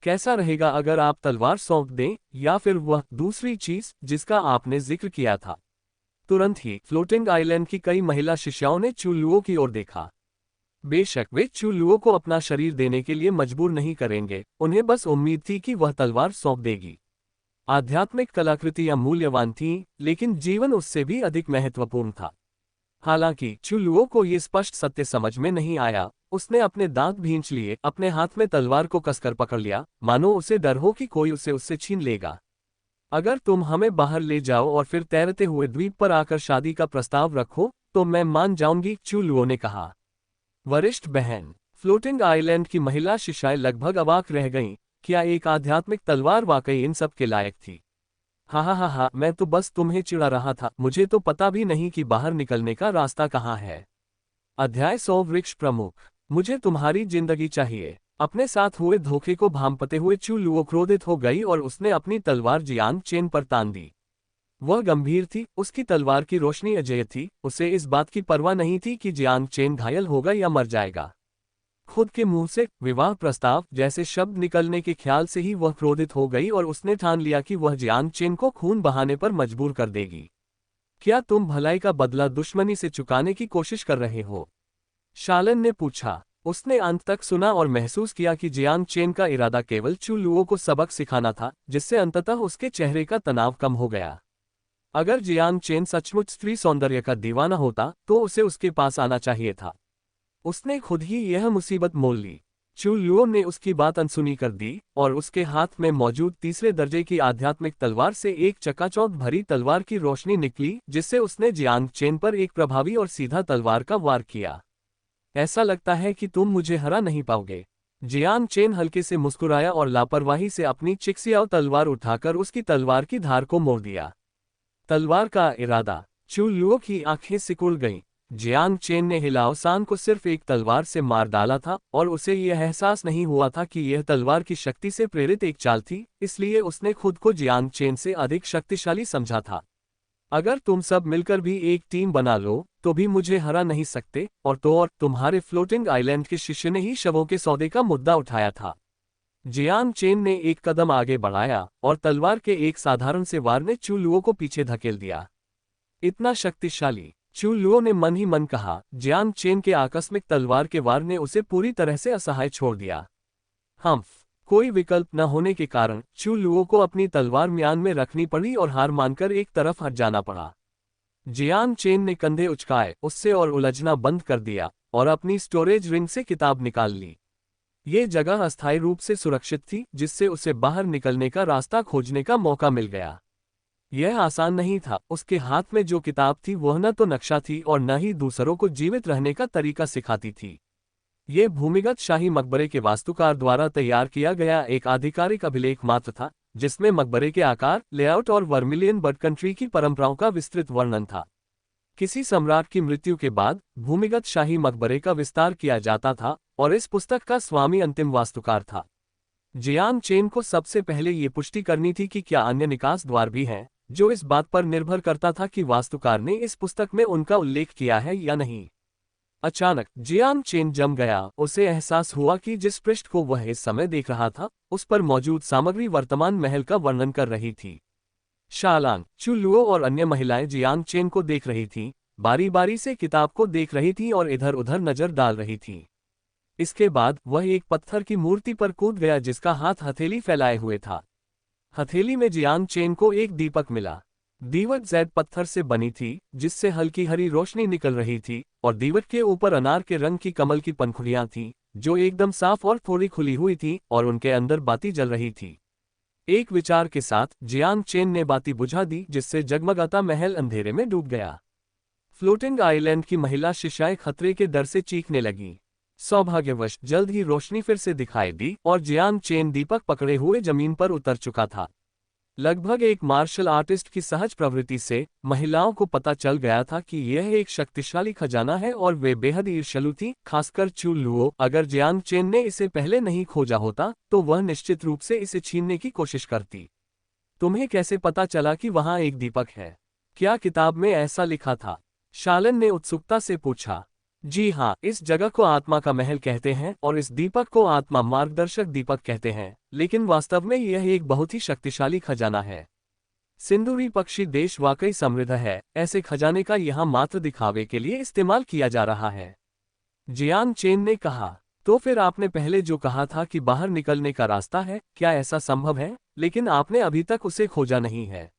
Speaker 1: कैसा रहेगा अगर आप तलवार सौंप दें, या फिर वह दूसरी चीज जिसका आपने जिक्र किया था? तुरंत ही फ्लोटिंग आइलैंड की कई महिला शिष्याओं ने चू लुओ की ओर देखा। बेशक वे चू लुओ को अपना शरीर देने के लिए मजबूर नहीं करेंगे, उन्हें बस उम्मीद थी कि वह तलवार सौंप देगी। आध्यात्मिक कलाकृतियां मूल्यवान थीं, लेकिन जीवन उससे भी अधिक महत्वपूर्ण था। हालांकि चू लुओ को ये स्पष्ट सत्य समझ में नहीं आया। उसने अपने दांत भींच लिए, अपने हाथ में तलवार को कसकर पकड़ लिया, मानो उसे डर हो कि कोई उसे उससे छीन लेगा। अगर तुम हमें बाहर ले जाओ और फिर तैरते हुए द्वीप पर आकर शादी का प्रस्ताव रखो, तो मैं मान जाऊंगी, चू लुओ ने कहा। वरिष्ठ बहन, फ्लोटिंग आइलैंड की महिला शिष्याएं लगभग अवाक रह गईं। क्या एक आध्यात्मिक तलवार वाकई इन सब के लायक थी? हा, मैं तो बस तुम्हें चिढ़ा रहा था, मुझे तो पता भी नहीं कि बाहर निकलने का रास्ता कहाँ है। अध्याय 100 वृक्ष प्रमुख, मुझे तुम्हारी जिंदगी चाहिए। अपने साथ हुए धोखे को भांपते हुए चू लुओ क्रोधित हो गई और उसने अपनी तलवार जियांग चेन पर तान दी। वह गंभीर थी, उसकी तलवार की रोशनी अजेय थी, उसे इस बात की परवाह नहीं थी कि जियांग चेन घायल होगा या मर जाएगा। खुद के मुंह से विवाह प्रस्ताव जैसे शब्द निकलने के ख्याल से ही वह क्रोधित हो गई और उसने ठान लिया कि वह जियांग चेन को खून बहाने पर मजबूर कर देगी। क्या तुम भलाई का बदला दुश्मनी से चुकाने की कोशिश कर रहे हो? शालन ने पूछा। उसने अंत तक सुना और महसूस किया कि जियांग चेन का इरादा केवल चू लुओ को सबक सिखाना था, जिससे अंततः उसके चेहरे का तनाव कम हो गया। अगर जियांग चेन सचमुच स्त्री सौंदर्य का दीवाना होता, तो उसे उसके पास आना चाहिए था। उसने खुद ही यह मुसीबत मोल ली। चू लुओ ने उसकी बात अनसुनी कर दी और उसके हाथ में मौजूद तीसरे दर्जे की आध्यात्मिक तलवार से एक चकाचौंध भरी तलवार की रोशनी निकली, जिससे उसने जियांग चेन पर एक प्रभावी और सीधा तलवार का वार किया। ऐसा लगता है कि तुम मुझे हरा नहीं पाओगे। जियांग चेन हल्के से मुस्कुराया और लापरवाही से अपनी चिक्सियाओ तलवार उठाकर उसकी तलवार की धार को मोड़ दिया। तलवार का इरादा, चू लुओ की आंखें सिकुड़ गईं। जियांग चेन ने हिलाओसान को सिर्फ एक तलवार से मार डाला था और उसे यह एहसास नहीं हुआ था कि यह तलवार की शक्ति से प्रेरित एक चाल थी, इसलिए उसने खुद को जियांग चेन से अधिक शक्तिशाली समझा था। अगर तुम सब मिलकर भी एक टीम बना लो, तो भी मुझे हरा नहीं सकते। और तुम्हारे फ्लोटिंग आइलैंड के शिष्य ने ही शवों के सौदे का मुद्दा उठाया था। जियांग चेन ने एक कदम आगे बढ़ाया और तलवार के एक साधारण से वार ने चू लुओ को पीछे धकेल दिया। इतना शक्तिशाली, चू लुओ ने मन ही मन कहा। जियांग चेन के आकस्मिक तलवार के वार ने उसे पूरी तरह से असहाय छोड़ दिया। हम्फ, कोई विकल्प न होने के कारण चू लुओ को अपनी तलवार म्यान में रखनी पड़ी और हार मानकर एक तरफ हट जाना पड़ा। जियांग चेन ने कंधे उचकाए, उससे और उलझना बंद कर दिया और अपनी स्टोरेज रिंग से किताब निकाल ली। ये जगह अस्थायी रूप से सुरक्षित थी, जिससे उसे बाहर निकलने का रास्ता खोजने का मौका मिल गया। यह आसान नहीं था। उसके हाथ में जो किताब थी वह न तो नक्शा थी और न ही दूसरों को जीवित रहने का तरीका सिखाती थी। ये भूमिगत शाही मकबरे के वास्तुकार द्वारा तैयार किया गया एक आधिकारिक अभिलेख मात्र था, जिसमें मकबरे के आकार, लेआउट और वर्मिलियन बर्ड कंट्री की परंपराओं का विस्तृत वर्णन था। किसी सम्राट की मृत्यु के बाद भूमिगत शाही मकबरे का विस्तार किया जाता था और इस पुस्तक का स्वामी अंतिम वास्तुकार था। जियांग चेन को सबसे पहले ये पुष्टि करनी थी कि क्या अन्य निकास द्वार भी हैं, जो इस बात पर निर्भर करता था कि वास्तुकार ने इस पुस्तक में उनका उल्लेख किया है या नहीं। अचानक जियांग चेन जम गया। उसे एहसास हुआ कि जिस पृष्ठ को वह इस समय देख रहा था, उस पर मौजूद सामग्री वर्तमान महल का वर्णन कर रही थी। शालांग, चू लुओ और अन्य महिलाएं जियांग चेन को देख रही थीं, बारी बारी से किताब को देख रही थीं और इधर उधर नजर डाल रही थीं। इसके बाद वह एक पत्थर की मूर्ति पर कूद गया जिसका हाथ हथेली फैलाए हुए था। हथेली में जियांग चेन को एक दीपक मिला। दीवट जैद पत्थर से बनी थी, जिससे हल्की हरी रोशनी निकल रही थी और दीवट के ऊपर अनार के रंग की कमल की पंखुड़ियां थीं, जो एकदम साफ और थोड़ी खुली हुई थीं और उनके अंदर बाती जल रही थी। एक विचार के साथ जियांग चेन ने बाती बुझा दी, जिससे जगमगाता महल अंधेरे में डूब गया। फ्लोटिंग आइलैंड की महिला शिष्याएं खतरे के डर से चीखने लगीं। सौभाग्यवश जल्द ही रोशनी फिर से दिखाई दी और जियांग चेन दीपक पकड़े हुए जमीन पर उतर चुका था। लगभग एक मार्शल आर्टिस्ट की सहज प्रवृत्ति से महिलाओं को पता चल गया था कि यह एक शक्तिशाली खजाना है और वे बेहद ईर्ष्यालु थीं, खासकर चू लुओ। अगर जियांग चेन ने इसे पहले नहीं खोजा होता तो वह निश्चित रूप से इसे छीनने की कोशिश करती। तुम्हें कैसे पता चला कि वहां एक दीपक है? क्या किताब में ऐसा लिखा था? शालन ने उत्सुकता से पूछा। जी हाँ, इस जगह को आत्मा का महल कहते हैं और इस दीपक को आत्मा मार्गदर्शक दीपक कहते हैं, लेकिन वास्तव में यह एक बहुत ही शक्तिशाली खजाना है। सिंदूरी पक्षी देश वाकई समृद्ध है। ऐसे खजाने का यहाँ मात्र दिखावे के लिए इस्तेमाल किया जा रहा है। जियांग चेन ने कहा। तो फिर आपने पहले जो कहा था कि बाहर निकलने का रास्ता है, क्या ऐसा संभव है? लेकिन आपने अभी तक उसे खोजा नहीं है,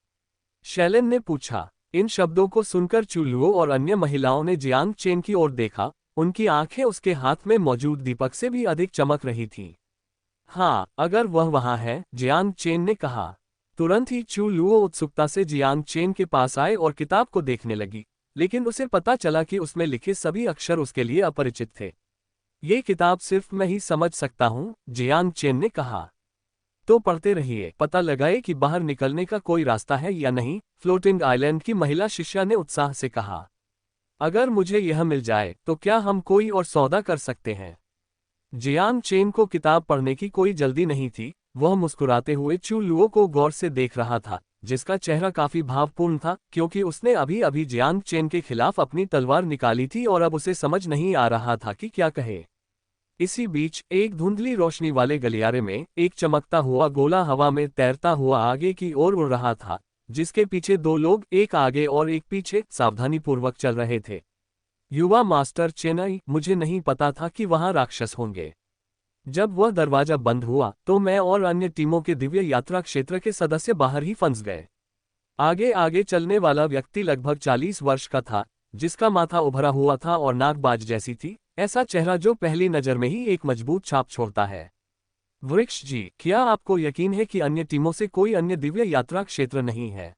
Speaker 1: शैलन ने पूछा। इन शब्दों को सुनकर चू लुओ और अन्य महिलाओं ने जियांग चेन की ओर देखा। उनकी आंखें उसके हाथ में मौजूद दीपक से भी अधिक चमक रही थीं। हाँ, अगर वह वहां है, जियांग चेन ने कहा। तुरंत ही चू लुओ उत्सुकता से जियांग चेन के पास आए और किताब को देखने लगी, लेकिन उसे पता चला कि उसमें लिखे सभी अक्षर उसके लिए अपरिचित थे। ये किताब सिर्फ मैं ही समझ सकता हूँ, जियांग चेन ने कहा। तो पढ़ते रहिए, पता लगाए कि बाहर निकलने का कोई रास्ता है या नहीं, फ्लोटिंग आइलैंड की महिला शिष्या ने उत्साह से कहा। अगर मुझे यह मिल जाए तो क्या हम कोई और सौदा कर सकते हैं? जियांग चेन को किताब पढ़ने की कोई जल्दी नहीं थी। वह मुस्कुराते हुए चू लुओ को गौर से देख रहा था, जिसका चेहरा काफी भावपूर्ण था, क्योंकि उसने अभी अभी जियांग चेन के खिलाफ अपनी तलवार निकाली थी और अब उसे समझ नहीं आ रहा था कि क्या कहे। इसी बीच एक धुंधली रोशनी वाले गलियारे में एक चमकता हुआ गोला हवा में तैरता हुआ आगे की ओर उड़ रहा था, जिसके पीछे दो लोग, एक आगे और एक पीछे, सावधानीपूर्वक चल रहे थे। युवा मास्टर चेन्नई, मुझे नहीं पता था कि वहां राक्षस होंगे। जब वह दरवाजा बंद हुआ तो मैं और अन्य टीमों के दिव्य यात्रा क्षेत्र के सदस्य बाहर ही फंस गए। आगे आगे चलने वाला व्यक्ति लगभग 40 वर्ष का था, जिसका माथा उभरा हुआ था और नाक बाज जैसी थी, ऐसा चेहरा जो पहली नजर में ही एक मजबूत छाप छोड़ता है। वृक्ष जी, क्या आपको यकीन है कि अन्य टीमों से कोई अन्य दिव्य यात्रा क्षेत्र नहीं है?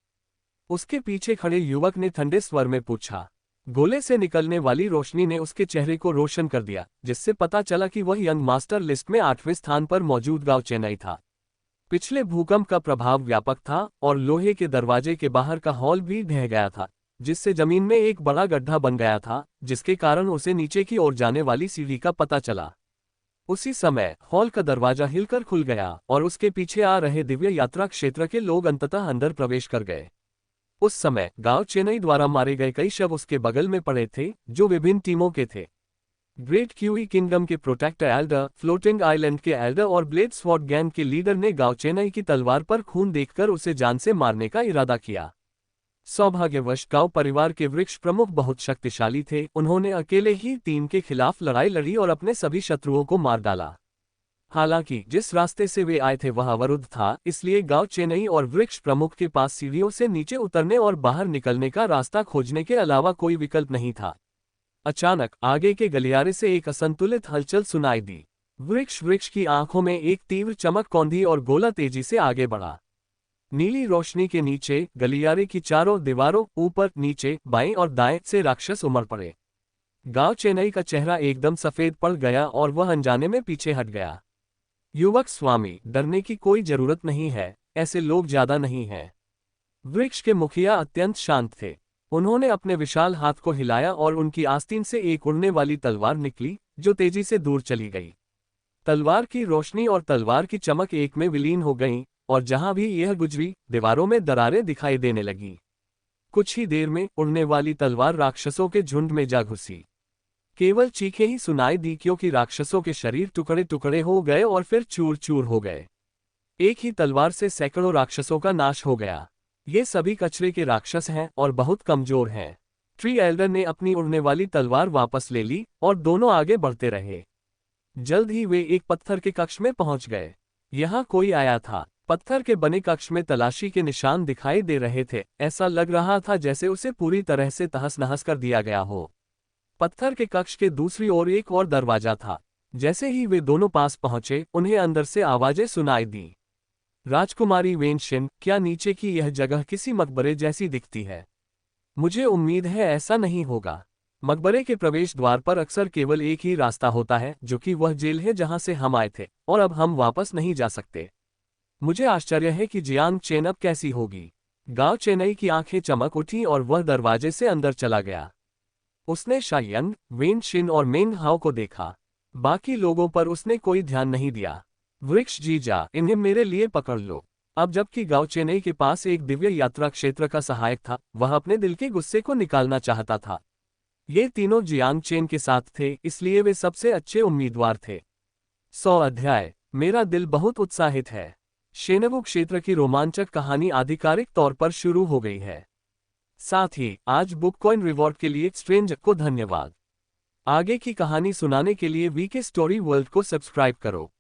Speaker 1: उसके पीछे खड़े युवक ने ठंडे स्वर में पूछा। गोले से निकलने वाली रोशनी ने उसके चेहरे को रोशन कर दिया, जिससे पता चला कि वह यंग मास्टर लिस्ट में 8वें स्थान पर मौजूद गांव चेन्नई था। पिछले भूकंप का प्रभाव व्यापक था और लोहे के दरवाजे के बाहर का हॉल भी ढह गया था, जिससे जमीन में एक बड़ा गड्ढा बन गया था, जिसके कारण उसे नीचे की ओर जाने वाली सीढ़ी का पता चला। उसी समय हॉल का दरवाजा हिलकर खुल गया और उसके पीछे आ रहे दिव्य यात्रा क्षेत्र के लोग अंततः अंदर प्रवेश कर गए। उस समय गांव चेन्नई द्वारा मारे गए कई शव उसके बगल में पड़े थे, जो विभिन्न टीमों के थे। ग्रेट क्यूई किंगडम के प्रोटेक्टर एल्डर, फ्लोटिंग आइलैंड के एल्डर और ब्लेड स्वॉर्ड गैंग के लीडर ने गांव चेन्नई की तलवार पर खून देखकर उसे जान से मारने का इरादा किया। सौभाग्यवश गांव परिवार के वृक्ष प्रमुख बहुत शक्तिशाली थे। उन्होंने अकेले ही टीम के खिलाफ लड़ाई लड़ी और अपने सभी शत्रुओं को मार डाला। हालांकि जिस रास्ते से वे आए थे वह अवरुद्ध था, इसलिए गांव चेन्नई और वृक्ष प्रमुख के पास सीढ़ियों से नीचे उतरने और बाहर निकलने का रास्ता खोजने के अलावा कोई विकल्प नहीं था। अचानक आगे के गलियारे से एक असंतुलित हलचल सुनाई दी। वृक्ष की आंखों में एक तीव्र चमक कौंधी और गोला तेजी से आगे बढ़ा। नीली रोशनी के नीचे गलियारे की चारों दीवारों, ऊपर, नीचे, बाएं और दाएं से राक्षस उमड़ पड़े। गांव चेन्नई का चेहरा एकदम सफेद पड़ गया और वह अनजाने में पीछे हट गया। युवक स्वामी, डरने की कोई जरूरत नहीं है, ऐसे लोग ज्यादा नहीं हैं। वृक्ष के मुखिया अत्यंत शांत थे। उन्होंने अपने विशाल हाथ को हिलाया और उनकी आस्तीन से एक उड़ने वाली तलवार निकली, जो तेजी से दूर चली गई। तलवार की रोशनी और तलवार की चमक एक में विलीन हो गईं, और जहां भी यह गुजरी, दीवारों में दरारें दिखाई देने लगीं। कुछ ही देर में उड़ने वाली तलवार राक्षसों के झुंड में जा घुसी। केवल चीखें ही सुनाई दी, क्योंकि राक्षसों के शरीर टुकड़े टुकड़े हो गए और फिर चूर चूर हो गए। एक ही तलवार से सैकड़ों राक्षसों का नाश हो गया। ये सभी कचरे के राक्षस हैं और बहुत कमजोर हैं। ट्री एल्डर ने अपनी उड़ने वाली तलवार वापस ले ली और दोनों आगे बढ़ते रहे। जल्द ही वे एक पत्थर के कक्ष में पहुंच गए। यहाँ कोई आया था। पत्थर के बने कक्ष में तलाशी के निशान दिखाई दे रहे थे। ऐसा लग रहा था जैसे उसे पूरी तरह से तहस नहस कर दिया गया हो। पत्थर के कक्ष के दूसरी ओर एक और दरवाजा था। जैसे ही वे दोनों पास पहुंचे, उन्हें अंदर से आवाजें सुनाई दी। राजकुमारी वेनशिन, क्या नीचे की यह जगह किसी मकबरे जैसी दिखती है? मुझे उम्मीद है ऐसा नहीं होगा। मकबरे के प्रवेश द्वार पर अक्सर केवल एक ही रास्ता होता है, जो कि वह जेल है जहां से हम आए थे, और अब हम वापस नहीं जा सकते। मुझे आश्चर्य है कि जियांग चेन अब कैसी होगी। गांव चेन्नई की आंखें चमक उठी और वह दरवाजे से अंदर चला गया। उसने शायंग, वेनशिन और मेंग हाओ को देखा। बाकी लोगों पर उसने कोई ध्यान नहीं दिया। वृक्ष जीजा, इन्हें मेरे लिए पकड़ लो। अब जबकि गांव चेन्नई के पास एक दिव्य यात्रा क्षेत्र का सहायक था, वह अपने दिल के गुस्से को निकालना चाहता था। ये तीनों जियांग चेन के साथ थे, इसलिए वे सबसे अच्छे उम्मीदवार थे। 100 अध्याय। मेरा दिल बहुत उत्साहित है। शेनवू क्षेत्र की रोमांचक कहानी आधिकारिक तौर पर शुरू हो गई है। साथ ही आज बुक कॉइन रिवॉर्ड के लिए स्ट्रेंज को धन्यवाद। आगे की कहानी सुनाने के लिए वीके स्टोरी वर्ल्ड को सब्सक्राइब करो।